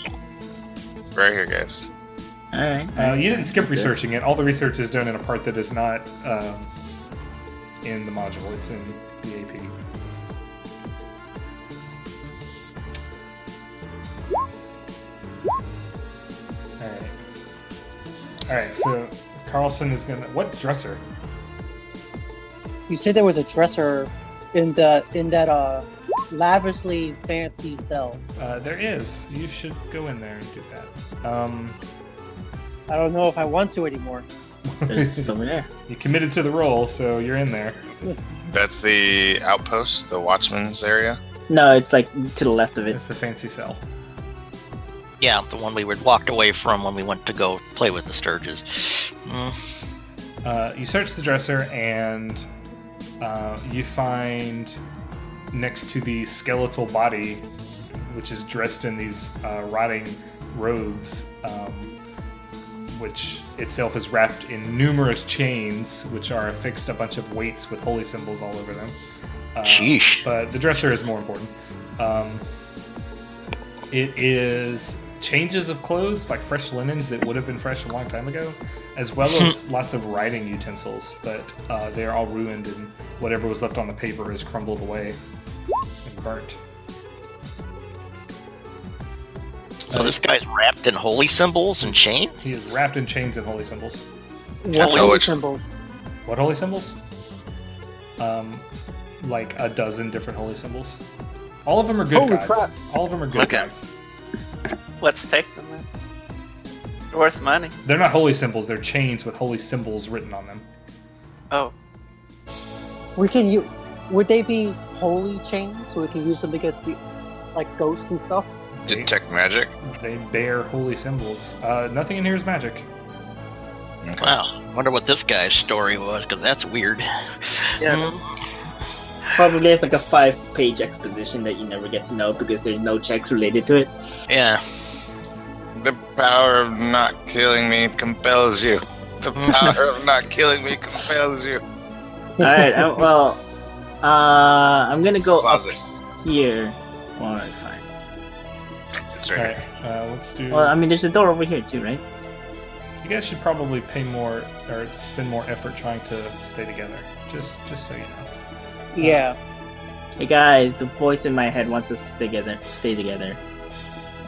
right here, guys. all right. You didn't skip researching it. All the research is done in a part that is not in the module. It's in the AP. All right. So Carlson is gonna. What dresser? You said there was a dresser in that lavishly fancy cell. There is. You should go in there and do that. I don't know if I want to anymore. It's over there. You committed to the role, so you're in there. That's the outpost, the watchman's area. No, it's like to the left of it. It's the fancy cell. Yeah, the one we were walked away from when we went to go play with the Sturges. You search the dresser and you find next to the skeletal body, which is dressed in these rotting robes, which itself is wrapped in numerous chains, which are affixed a bunch of weights with holy symbols all over them. Sheesh. But the dresser is more important. It is changes of clothes, like fresh linens that would have been fresh a long time ago, as well as lots of writing utensils, but they're all ruined and whatever was left on the paper is crumbled away and burnt. So this guy's wrapped in holy symbols and chain? He is wrapped in chains and holy symbols. What know holy which- symbols? What holy symbols? Like a dozen different holy symbols. All of them are good Holy gods. crap. All of them are good Okay. gods. Let's take them then. They're worth money. They're not holy symbols, they're chains with holy symbols written on them. Oh, We can use. Would they be holy chains so we can use them against like ghosts and stuff? Detect magic. They bear holy symbols. Nothing in here is magic. Okay. Wow. Wonder what this guy's story was, because that's weird. Yeah. Probably has like a 5-page exposition that you never get to know because there's no checks related to it. Yeah. The power of not killing me compels you. The power of not killing me compels you. Alright, I'm gonna go Closet. up here. Alright, fine. It's right here. Alright, let's do... Well, I mean, there's a door over here too, right? You guys should probably pay more, or spend more effort trying to stay together. Just so you know. Yeah. Hey guys, the voice in my head wants us to stay together.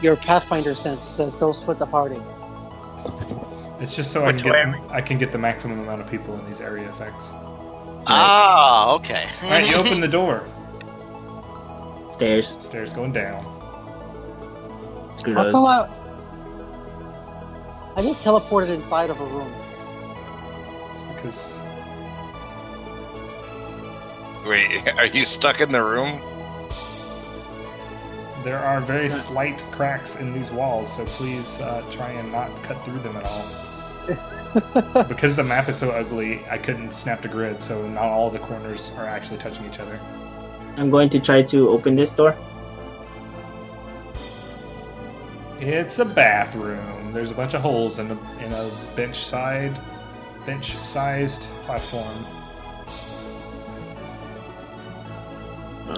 Your Pathfinder sense says don't split the party. It's just so I can get the maximum amount of people in these area effects. Ah, okay. Alright, you open the door. Stairs. Stairs going down. Screw How those. come I just teleported inside of a room. It's because... Wait, are you stuck in the room? There are very slight cracks in these walls, so please try and not cut through them at all. Because the map is so ugly, I couldn't snap the grid, so not all the corners are actually touching each other. I'm going to try to open this door. It's a bathroom. There's a bunch of holes in a bench-sized platform.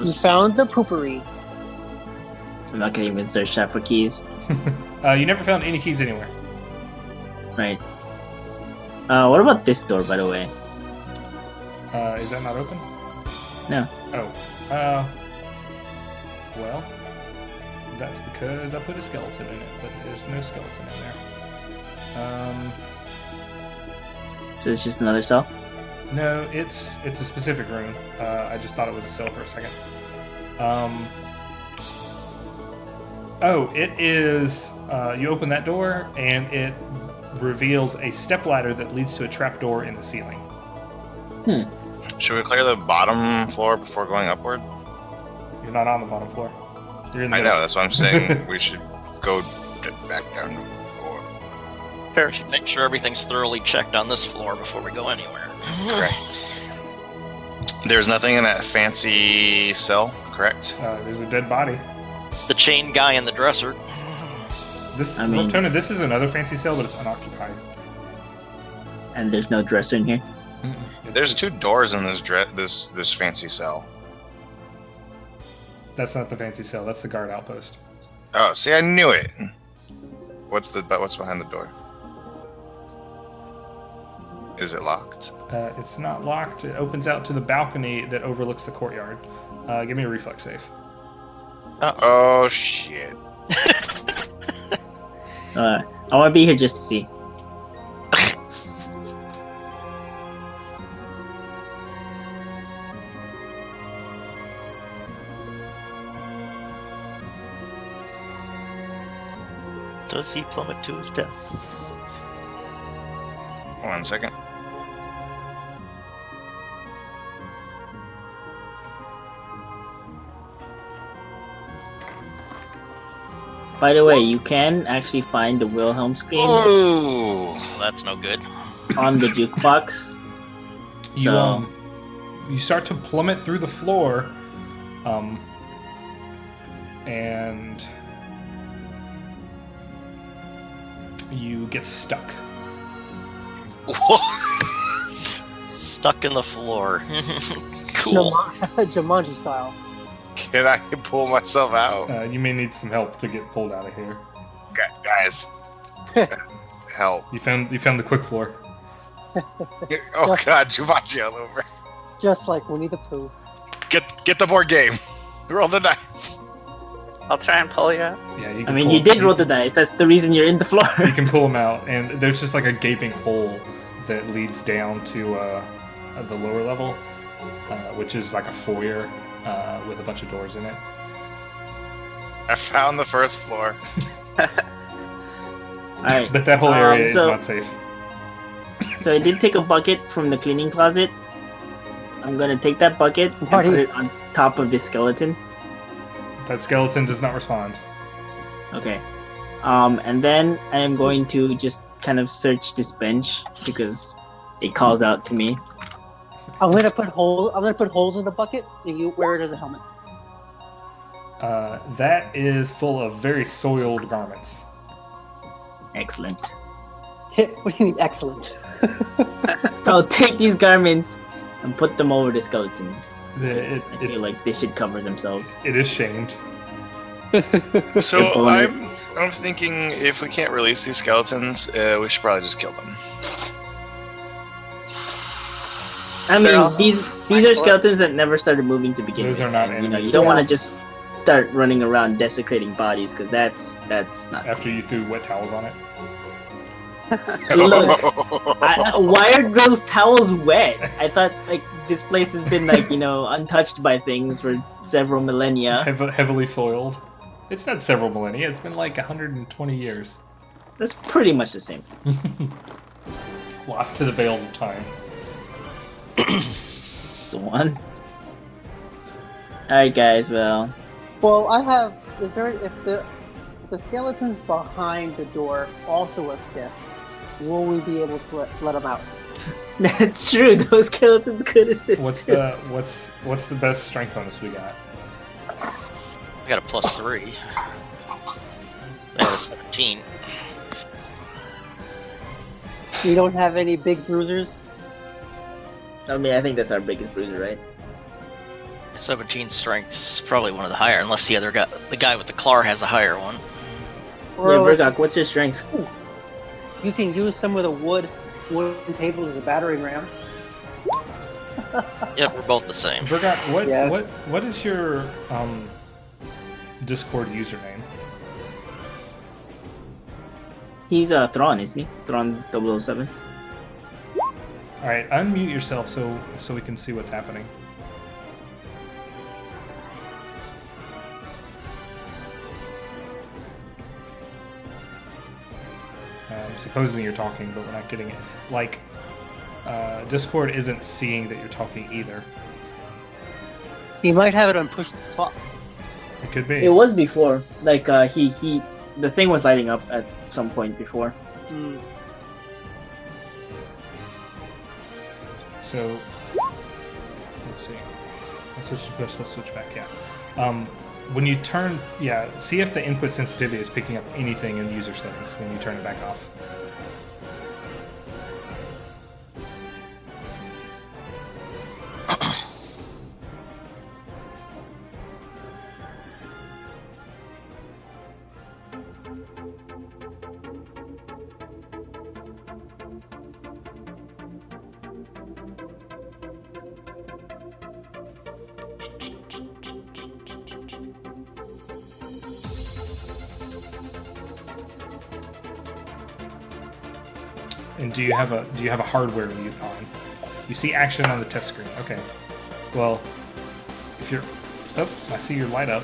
You found the poopery. I'm not gonna even search that for keys. You never found any keys anywhere. Right. What about this door, by the way? Is that not open? No. Oh. Well, that's because I put a skeleton in it, but there's no skeleton in there. So it's just another cell? No, it's a specific room. I just thought it was a cell for a second. Oh, it is. You open that door, and it reveals a stepladder that leads to a trapdoor in the ceiling. Should we clear the bottom floor before going upward? You're not on the bottom floor. You're in the I middle. know, that's what I'm saying. We should go back down the floor. We should make sure everything's thoroughly checked on this floor before we go anywhere. Correct. There's nothing in that fancy cell, correct? There's a dead body. The chain guy in the dresser. This, I mean- Tona, this is another fancy cell, but it's unoccupied. And there's no dresser in here? There's two doors in this this fancy cell. That's not the fancy cell. That's the guard outpost. Oh, see, I knew it. What's behind the door? Is it locked? It's not locked. It opens out to the balcony that overlooks the courtyard. Give me a reflex save. Oh shit! I want to be here just to see. Does he plummet to his death? 1 second. By the way, you can actually find the Wilhelm scream Oh, Well, that's no good. on the jukebox. You So- you start to plummet through the floor, and you get stuck. Stuck in the floor. Cool. Jumanji style. can I pull myself out? You may need some help to get pulled out of here. Guys, help! You found the quick floor. Oh God, Jumanji all over. Just like Winnie the Pooh. Get the board game. Roll the dice. I'll try and pull you out. Yeah, you I can mean, pull, you did roll the dice. That's the reason you're in the floor. You can pull them out, and there's just like a gaping hole that leads down to the lower level, which is like a foyer with a bunch of doors in it. I found the first floor. All right. But that whole area is so- not safe. So I did take a bucket from the cleaning closet. I'm gonna take that bucket and Marty. put it on top of this skeleton. That skeleton does not respond. Okay. And then I am going to just kind of search this bench because it calls out to me. I'm gonna put holes in the bucket, and you wear it as a helmet. That is full of very soiled garments. Excellent. What do you mean, excellent? I'll take these garments and put them over the skeletons. It, I feel like they should cover themselves. it is shamed. So Opponent. I'm thinking if we can't release these skeletons, we should probably just kill them. I They're all- mean, these are skeletons that never started moving to begin Those with. are not and, you enemies. don't want Yeah. to just start running around desecrating bodies because that's not. After you threw wet towels on it. Look, why are those towels wet? I thought like this place has been like untouched by things for several millennia. Heavily soiled. It's not several millennia. It's been like 120 years. That's pretty much the same. Lost to the veils of time. The one. All right, guys. Well, Well, I have. Is there if the skeletons behind the door also assist? Will we be able to let them out? that's true. Those skeletons could assist. What's the best strength bonus we got? I got a +3. I got a 17. We don't have any big bruisers. I mean, I think that's our biggest bruiser, right? 17 strength's probably one of the higher, unless the other guy, the guy with the claw, has a higher one. Yeah, Or Vergok, what's your strength? you can use some of the wooden table as a battering ram. Yep, we're both the same. Vergot, Yeah. what is your Discord username? He's Thrawn, isn't he? Thrawn 007. All right, unmute yourself so we can see what's happening. I'm supposing you're talking, but we're not getting it. Like, Discord isn't seeing that you're talking either. He might have it on push to talk. It could be. It was before. Like the thing was lighting up at some point before. Hmm. So, let's see. Let's switch back, yeah. When you turn, see if the input sensitivity is picking up anything in user settings, then you turn it back off. And do you have a hardware mute on? You see action on the test screen. Okay. Well, if you're, oh, I see your light up.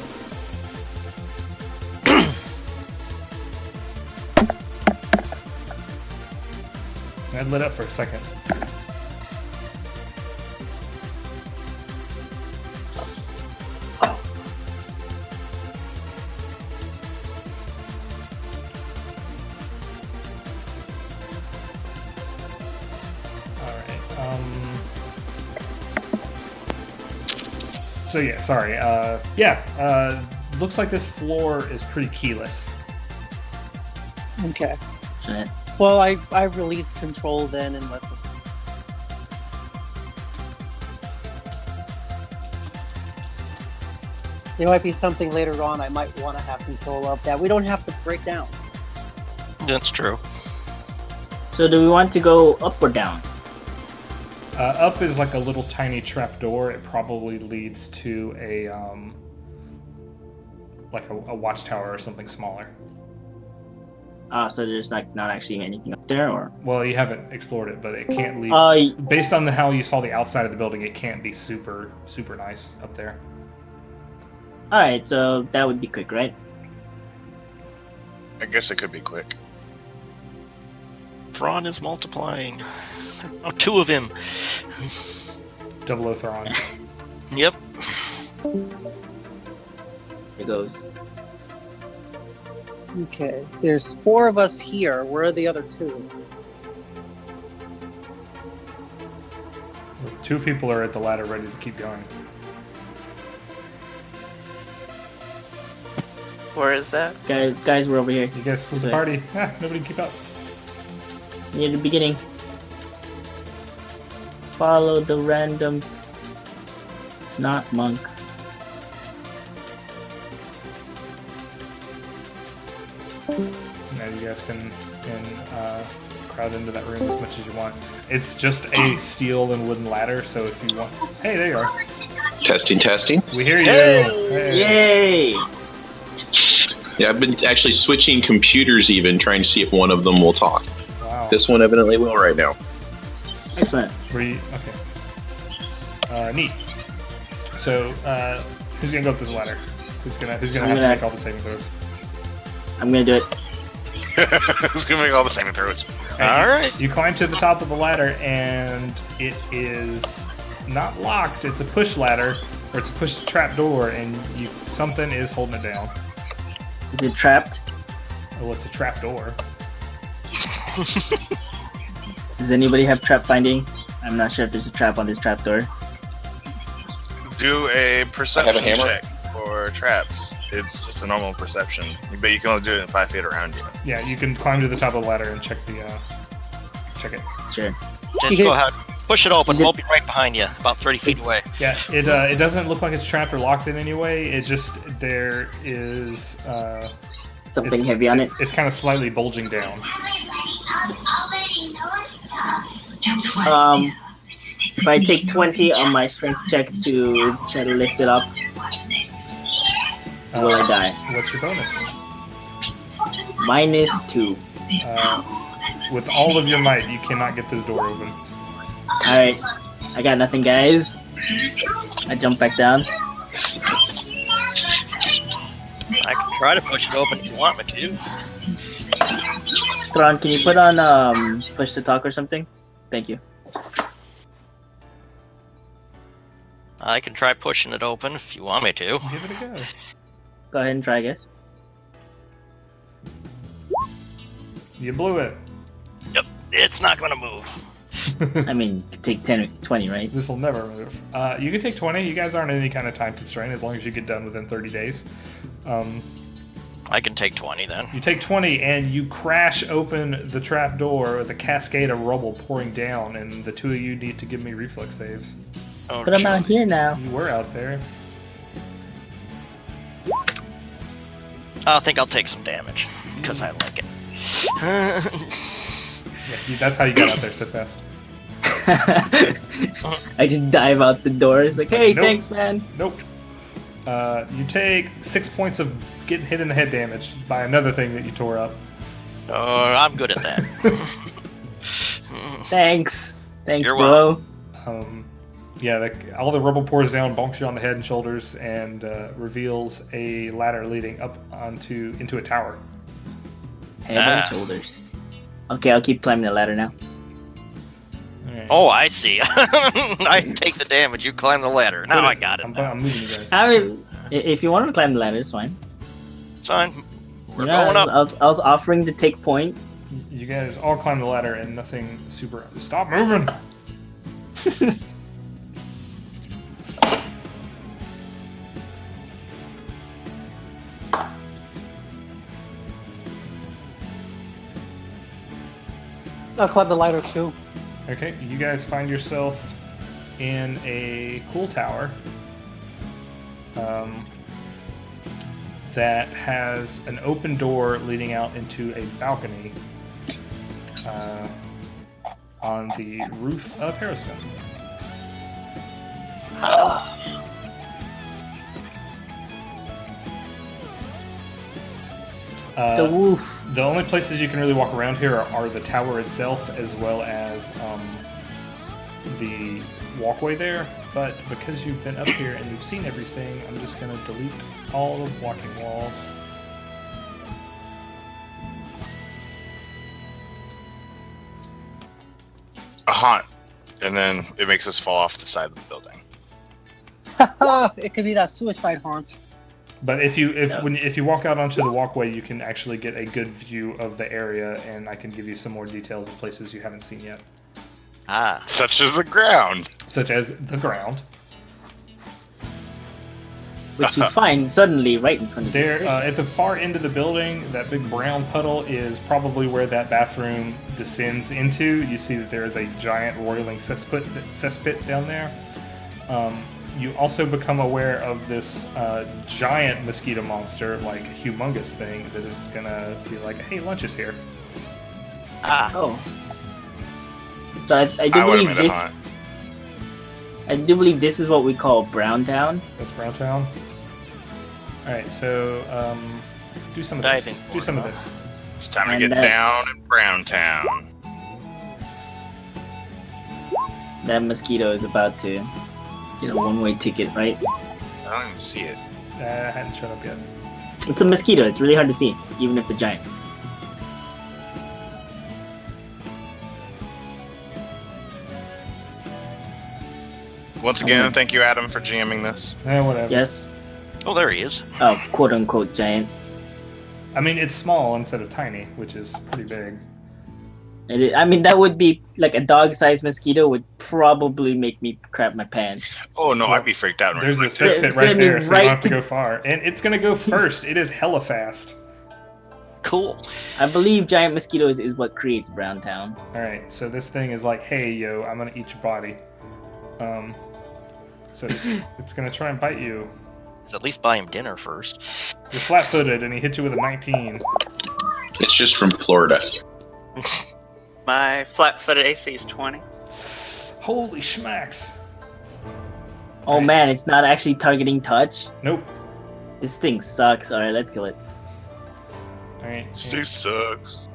That lit up for a second. So yeah, sorry. Looks like this floor is pretty keyless. Okay. Shit. Well, I release control then and let. There might be something later on I might want to have control of that we don't have to break down. That's true. So do we want to go up or down? Up is like a little tiny trap door. It probably leads to a like a watchtower or something smaller. So there's like not actually anything up there, or? Well, you haven't explored it, but it can't lead. Based on how you saw the outside of the building, it can't be super nice up there. All right, so that would be quick, right? I guess it could be quick. Thrawn is multiplying. Oh, 2 of him. 00 Thrawn. Yep. It goes. Okay, there's 4 of us here. Where are the other 2? 2 people are at the ladder ready to keep going. Where is that? Guys, we're over here. You guys split the This way. party. Nobody can keep up. Near the beginning. Follow the random... Not monk. Now you guys can crowd into that room as much as you want. It's just a steel and wooden ladder, so if you want... Hey, there you are. Testing. We hear you. Yay! Yeah, I've been actually switching computers even, trying to see if one of them will talk. Wow. This one evidently will right now. Excellent. Okay. Neat. So, who's gonna go up this ladder? Who's gonna have to make all the saving throws? I'm gonna do it. It's gonna make all the saving throws. All right. You climb to the top of the ladder, and it is not locked. It's a push ladder, or it's a push trap door, and something is holding it down. Is it trapped? Well, it's a trap door. Does anybody have trap finding? I'm not sure if there's a trap on this trap door. Do a perception hammer. check for traps. It's just a normal perception, but you can only do it in 5 feet around you. Yeah, you can climb to the top of the ladder and check it. Sure. Just go ahead. Push it open. We'll be right behind you, about 30 feet away. Yeah, it doesn't look like it's trapped or locked in any way. It just there is Something heavy on it. It's kind of slightly bulging down. If I take 20 on my strength check to try to lift it up, will I die? What's your bonus? -2. With all of your might, you cannot get this door open. Alright, I got nothing, guys. I jump back down. I can try to push it open if you want me to. Thrawn, can you put on push to talk or something? Thank you. I can try pushing it open if you want me to. Give it a go. Go ahead and try, I guess. You blew it. Yep, it's not going to move. I mean, you could take 10 or 20, right? This will never move. You can take 20. You guys aren't any kind of time constraint as long as you get done within 30 days. I can take 20 then. You take 20 and you crash open the trap door with a cascade of rubble pouring down, and the 2 of you need to give me reflex saves. Oh, But I'm out here now. You were out there. I think I'll take some damage, because I like it. Yeah, that's how you got out there so fast. I just dive out the door. It's like, hey, nope. thanks, man. Nope. You take 6 points of getting hit in the head damage by another thing that you tore up. Oh, I'm good at that. Thanks. Thanks, You're bro. Yeah, all the rubble pours down, bonks you on the head and shoulders, and reveals a ladder leading up into a tower. Head and shoulders. Okay, I'll keep climbing the ladder now. Alright. Oh, I see. I take the damage, you climb the ladder. Now I got it. I'm moving you guys. I mean, if you want to climb the ladder, it's fine. It's fine. We're Yeah, going up. I was offering to take point. You guys all climb the ladder, and nothing super. Stop moving! I'll climb the ladder too. Okay, you guys find yourself in a cool tower. that has an open door leading out into a balcony on the roof of Harrowstone. So woof. The only places you can really walk around here are the tower itself, as well as the walkway there. But because you've been up here and you've seen everything, I'm just going to delete all the walking walls. A haunt, and then it makes us fall off the side of the building. It could be that suicide haunt. But if you walk out onto the walkway, you can actually get a good view of the area, and I can give you some more details of places you haven't seen yet. Such as the ground. Such as the ground. Which you find suddenly right in front of you. There, at the far end of the building, that big brown puddle is probably where that bathroom descends into. You see that there is a giant roiling cesspit down there. You also become aware of this giant mosquito monster, like humongous thing, that is gonna be like, "Hey, lunch is here." Oh. So I do believe this. I do believe this is what we call Brown Town. That's Brown Town. All right, so do some of this. Do some of this. It's time to get down in Brown Town. That mosquito is about to get a one-way ticket, right? I don't even see it. I hadn't showed up yet. It's a mosquito. It's really hard to see, even if they're giant. Once again, thank you, Adam, for GMing this. Whatever. Yes. Oh, there he is. Oh, quote-unquote giant. I mean, it's small instead of tiny, which is pretty big. I mean, that would be like a dog-sized mosquito would probably make me crap my pants. Oh no, I'd be freaked out. There's a cesspit right there, so you don't have to go far. And it's gonna go first. It is hella fast. Cool. I believe giant mosquitoes is what creates Brown Town. Alright, so this thing is like, "Hey, yo, I'm gonna eat your body." So it's gonna try and bite you. At least buy him dinner first. You're flat-footed, and he hit you with a 19. It's just from Florida. My flat-footed AC is 20. Holy schmacks. Oh man, it's not actually targeting touch. Nope. This thing sucks. Alright, let's kill it. Alright. This sucks.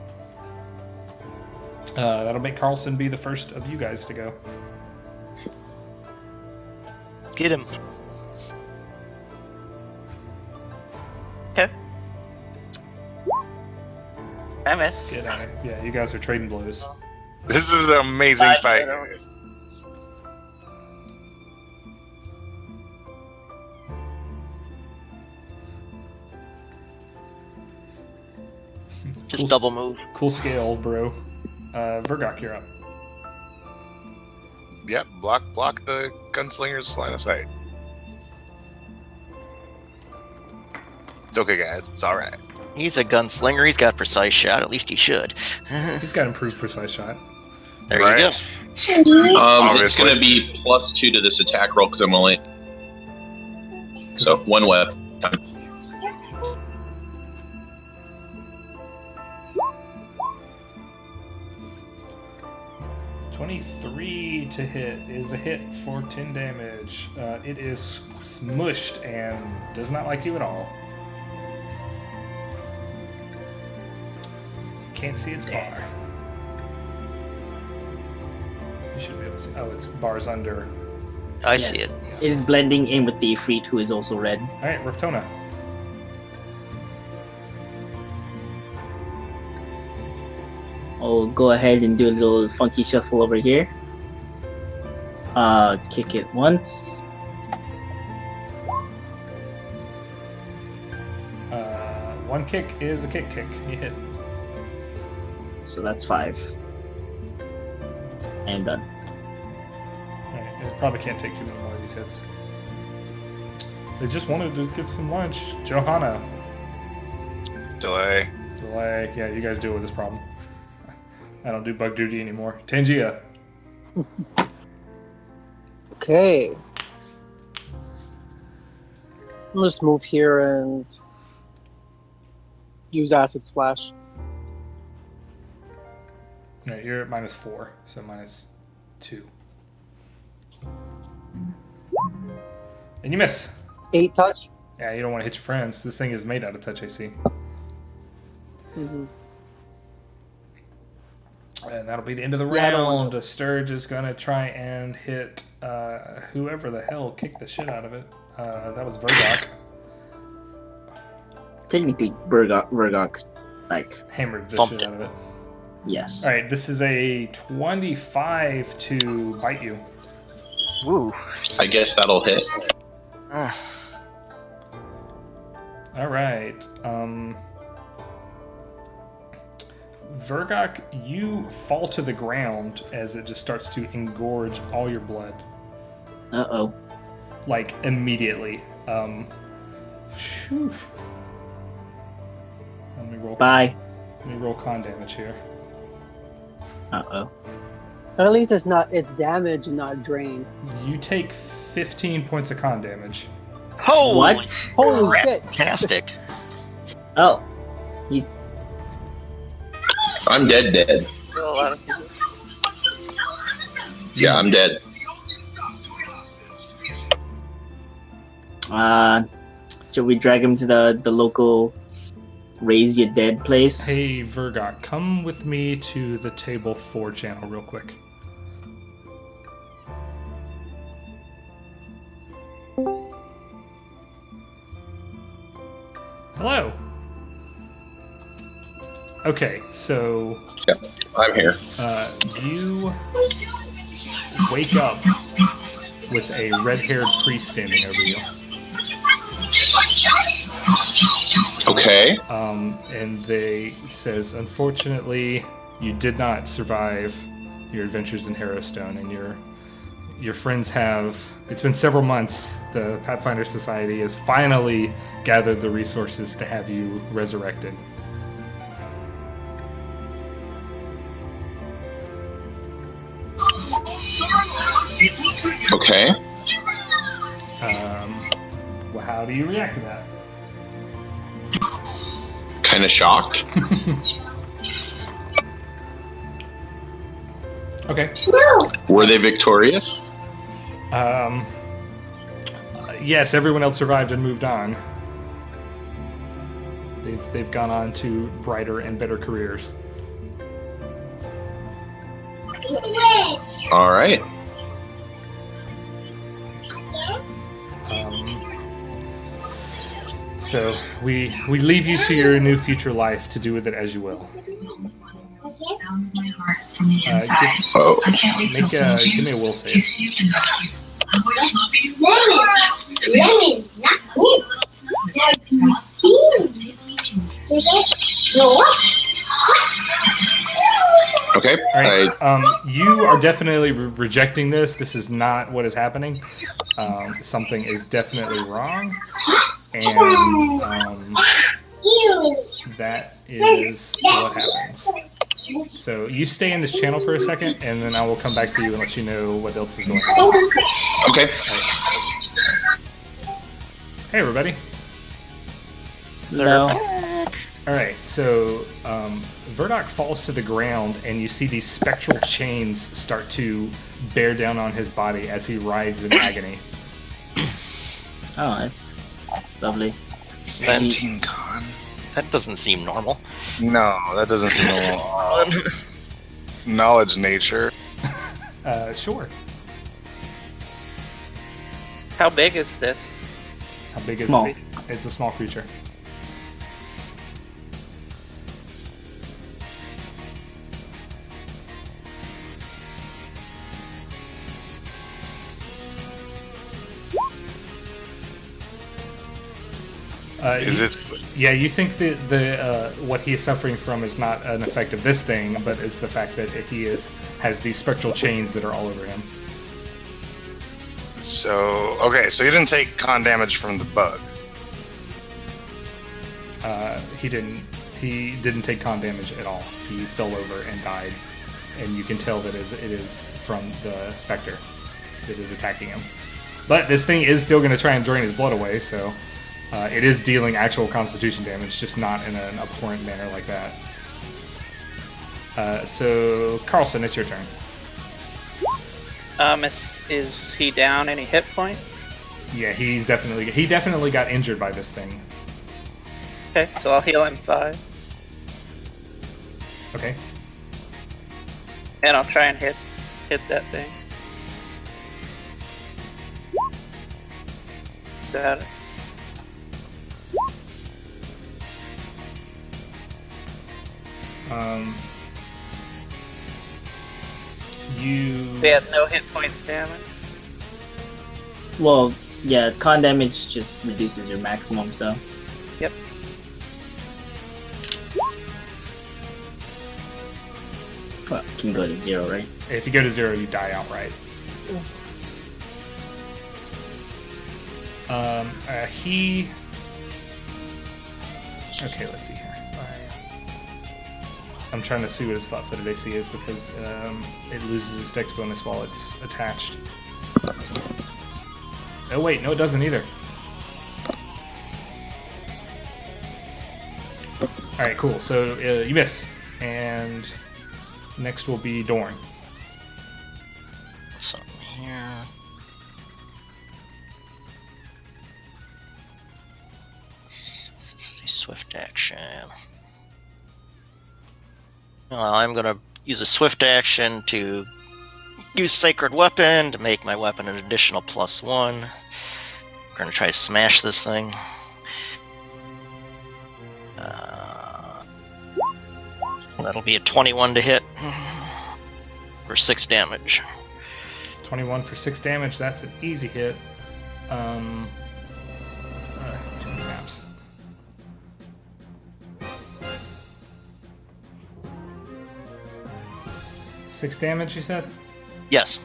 That'll make Carlson be the first of you guys to go. Get him. Okay. I miss. Get on it. Yeah, you guys are trading blows. This is an amazing fight. Just Cool. double move. Cool scale, bro. Vergok, you're up. Yep, block the gunslinger's line of sight. It's okay, guys. It's all right. He's a gunslinger. He's got precise shot. At least he should. He's got improved precise shot. There Right. you go. It's Obviously. going to be +2 to this attack roll because I'm only. So, one weapon. 23 to hit is a hit for 10 damage. It is smushed and does not like you at all. Can't see its bar. You should be able to see. Oh, its bar's under. I see it. It is blending in with the Ifrit, who is also red. Alright, Reptona. I'll go ahead and do a little funky shuffle over here. Kick it once. One kick is a kick. You hit. So that's 5. And done. Alright, it probably can't take too many more of these hits. They just wanted to get some lunch. Johanna. Delay. Yeah, you guys deal with this problem. I don't do bug duty anymore. Tangia. Okay. Let's move here and use acid splash. No, you're at -4, so -2. And you miss. 8 touch. Yeah, you don't want to hit your friends. This thing is made out of touch AC. Mm-hmm. And that'll be the end of the Yeah, I don't round. wanna- Sturge is going to try and hit whoever the hell kicked the shit out of it. That was Verdok. Technically, Vergok, like, Hammered the Thumped shit it. out of it. yes. All right, this is a 25 to bite you. Woo. I guess that'll hit. All right. Vergok, you fall to the ground as it just starts to engorge all your blood. Uh-oh. Like, immediately. Phew. Let me roll. Bye. Let me roll con damage here. Uh-oh. At least it's damage and not drain. You take 15 points of con damage. Holy What? Holy shit! fantastic. Oh. He's... I'm dead. Kill a lot of people. Yeah, I'm dead. Should we drag him to the local Raise Your Dead place? Hey, Vergok, come with me to the table 4 channel real quick. Hello. Okay, so I'm here. you wake up with a red-haired priest standing over you. Okay. And they says, unfortunately, you did not survive your adventures in Harrowstone, and your friends have. It's been several months. The Pathfinder Society has finally gathered the resources to have you resurrected. Okay. Well, how do you react to that? Kind of shocked. Okay. Were they victorious? Yes, everyone else survived and moved on. They've gone on to brighter and better careers. All right. So we leave you to your new future life to do with it as you will. Oh. Give me a will save. Lemon, not cool. Okay. All right. You are definitely rejecting this. This is not what is happening. Something is definitely wrong, and that is what happens. So you stay in this channel for a second, and then I will come back to you and let you know what else is going on. Okay. Hey, everybody. No. All right, so Verdok falls to the ground, and you see these spectral chains start to bear down on his body as he writhes in agony. Oh, that's lovely. 15 con? That doesn't seem normal. No, that doesn't seem normal. Knowledge nature. Sure. How big is this? How big Small. is it? It's a small creature. Is it? Yeah, you think that the what he is suffering from is not an effect of this thing, but it's the fact that has these spectral chains that are all over him. So, okay, so you didn't take con damage from the bug. He didn't take con damage at all. He fell over and died, and you can tell that it is from the specter that is attacking him. But this thing is still going to try and drain his blood away, so It is dealing actual constitution damage, just not in an abhorrent manner like that. So, Carlson, it's your turn. Is he down any hit points? Yeah, he definitely got injured by this thing. Okay, so I'll heal him 5. Okay. And I'll try and hit that thing. Got it. They have no hit points damage. Well, yeah, con damage just reduces your maximum, so. Yep. Well, it can go to 0, right? If you go to 0, you die outright. He... Okay, let's see here. I'm trying to see what his flat-footed AC is because it loses its dex bonus while it's attached. Oh wait, no it doesn't either. Alright, cool. So you miss. And next will be Dorn. Something here. This is a swift action. I'm going to use a swift action to use Sacred Weapon to make my weapon an additional +1. We're going to try to smash this thing. That'll be a 21 to hit for 6 damage. 21 for 6 damage, that's an easy hit. Too many maps. Six damage, you said? Yes.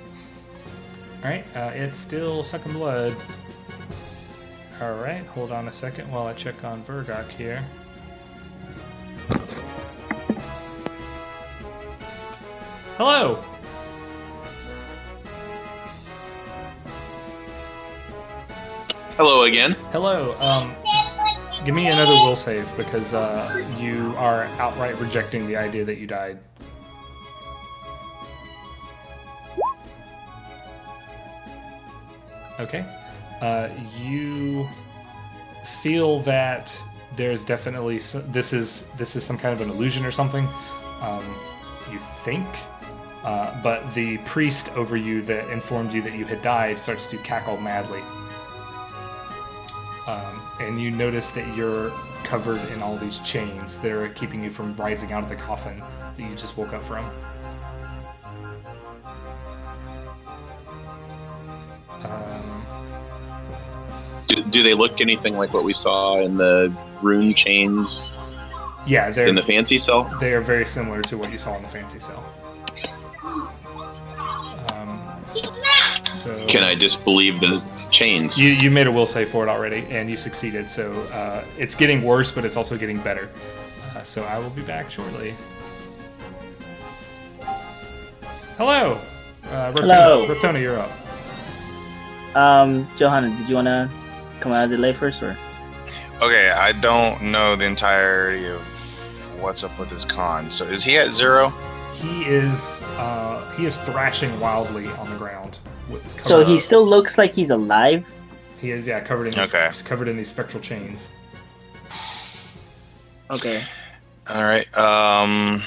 Alright, it's still sucking blood. Alright, hold on a second while I check on Vergok here. Hello! Hello again. Hello, give me another will save because you are outright rejecting the idea that you died. Okay. You feel that there's definitely this is some kind of an illusion or something. You think, but the priest over you that informed you that you had died starts to cackle madly, and you notice that you're covered in all these chains that are keeping you from rising out of the coffin that you just woke up from. Do they look anything like what we saw in the rune chains? Yeah, they're in the fancy cell. They are very similar to what you saw in the fancy cell. So Can I disbelieve the chains? you made a will save for it already, and you succeeded. So it's getting worse, but it's also getting better. So I will be back shortly. Hello, Hello. Rotona, you're up. Johanna, did you want to come out of the delay first, or? Okay, I don't know the entirety of what's up with his con. So is he at 0? He is thrashing wildly on the ground. So he still looks like he's alive? He is, yeah, covered in these spectral chains. Okay. All right. I'll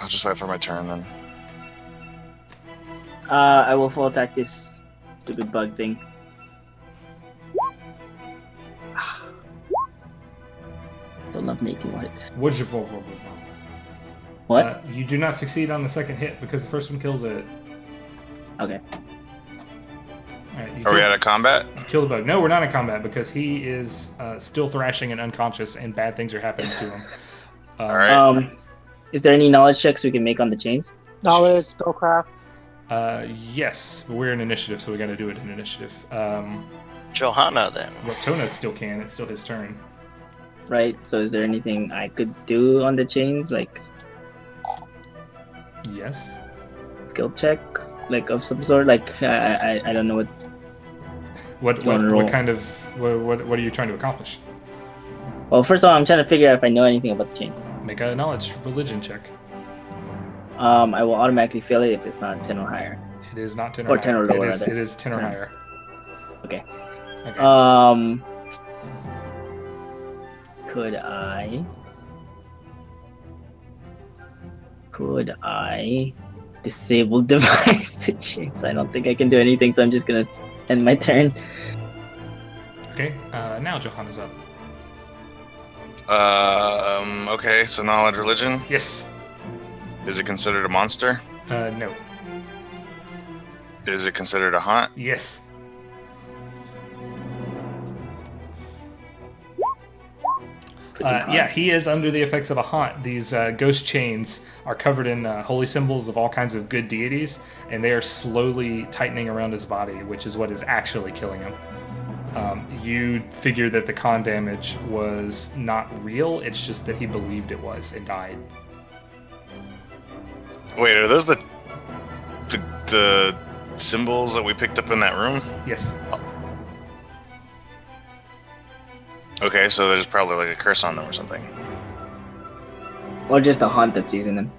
just wait for my turn then. I will full attack this stupid bug thing. Don't love making hits. What? You do not succeed on the second hit because the first one kills it. Okay. Alright, Are we out of combat? Kill the bug. No, we're not in combat because he is still thrashing and unconscious, and bad things are happening to him. All right. Is there any knowledge checks we can make on the chains? Knowledge, spellcraft. Yes, but we're in initiative, so we got to do it in initiative. Johanna, then. Rotona still can. It's still his turn. Right. So is there anything I could do on the chains, like Yes. skill check, like of some sort? Like I don't know what. What Do you wanna what, roll? what kind of what are you trying to accomplish? Well, first of all, I'm trying to figure out if I know anything about the chains. Make a knowledge religion check. I will automatically fail it if it's not 10 or higher. It is not 10 Or or 10 higher. or lower, It is rather. it is 10 or 10. higher. Okay. Okay. Could I disable device the chains? I don't think I can do anything, so I'm just gonna end my turn. Okay. Now Johanna's up. Okay, so knowledge religion. Yes. Is it considered a monster? No. Is it considered a haunt? Yes. Yeah, he is under the effects of a haunt. These ghost chains are covered in holy symbols of all kinds of good deities, and they are slowly tightening around his body, which is what is actually killing him. You figure that the con damage was not real, it's just that he believed it was and died. Wait, are those the symbols that we picked up in that room? Yes. Okay, so there's probably like a curse on them or something. Or just a haunt that's using them.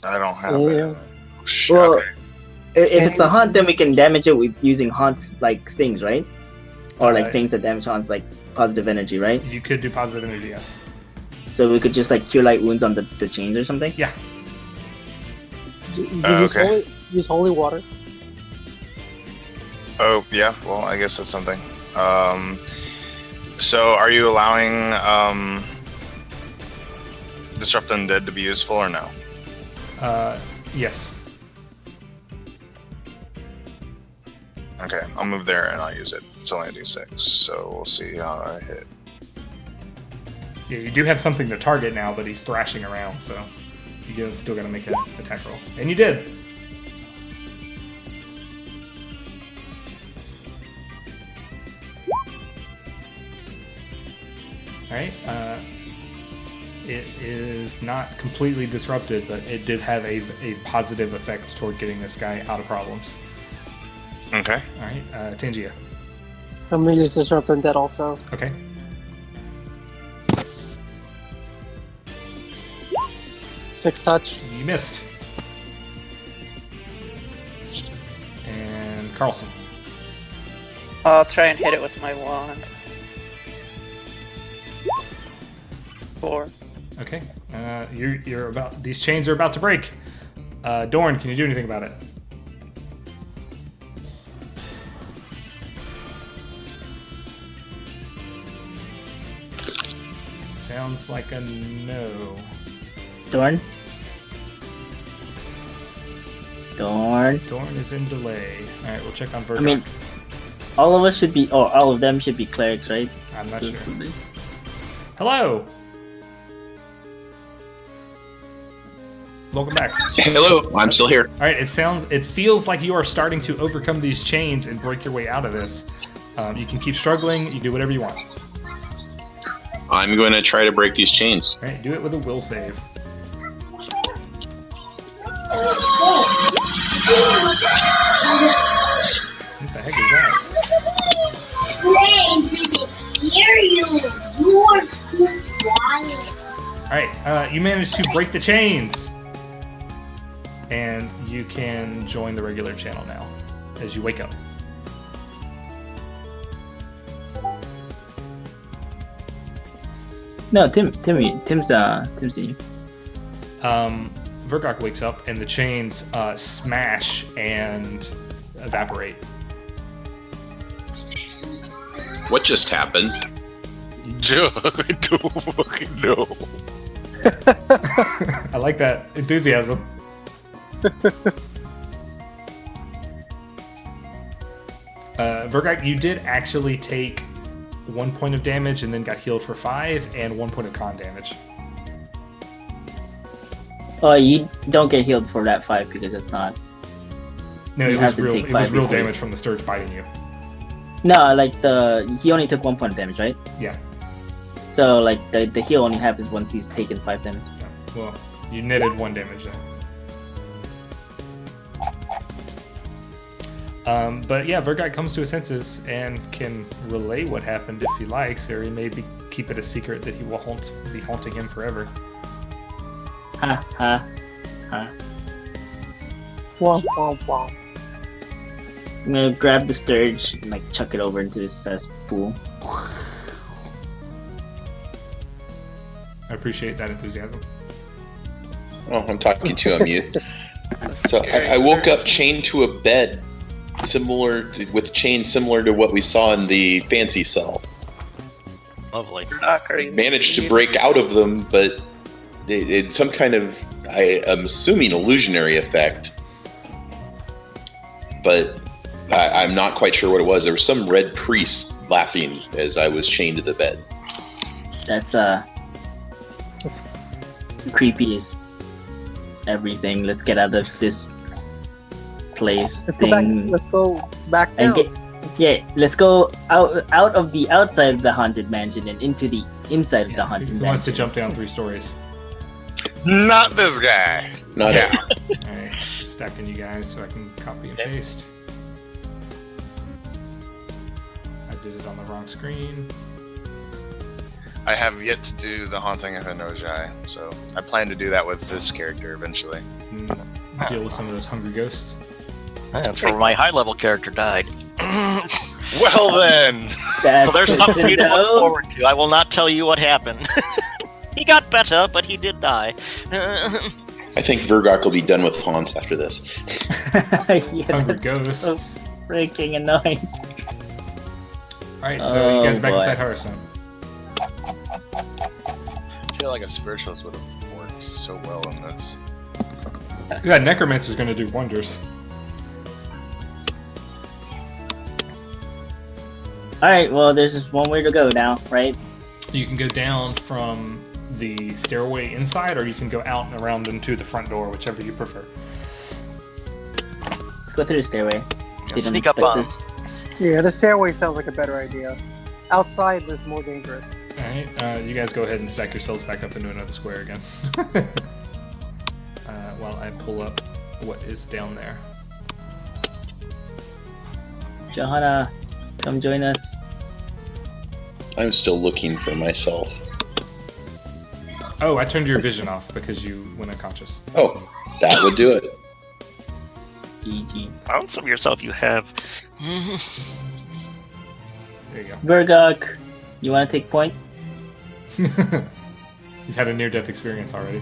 I don't have Yeah. it. Oh, shit, Well, okay. If it's a haunt, then we can damage it with using haunt-like things, right? Or like Uh, things that damage haunts, like positive energy, right? You could do positive energy, yes. So we could just like cure light wounds on the chains or something? Yeah. Okay. Use holy water. Oh, yeah, well, I guess that's something. So are you allowing Disrupt Undead to be useful or no? Yes. Okay, I'll move there and I'll use it. It's only a d6, so we'll see how I hit. Yeah, you do have something to target now, but he's thrashing around, so still got to make an attack roll. And you did! Alright, it is not completely disrupted, but it did have a positive effect toward getting this guy out of problems. Okay. Alright, Tangia. I'm gonna use Disrupt Undead also. Okay. Six touch. You missed. And Carlson. I'll try and hit it with my wand. 4. Okay. You're about. These chains are about to break. Dorn, can you do anything about it? Sounds like a no. Dorn? Dorn? Dorn is in delay. All right, we'll check on Verdoc. I mean, all of us should be, or all of them should be clerics, right? I'm not So sure. somebody- Hello. Welcome back. Hello, I'm still here. All right. It feels like you are starting to overcome these chains and break your way out of this. You can keep struggling. You can do whatever you want. I'm going to try to break these chains. All right. Do it with a will save. What the heck is that? Play didn't hear you. You're too quiet. All right. You managed to break the chains, and you can join the regular channel now as you wake up. No, Tim's in. Vergok wakes up, and the chains smash and evaporate. What just happened? I don't fucking know. I like that enthusiasm. Vergok, you did actually take 1 point of damage and then got healed for 5 and 1 point of con damage. Oh, you don't get healed for that 5 because it's not. No, You it was have to real. take It was 5 real before you- damage from the Sturge biting you. No, like he only took 1 point of damage, right? Yeah. So like the heal only happens once he's taken 5 damage. Well, you netted 1 damage then. But yeah, Vergot comes to his senses and can relay what happened if he likes, or he may keep it a secret that he will be haunting him forever. Ha ha ha. Womp womp womp. I'm gonna grab the sturge and like chuck it over into the cesspool. I appreciate that enthusiasm. Oh, I'm talking to on mute. It's a So scary I woke up search. chained to a bed, with chains similar to what we saw in the fancy cell. Lovely. Doc, are you Managed to you- break out of them, but it's some kind of, I am assuming, illusionary effect. But I'm not quite sure what it was. There was some red priest laughing as I was chained to the bed. That's creepy as everything. Let's get out of this place. Let's go back. Let's go back and down. let's go out of the outside of the haunted mansion and into the inside of the haunted Who mansion. wants to jump down 3 stories? Not this guy. Not Yeah. Alright, stacking you guys so I can copy and paste. I did it on the wrong screen. I have yet to do the haunting of Enojai, so I plan to do that with this character eventually. Deal with some of those hungry ghosts. That's where my high-level character died. Well then, Uh, So there's something for you to look forward to. I will not tell you what happened. He got better, but he did die. I think Vergok will be done with haunts after this. Yeah, Hungry that's ghosts. freaking annoying. Alright, so you guys Oh, back boy. inside Harrowstone. I feel like a spiritualist would have worked so well in this. Yeah, Necromancer's gonna do wonders. Alright, well, there's just one way to go now, right? You can go down from the stairway inside, or you can go out and around into the front door, whichever you prefer. Let's go through the stairway. Didn't Sneak up expect on him. this. Yeah, the stairway sounds like a better idea. Outside is more dangerous. Alright, you guys go ahead and stack yourselves back up into another square again. While I pull up what is down there. Johanna, come join us. I'm still looking for myself. Oh, I turned your vision off because you went unconscious. Oh, that would do it. GG. Found some yourself you have. There you go. Vergok, you want to take point? You've had a near-death experience already.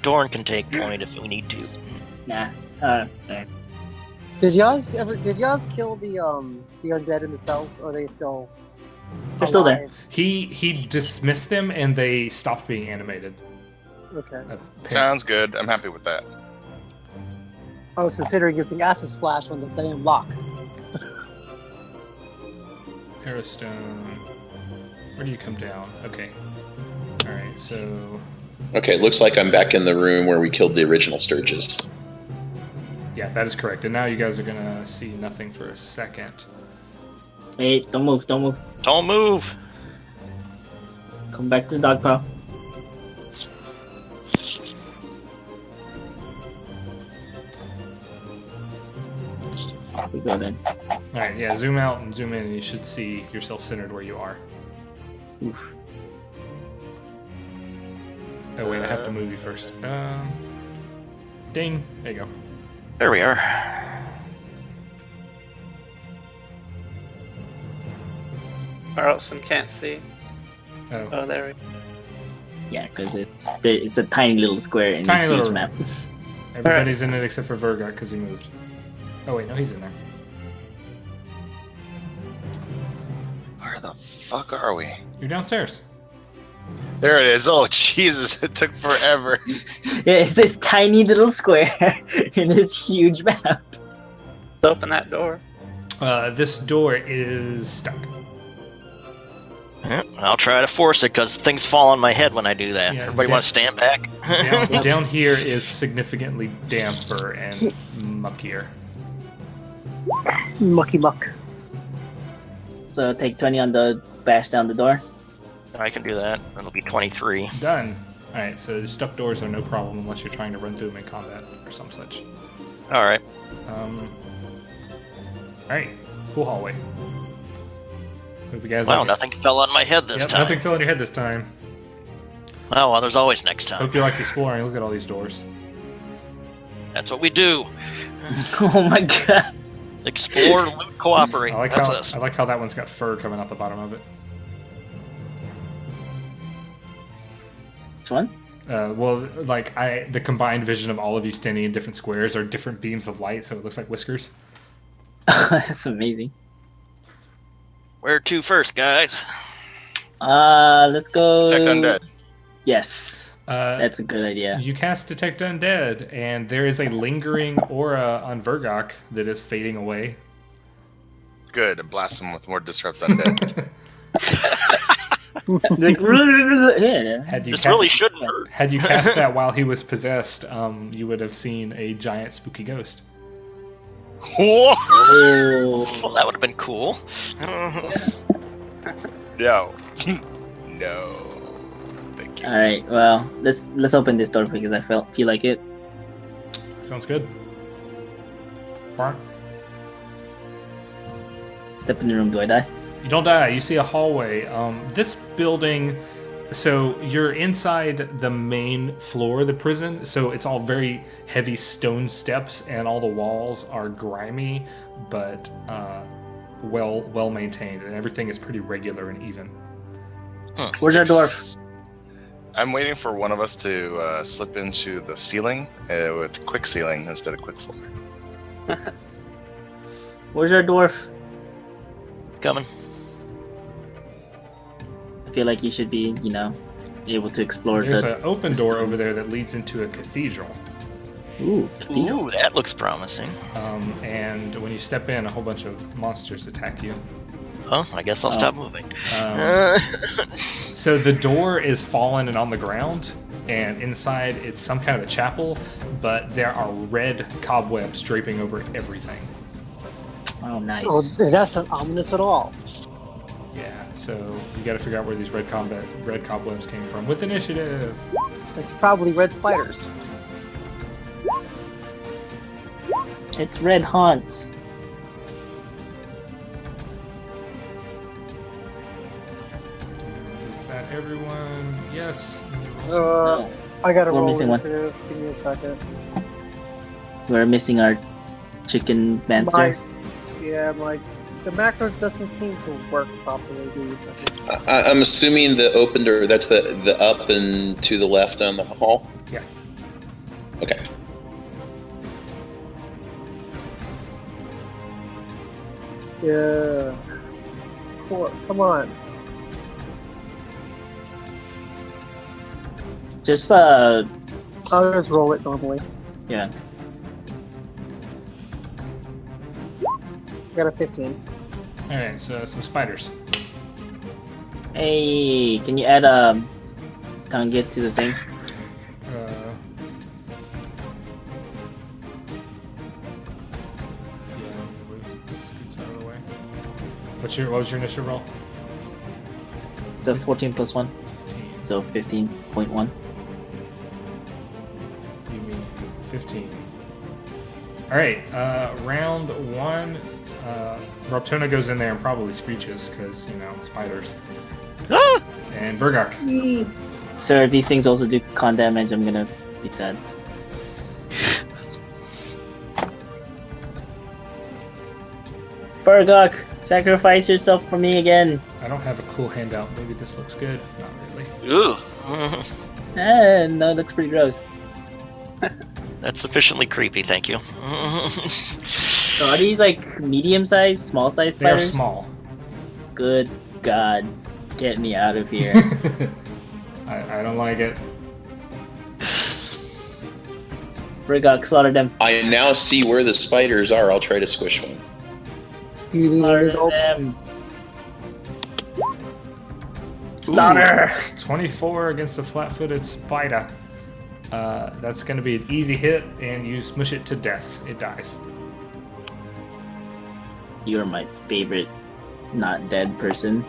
Dorn can take point if we need to. Nah. Did y'all kill the undead in the cells, or are they still? They're still there. alive? He dismissed them and they stopped being animated. Okay. Sounds good. I'm happy with that. I was considering using acid splash on the damn lock. Harrowstone. Where do you come down? Okay. Alright, so... Okay, looks like I'm back in the room where we killed the original Sturges. Yeah, that is correct. And now you guys are gonna see nothing for a second. Hey, don't move, don't move. Don't move. Come back to the dog pile. We go then. Alright, yeah, zoom out and zoom in and you should see yourself centered where you are. Oof. Oh wait, I have to move you first. Ding. There you go. There we are. Carlson can't see. Oh. Oh, there we go. Yeah, because it's a tiny little square in Tiny a huge little map. Everybody's in it except for Vergok because he moved. Oh wait, no, he's in there. Where the fuck are we? You're downstairs. There it is. Oh Jesus! It took forever. Yeah, it's this tiny little square in this huge map. Open that door. This door is stuck. I'll try to force it because things fall on my head when I do that. Yeah, Everybody want to stand back? Down here is significantly damper and muckier. Mucky muck. So take 20 on the bash down the door. I can do that. It'll be 23. Done. Alright, so stuck doors are no problem unless you're trying to run through them in combat or some such. All right. right, cool hallway. Hope you guys Wow, like it. nothing fell on my head this Yep, time. nothing fell on your head this time. Well, there's always next time. Hope you like exploring. Look at all these doors. That's what we do. Oh my god. Explore, loot, cooperate. I That's us. like how that one's got fur coming out the bottom of it. Which one? Well, like the combined vision of all of you standing in different squares are different beams of light, so it looks like whiskers. That's amazing. Where to first, guys? Let's go. Detect undead. Yes, that's a good idea. You cast Detect Undead, and there is a lingering aura on Vergok that is fading away. Good. Blast him with more disrupt undead. Like, yeah. This really shouldn't hurt. Had you cast that while he was possessed, you would have seen a giant spooky ghost. Whoa! Oh. Well, that would have been cool. No. No. Thank you. All right. Well, let's open this door because I feel like it. Sounds good. Barn? Step in the room. Do I die? You don't die. You see a hallway. This building, so you're inside the main floor of the prison, so it's all very heavy stone steps, and all the walls are grimy, but well maintained, and everything is pretty regular and even. Where's our dwarf? I'm waiting for one of us to slip into the ceiling with quick ceiling instead of quick floor. Where's our dwarf? Coming. I feel like you should be, able to explore There's the. an open door over there that leads into a cathedral. Ooh, cathedral. Ooh, that looks promising. And when you step in, a whole bunch of monsters attack you. Oh, I guess I'll stop moving. So the door is fallen and on the ground, and inside it's some kind of a chapel, but there are red cobwebs draping over everything. Oh, nice. Oh, that's not ominous at all. Yeah, so you got to figure out where these red cobwebs came from with initiative. It's probably red spiders. It's red haunts. Is that everyone? Yes. No. I gotta We're roll missing one. initiative. Give me a second. We're missing our chicken mancer. The macro doesn't seem to work properly. Give me a second. I'm assuming the open door, that's the up and to the left on the hall? Yeah. Okay. Yeah. Come on. Just I'll just roll it normally. yeah. I got a 15. All right, so some spiders. Hey, can you add target to the thing? Yeah, scoots out of the way. What was your initial roll? It's a 14 plus 1, 15. so 15.1. You mean 15. All right, round one. Raptona goes in there and probably screeches because, spiders. Ah! And Vergok. Sir, if these things also do con damage, I'm gonna be sad. Burgok, sacrifice yourself for me again. I don't have a cool handout. Maybe this looks good. Not really. Ooh. No, it looks pretty gross. That's sufficiently creepy, thank you. So are these like medium-sized, small-sized They are spiders? small. Good God, get me out of here. I don't like it. Burgok, slaughter them. I now see where the spiders are. I'll try to squish one. Do you need an Slaughter adult? them. Slaughter! 24 against a flat-footed spider. That's going to be an easy hit, and you smush it to death. It dies. You're my favorite not dead person.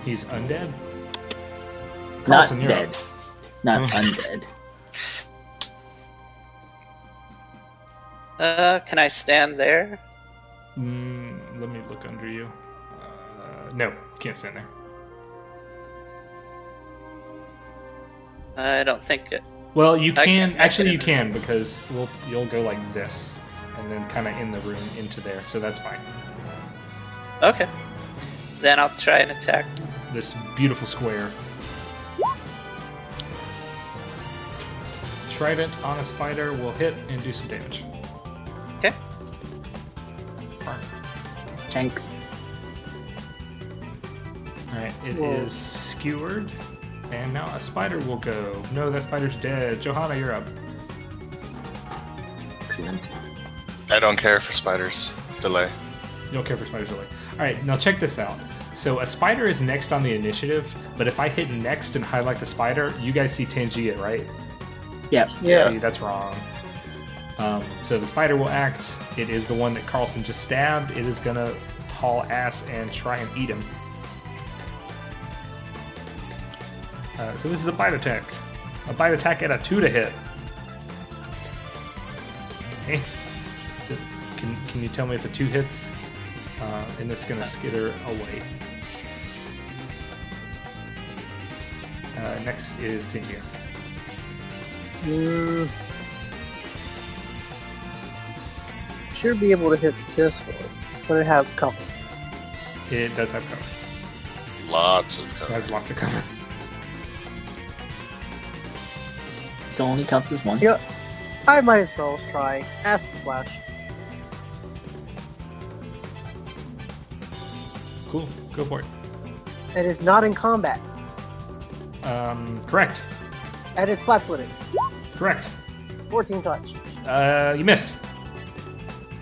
He's undead? Not Carlson, you're dead. up. Not undead. Can I stand there? let me look under you. No, you can't stand there. I don't think it. Well, you I can. can- Actually, I you can. can because you'll go like this, and then kind of in the room into there. So that's fine. Okay. Then I'll try and attack. This beautiful square. Trident on a spider will hit and do some damage. Okay. Chank. Alright, it Whoa. is skewered. And now a spider will go. No, that spider's dead. Johanna, you're up. Excellent. I don't care for spiders. Delay. You don't care for spiders delay. Alright, now check this out. So a spider is next on the initiative, but if I hit next and highlight the spider, you guys see Tangia, right? Yeah. Yeah. See, that's wrong. So the spider will act. It is the one that Carlson just stabbed. It is gonna haul ass and try and eat him. So this is a bite attack. A bite attack at a 2 to hit. Okay. Can you tell me if a 2 hits? And it's gonna skitter away. Next is Tingia. Should be able to hit this one, but it has cover. It does have cover. Lots of It cover. has lots of cover. It only counts as one. Yeah, I might as well try Acid Splash. Cool. Go for it. It is not in combat. Correct. It is flat-footed. Correct. 14 touch. You missed.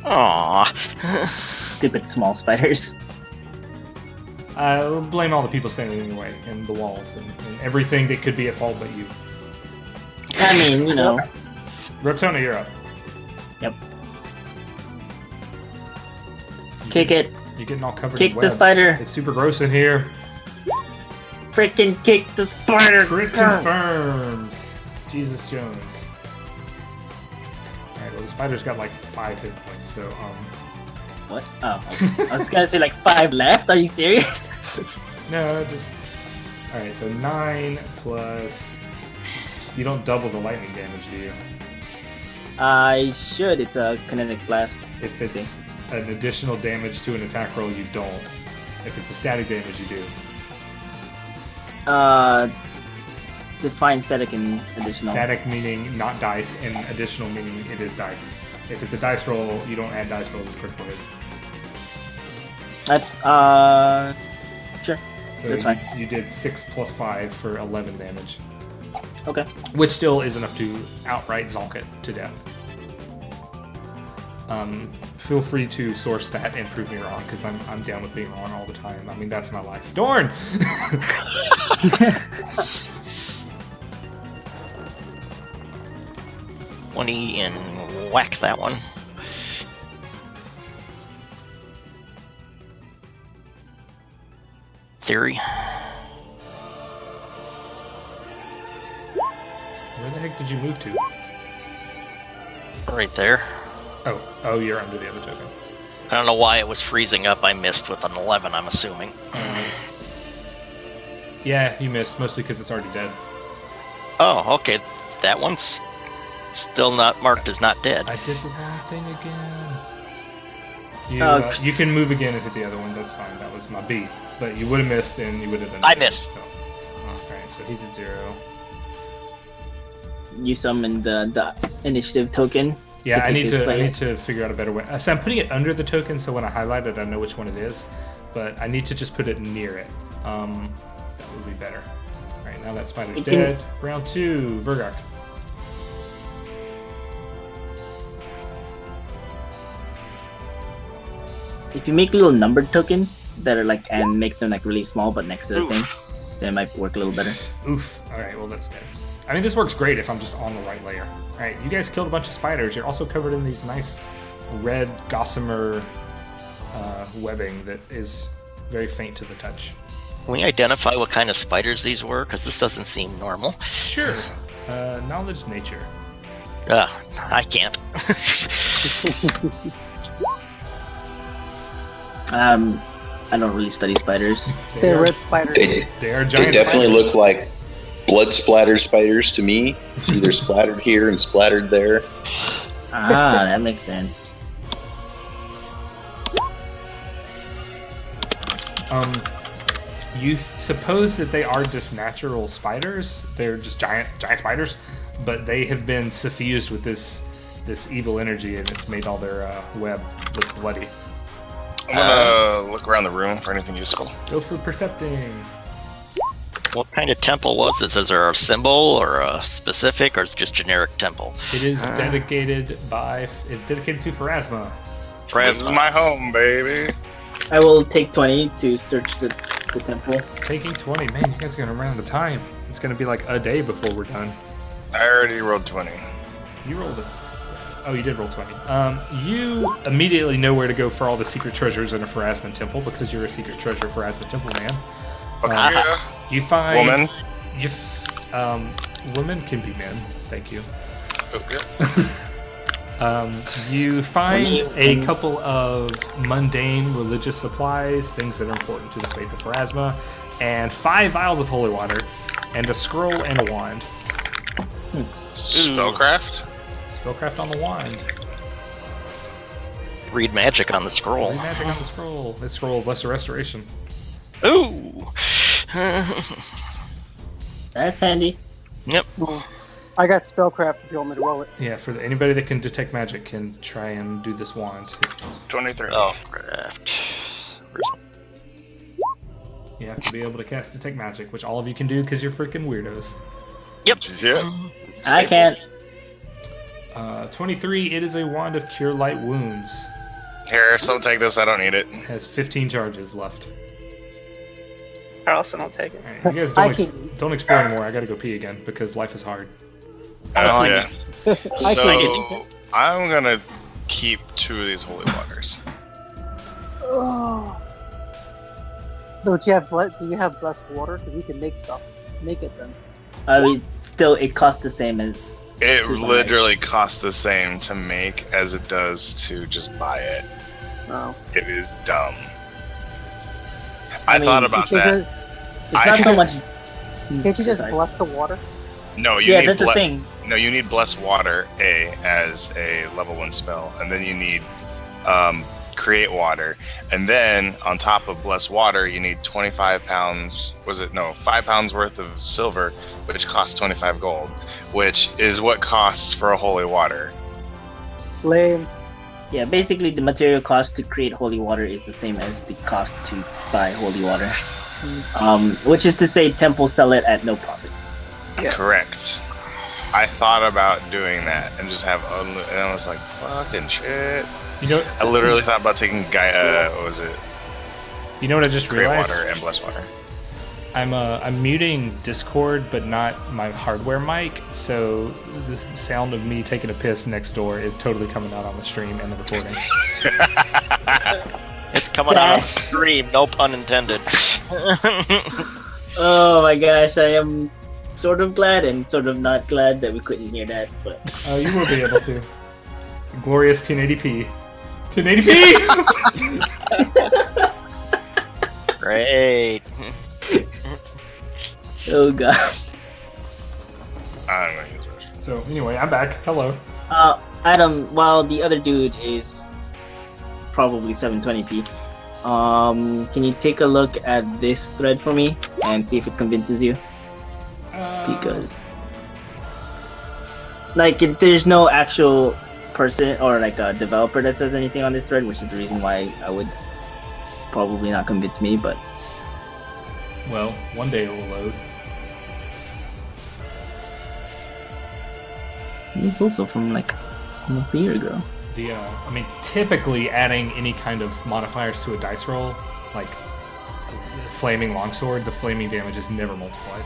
Aww. Stupid small spiders. Blame all the people standing in your way and the walls and everything that could be at fault but you. I mean, you know. Rotona, you're up. Yep. You Kick get- it. You're getting all covered Kick in the webs. spider. It's super gross in here. Freaking kick the spider. Crit confirms. Jesus Jones. Alright, well the spider's got like 5 hit points, so What? Oh, I was gonna say like 5 left. Are you serious? no, just alright, so 9 plus you don't double the lightning damage, do you? I should. It's a kinetic blast. If it's an additional damage to an attack roll, you don't. If it's a static damage, you do. Define static and additional. Static meaning not dice, and additional meaning it is dice. If it's a dice roll, you don't add dice rolls to critical hits. Sure. So That's fine. You did 6 plus 5 for 11 damage. Okay. Which still is enough to outright zonk it to death. Feel free to source that and prove me wrong, because I'm down with being wrong all the time. I mean, that's my life. Dorn! 20 and whack that one. Theory. Where the heck did you move to? Right there. Oh, you're under the other token. I don't know why it was freezing up. I missed with an 11, I'm assuming. Yeah, you missed, mostly because it's already dead. Oh, okay. That one's still not marked as not dead. I did the wrong thing again. You can move again and hit the other one, that's fine. That was my beat. But you would have missed and you would have been... I missed. So. Alright, so he's at 0. You summoned the initiative token. Yeah, I take need his to place. figure out a better way. So I'm putting it under the token, so when I highlight it, I know which one it is. But I need to just put it near it. That would be better. Alright, now that spider's You can- dead. Round 2, Vergok. If you make little numbered tokens that are like, and make them like really small but next to the Oof. thing, then it might work a little better. Oof. Alright, well that's dead. I mean, this works great if I'm just on the right layer. Alright, you guys killed a bunch of spiders. You're also covered in these nice red gossamer webbing that is very faint to the touch. Can we identify what kind of spiders these were? Because this doesn't seem normal. Sure. Knowledge nature. I can't. I don't really study spiders. They're red spiders. They are They giant definitely spiders. look like blood splatter spiders to me. It's either splattered here and splattered there. Ah, that makes sense. You suppose that they are just natural spiders. They're just giant spiders, but they have been suffused with this evil energy, and it's made all their web look bloody. I'm gonna look around the room for anything useful. Go for percepting. What kind of temple was this? Is there a symbol or a specific, or is it just generic temple? It is dedicated to Pharasma. This is my home, baby. I will take 20 to search the temple. Taking 20. Man, you guys are gonna run out of time. It's gonna be like a day before we're done. I already rolled 20. You rolled Oh, you did roll 20. You immediately know where to go for all the secret treasures in a Pharasma temple because you're a secret treasure Pharasma temple man. Okay, yeah. You find Woman. Women can be men. Thank you. Okay. You find a couple of mundane religious supplies, things that are important to the faith of Pharasma, and 5 vials of holy water, and a scroll and a wand. Spellcraft? Spellcraft on the wand. Read magic on the scroll. Read magic on the scroll. The scroll of lesser restoration. Ooh. That's handy. Yep. I got spellcraft if you want me to roll it. Yeah, for anybody that can detect magic can try and do this wand. 23. Oh, craft. You have to be able to cast detect magic, which all of you can do because you're freaking weirdos. Yep. Yeah. I can't. 23, it is a wand of cure light wounds. Here, so take this. I don't need it. It has 15 charges left. Harrowstone will take it. Alright, you guys don't explore anymore. I gotta go pee again because life is hard. Yeah. I So can. I'm gonna keep 2 of these holy waters. Oh. Do you have blessed water? Because we can make stuff. Make it then. I mean, still, it costs the same as. It to buy. literally costs the same to make as it does to just buy it. No. It is dumb. I mean, thought about that. It's not so much. Can't you just Sorry. bless the water? No, you Yeah, need that's the thing. No, you need Bless Water as a level 1 spell, and then you need Create Water, and then on top of Bless Water, you need 25 pounds. 5 pounds worth of silver, which costs 25 gold, which is what costs for a holy water. Lame. Yeah, basically, the material cost to create holy water is the same as the cost to buy holy water. Which is to say, temples sell it at no profit. Yeah. Correct. I thought about doing that and just have and I was like, fucking shit. You know, I literally thought about taking what was it? you know what I just Create realized? Water and Bless Water. I'm muting Discord, but not my hardware mic, so the sound of me taking a piss next door is totally coming out on the stream and the recording. It's coming out on the stream, no pun intended. Oh my gosh, I am sort of glad and sort of not glad that we couldn't hear that, but You will be able to. Glorious 1080p. 1080p! Great. oh gosh. I'm gonna use it. So anyway, I'm back. Hello. Adam, while the other dude is probably 720p, can you take a look at this thread for me and see if it convinces you? Because there's no actual person or like a developer that says anything on this thread, which is the reason why I would probably not convince me, but Well, one day it will load. it's also from like almost a year ago. Typically adding any kind of modifiers to a dice roll, like flaming longsword, the flaming damage is never multiplied.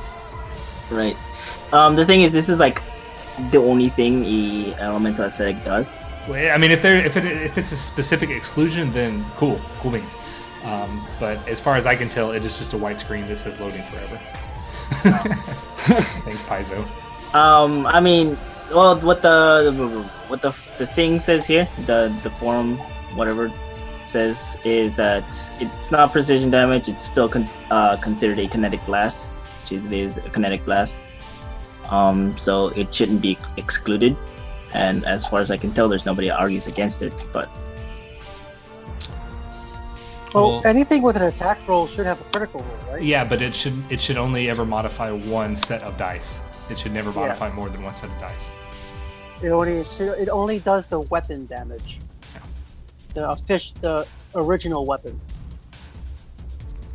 Right. The thing is, this is like the only thing the elemental aesthetic does. Well, I mean, if it's a specific exclusion, then cool beans. But as far as I can tell, it is just a white screen that says loading forever. Thanks, Paizo. I mean, well, what the thing says here, the forum, whatever says is that it's not precision damage. It's still considered a kinetic blast, which is a kinetic blast. So it shouldn't be excluded. And as far as I can tell, there's nobody that argues against it. But Well, anything with an attack roll should have a critical roll, right? Yeah, but it should only ever modify one set of dice. It should never modify more than one set of dice. It only does the weapon damage. Yeah. The original weapon.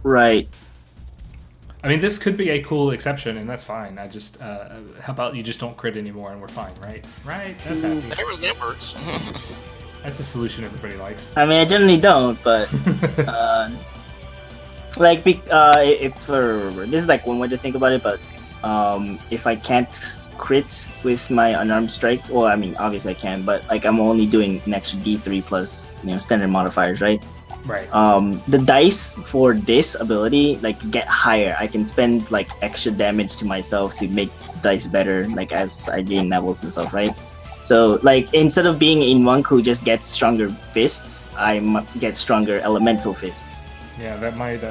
right. I mean, this could be a cool exception, and that's fine. I just, how about you just don't crit anymore, and we're fine, right? Right? That's happy. That works. That's a solution everybody likes. I mean, I generally don't, but if this is like one way to think about it, but if I can't crit with my unarmed strikes, well, I mean, obviously I can, but like I'm only doing an extra D3 plus standard modifiers, right? Right. The dice for this ability like get higher. I can spend like extra damage to myself to make dice better, like as I gain levels and stuff, right? So like instead of being a monk who just gets stronger fists, I get stronger elemental fists. Yeah, that might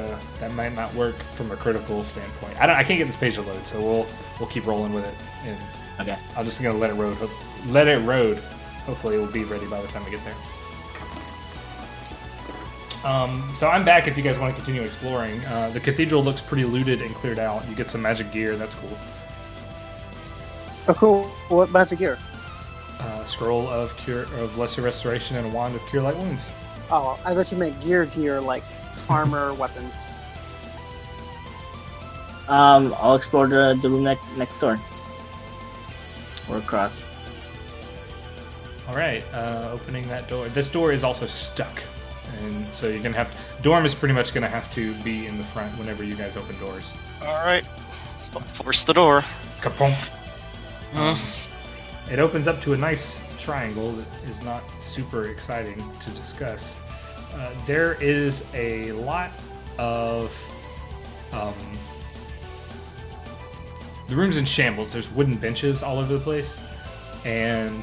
not work from a critical standpoint. I can't get this page to load, so we'll keep rolling with it. And Okay. I'm just gonna let it road. Let it road. Hopefully, it will be ready by the time we get there. So I'm back if you guys want to continue exploring. The cathedral looks pretty looted and cleared out. You get some magic gear. That's cool. Oh, cool. What magic gear? Scroll of lesser restoration and a wand of cure light wounds. Oh, I thought you meant gear, like armor, weapons. I'll explore the room next door. Or across. All right, opening that door. This door is also stuck, and so you're gonna have to. Dorm is pretty much gonna have to be in the front whenever you guys open doors. All right, let's force the door. Kapomp. It opens up to a nice triangle that is not super exciting to discuss. There is a lot of the room's in shambles. There's wooden benches all over the place, and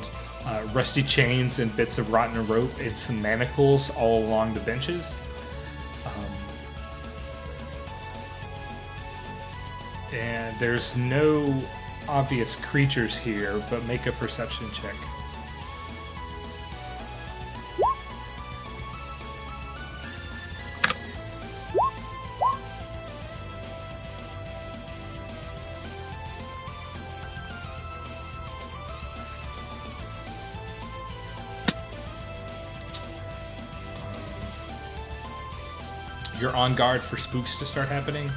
rusty chains and bits of rotten rope and some manacles all along the benches. And there's no obvious creatures here, but make a perception check. You're on guard for spooks to start happening.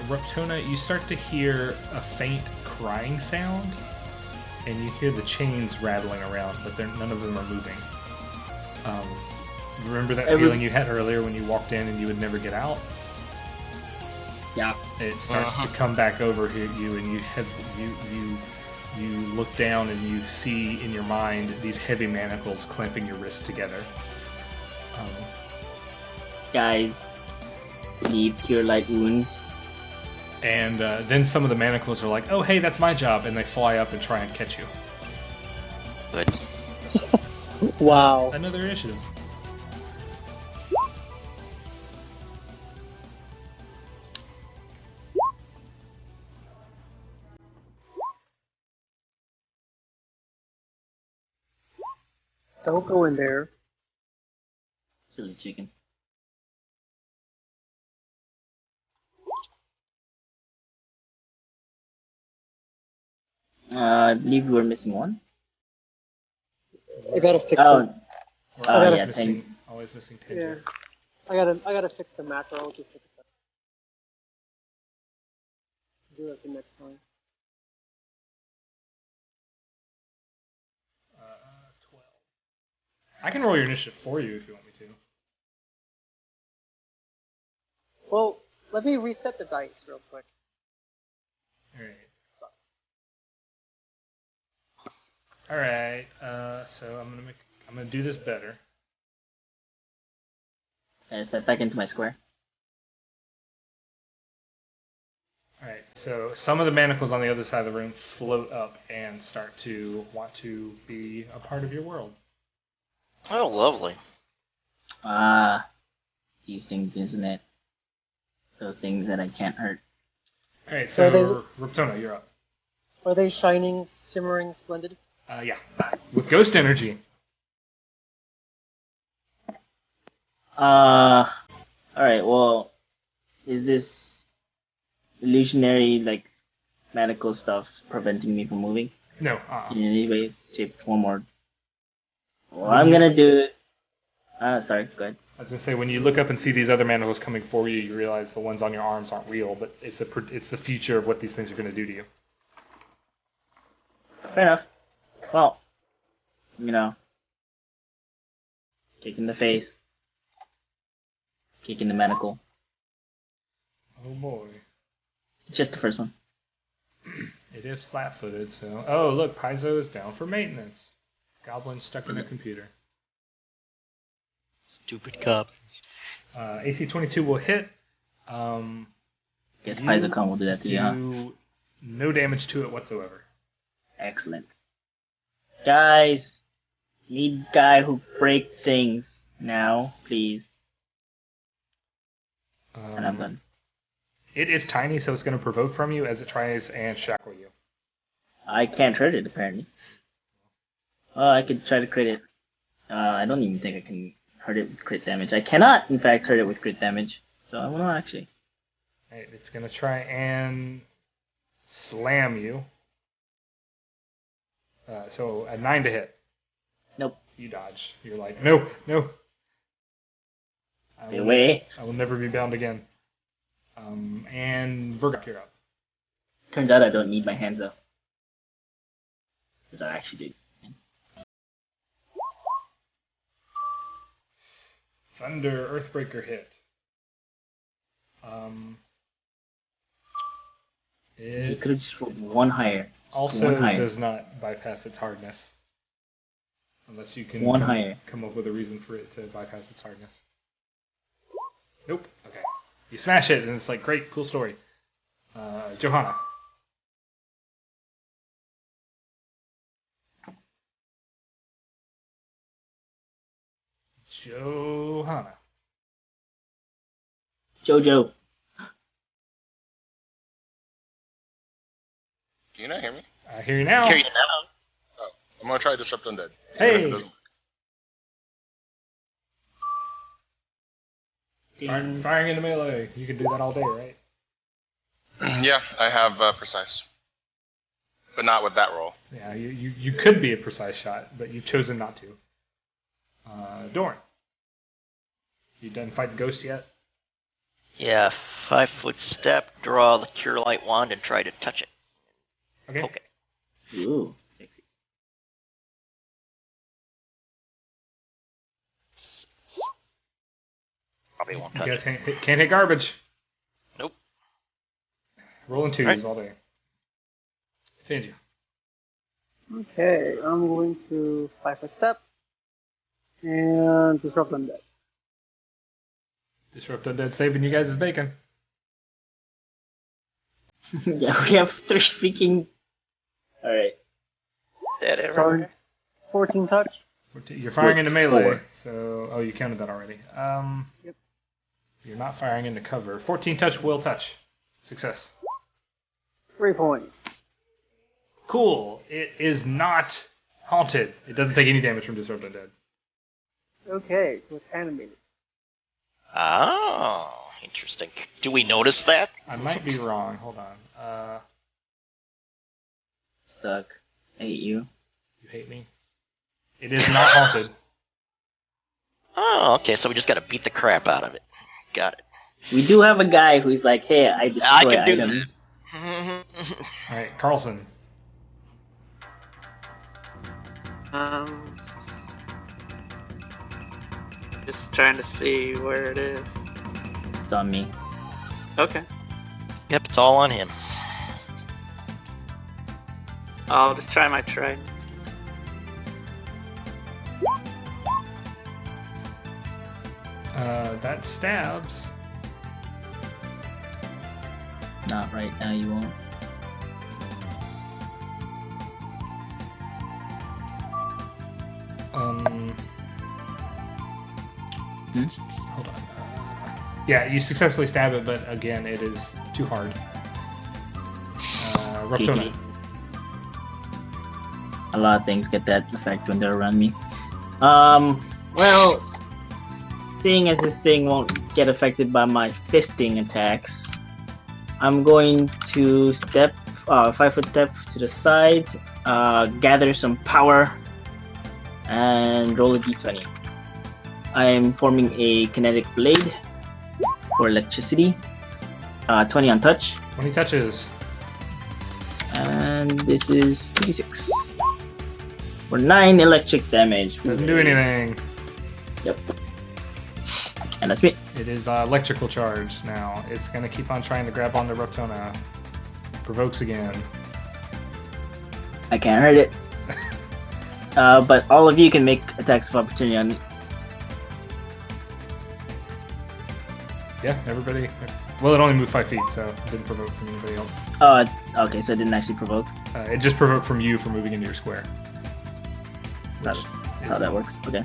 Reptona, you start to hear a faint crying sound, and you hear the chains rattling around, but none of them are moving. Remember that feeling you had earlier when you walked in and you would never get out? Yeah. It starts to come back over you, and you look down and you see in your mind these heavy manacles clamping your wrists together. Guys, need cure light wounds. And then some of the manacles are like, "Oh, hey, that's my job," and they fly up and try and catch you. Good. Wow. Another initiative. Don't go in there. Silly chicken. I believe we were missing one. I gotta fix Oh, them. Always yeah, always missing Yeah. Tanger. I gotta fix the macro. Just take a second. Do that the next time. 12. I can roll your initiative for you if you want me to. Well, let me reset the dice real quick. All right. Sucks. All right. So I'm gonna do this better. I step back into my square. All right. So some of the manacles on the other side of the room float up and start to want to be a part of your world. Oh, lovely. Ah, these things, isn't it? Those things that I can't hurt. All right, So so Riptona, you're up. Are they shining, shimmering, splendid? Yeah, with ghost energy. Alright, well, is this illusionary, like, medical stuff preventing me from moving? No, In any way, shape, form, or... Well, When I'm you- gonna do... sorry, go ahead. I was gonna say when you look up and see these other manacles coming for you, you realize the ones on your arms aren't real, but it's the future of what these things are gonna do to you. Fair enough. Well, kick in the face, kick in the medical. Oh boy. It's just the first one. It is flat-footed, so... Oh, look, Paizo is down for maintenance. Goblin stuck in a computer. Stupid goblins. AC 22 will hit. Guess You Paizo-kun will do that to you, huh? do no damage to it whatsoever. Excellent. Guys, need guy who break things now, please. And I'm done. It is tiny, so it's going to provoke from you as it tries and shackle you. I can't hurt it, apparently. Oh, I could try to crit it. I don't even think I can hurt it with crit damage. I cannot, in fact, hurt it with crit damage. So I don't know, actually. Right, it's going to try and slam you. So a 9 to hit. Nope. You dodge. You're like, no, no. Stay away. I will never be bound again. And Vergok, you're up. Turns out I don't need my hands up. Because I actually do. Hands. Thunder Earthbreaker hit. You It could have just rolled one higher. Just also one higher. does not bypass its hardness. Unless you can One higher. come up with a reason for it to bypass its hardness. Nope. Okay. You smash it, and it's like, great, cool story. Johanna. Johanna. Jojo. Can you not hear me? I hear you now. Hear you now. Oh, I'm gonna try Disrupt Undead. Even if Hey. it doesn't work. Firing into melee. You can do that all day, right? Yeah, I have Precise. But not with that roll. Yeah, you could be a precise shot, but you've chosen not to. Dorn. You done fighting Ghost yet? Yeah, 5-foot step, draw the Cure Light wand, and try to touch it. Okay. Okay. Ooh, sexy. Probably won't You touch guys it. can't hit garbage. Nope. Rolling twos Right. all day. Fangia. Okay, I'm going to 5-foot step and disrupt undead. Disrupt Undead saving you guys' bacon. Yeah, we have 3 freaking... Alright. Dead everywhere. Darn. 14 touch. You're firing into melee, 4. so... Oh, you counted that already. Yep. You're not firing into cover. 14 touch will touch. Success. 3 points. Cool. It is not haunted. It doesn't take any damage from Disrupt Undead. Okay, so it's animated. Oh, interesting. Do we notice that? I might be wrong. Hold on. Suck. I hate you. You hate me? It is not haunted. Oh, okay, so we just gotta beat the crap out of it. Got it. We do have a guy who's like, hey, I destroy I can do items. Alright, Carlson. Just trying to see where it is. It's on me. Okay. Yep, it's all on him. I'll just try my trident. That stabs. Not right now, you won't. Hold on. Yeah, you successfully stab it, but again, it is too hard. Reptona. A lot of things get that effect when they're around me. Well, seeing as this thing won't get affected by my fisting attacks, I'm going to step, 5-foot step to the side, gather some power, and roll a d20. I am forming a kinetic blade for electricity. 20 on touch. 20 touches. And this is 2d6. For 9 electric damage. Doesn't do anything. Yep. And that's me. It is electrical charge now. It's going to keep on trying to grab onto Reptona. Provokes again. I can't hurt it. But all of you can make attacks of opportunity on. Yeah, everybody. Well, it only moved 5 feet, so it didn't provoke from anybody else. Okay, so it didn't actually provoke. It just provoked from you for moving into your square. That's how that works. Okay.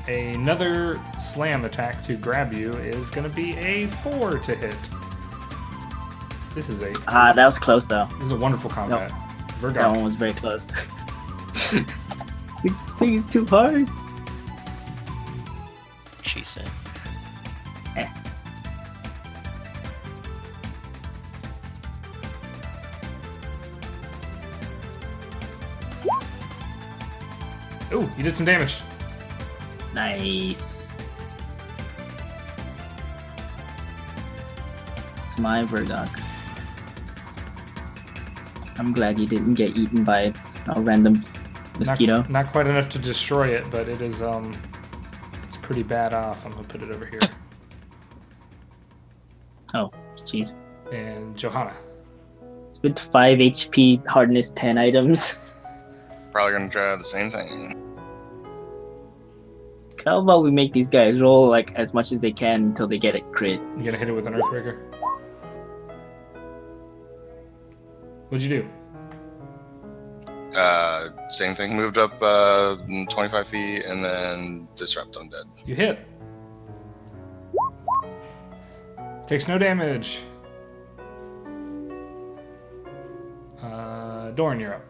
Another slam attack to grab you is going to be a 4 to hit. This is a. That was close though. This is a wonderful combat. Nope. That one was very close. This thing is too hard. She said. Oh, you did some damage. Nice. It's my Verdok. I'm glad you didn't get eaten by a random mosquito. Not quite enough to destroy it, but it is it's pretty bad off. I'm gonna put it over here. Oh, jeez. And Johanna. With 5 HP, hardness 10 items. Probably gonna try the same thing. How about we make these guys roll like as much as they can until they get a crit? You gonna hit it with an Earthbreaker? What'd you do? Same thing. Moved up 25 feet and then disrupt undead. You hit. Takes no damage. Dorn, you're up.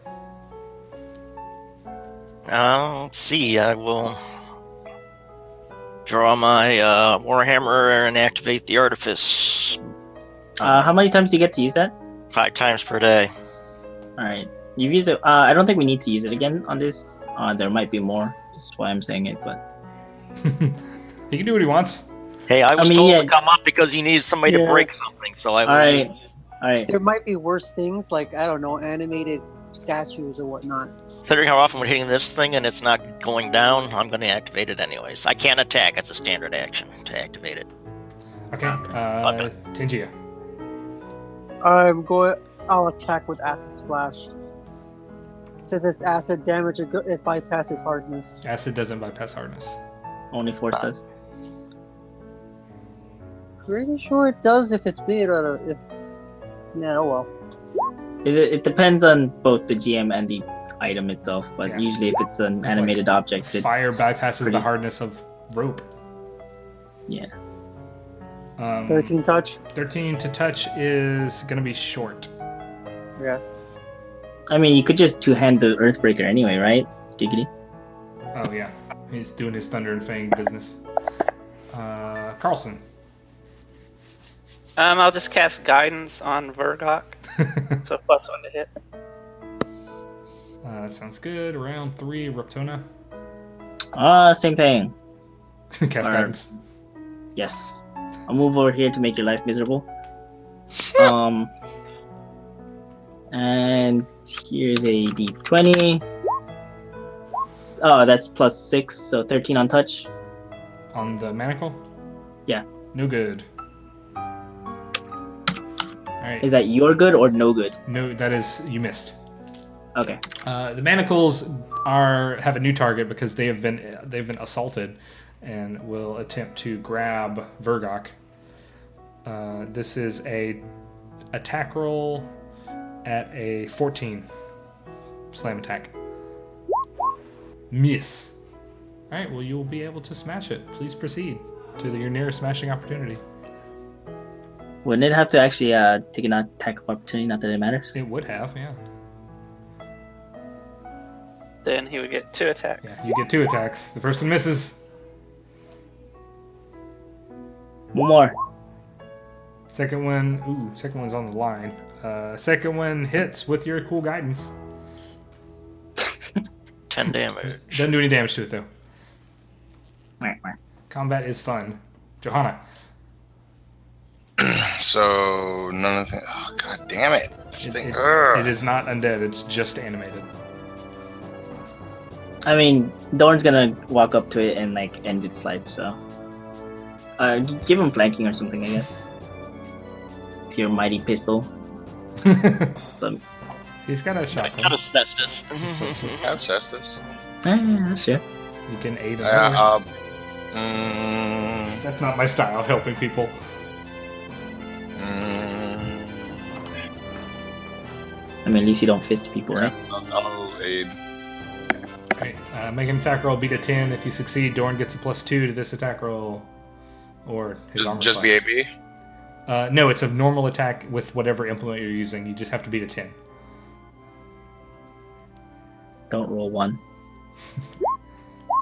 Let's see. I will draw my Warhammer and activate the Artifice. How many times do you get to use that? 5 times per day. Alright. You've used it. I don't think we need to use it again on this. There might be more. That's why I'm saying it, but. He can do what he wants. Hey, I was told to come up because he needed somebody to break something, so I Alright. There might be worse things, like, I don't know, animated statues or whatnot. Considering how often we're hitting this thing and it's not going down, I'm going to activate it anyways. I can't attack. It's a standard action to activate it. Okay. Tangia. I'll attack with Acid Splash. It says it's acid damage, it bypasses hardness. Acid doesn't bypass hardness. Only Force does. Pretty sure it does if it's made out of... Yeah, oh well. It depends on both the GM and the item itself, but Yeah. usually if it's an animated object, Fire bypasses the hardness of rope. Yeah. 13 touch? 13 to touch is going to be short. Yeah. I mean, you could just two-hand the Earthbreaker anyway, right? Giggity. Oh, yeah. He's doing his Thunder and Fang business. Carlson. I'll just cast Guidance on Vergok. So +1 to hit. That sounds good. Round 3, Reptona. Same thing. Cast Guidance. Yes. I'll move over here to make your life miserable. And here's a d20. Oh, that's +6, so 13 on touch. On the manacle? Yeah. No good. Alright. Is that your good or no good? No, that is... You missed. Okay. The manacles have a new target because they've been assaulted and will attempt to grab Vergok. This is a attack roll at a 14. Slam attack. Miss. Alright, well, you will be able to smash it. Please proceed to your nearest smashing opportunity. Wouldn't it have to actually take an attack of opportunity? Not that it matters. It would have, yeah. Then he would get 2 attacks. Yeah, you get 2 attacks. The first one misses. One more. Second one's on the line. Second one hits with your cool guidance. 10 damage. Doesn't do any damage to it, though. Combat is fun. Johanna. So none of the. Oh god damn it! This thing. It is not undead. It's just animated. I mean, Dorn's gonna walk up to it and like end its life. So, give him flanking or something, I guess. With your mighty pistol. So, He's got a shotgun. Got a cestus. Ancestors. yeah, sure. You can aid him. That's not my style, helping people. I mean, at least you don't fist people, right? I'll aid. Alright, make an attack roll, beat a 10. If you succeed, Dorn gets a +2 to this attack roll. Or his armor Just class. BAB? No, it's a normal attack with whatever implement you're using. You just have to beat a 10. Don't roll 1.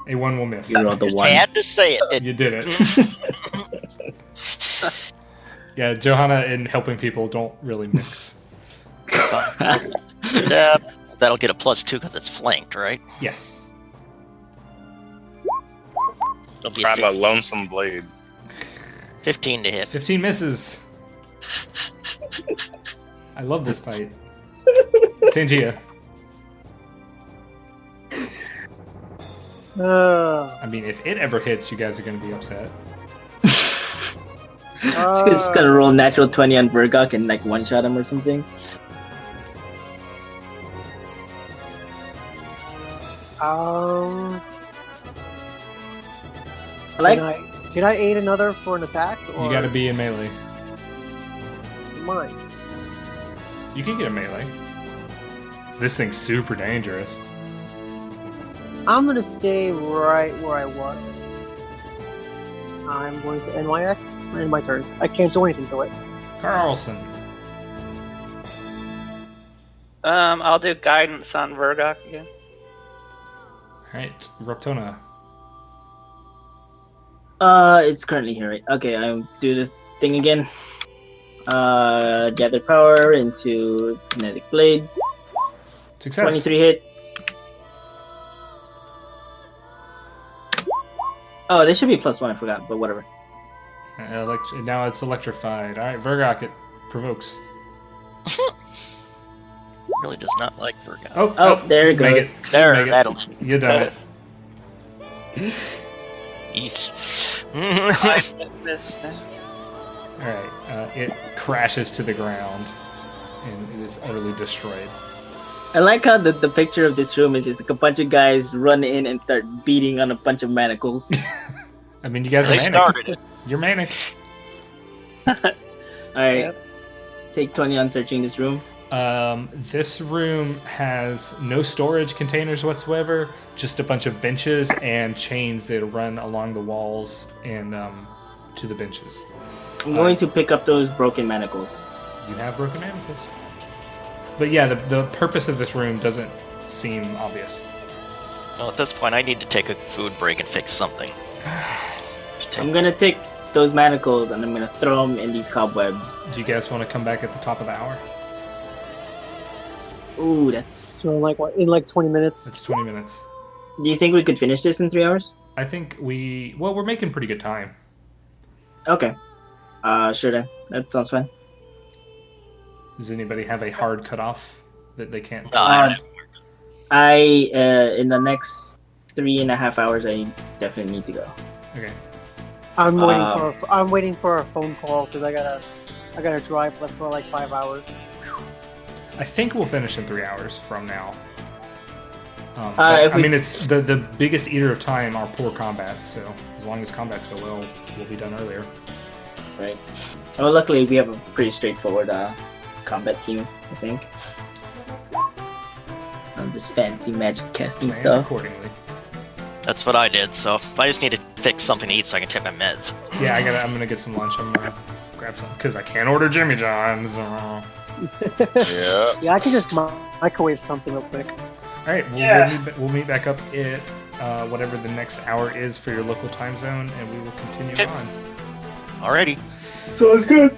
A 1 will miss. You rolled the Just 1. had to say it. Didn't You did it. Yeah, Johanna and helping people don't really mix. That'll get a +2 because it's flanked, right? Yeah. It'll be I'm a lonesome blade. 15 to hit. 15 misses. I love this fight. Tangia. I mean, if it ever hits, you guys are going to be upset. Just gonna roll natural 20 on Vergok and like one-shot him or something. Like, Can I aid another for an attack? Or You got to be in melee. mine. You can get a melee. This thing's super dangerous. I'm gonna stay right where I was. I'm going to end my turn. I can't do anything to it. Carlson. I'll do guidance on Vergok again. Alright, Reptona. it's currently here, right? Okay, I'll do this thing again. Gather power into kinetic blade. Success. 23 hit. Oh, there should be +1, I forgot, but whatever. Now it's electrified. Alright, Vergok, it provokes. Really does not like Vergok. Oh, there it Make goes. There, Make it. that'll. You done it. He's. Miss. Alright, it crashes to the ground and it is utterly destroyed. I like how the picture of this room is just like a bunch of guys run in and start beating on a bunch of manacles. I mean, you guys are They manic. started it. You're manic. Alright, Yep. take 20 on searching this room. This room has no storage containers whatsoever, just a bunch of benches and chains that run along the walls and to the benches. I'm going to pick up those broken manacles. You have broken manacles. But yeah, the purpose of this room doesn't seem obvious. Well, at this point, I need to take a food break and fix something. I'm gonna take those manacles and I'm gonna throw them in these cobwebs. Do you guys want to come back at the top of the hour? Ooh, that's... So like what? In like 20 minutes. It's 20 minutes. Do you think we could finish this in 3 hours? I think we're making pretty good time. Okay. Sure then. That sounds fine. Does anybody have a hard cutoff that they can't? In the next 3.5 hours, I definitely need to go. Okay. I'm waiting for a phone call because I gotta drive for like 5 hours. I think we'll finish in 3 hours from now. If I we- mean, it's the biggest eater of time are poor combats, so as long as combats go well, we'll be done earlier. Right. Well, luckily we have a pretty straightforward combat team, I think. This fancy magic casting Plan stuff. accordingly. That's what I did. So I just need to fix something to eat so I can take my meds. Yeah, I'm gonna get some lunch. I'm gonna grab some because I can't order Jimmy John's. Yeah. Yeah, I can just microwave something real quick. All right, we'll meet back up at whatever the next hour is for your local time zone, and we will continue Okay. on. Alrighty. Sounds good.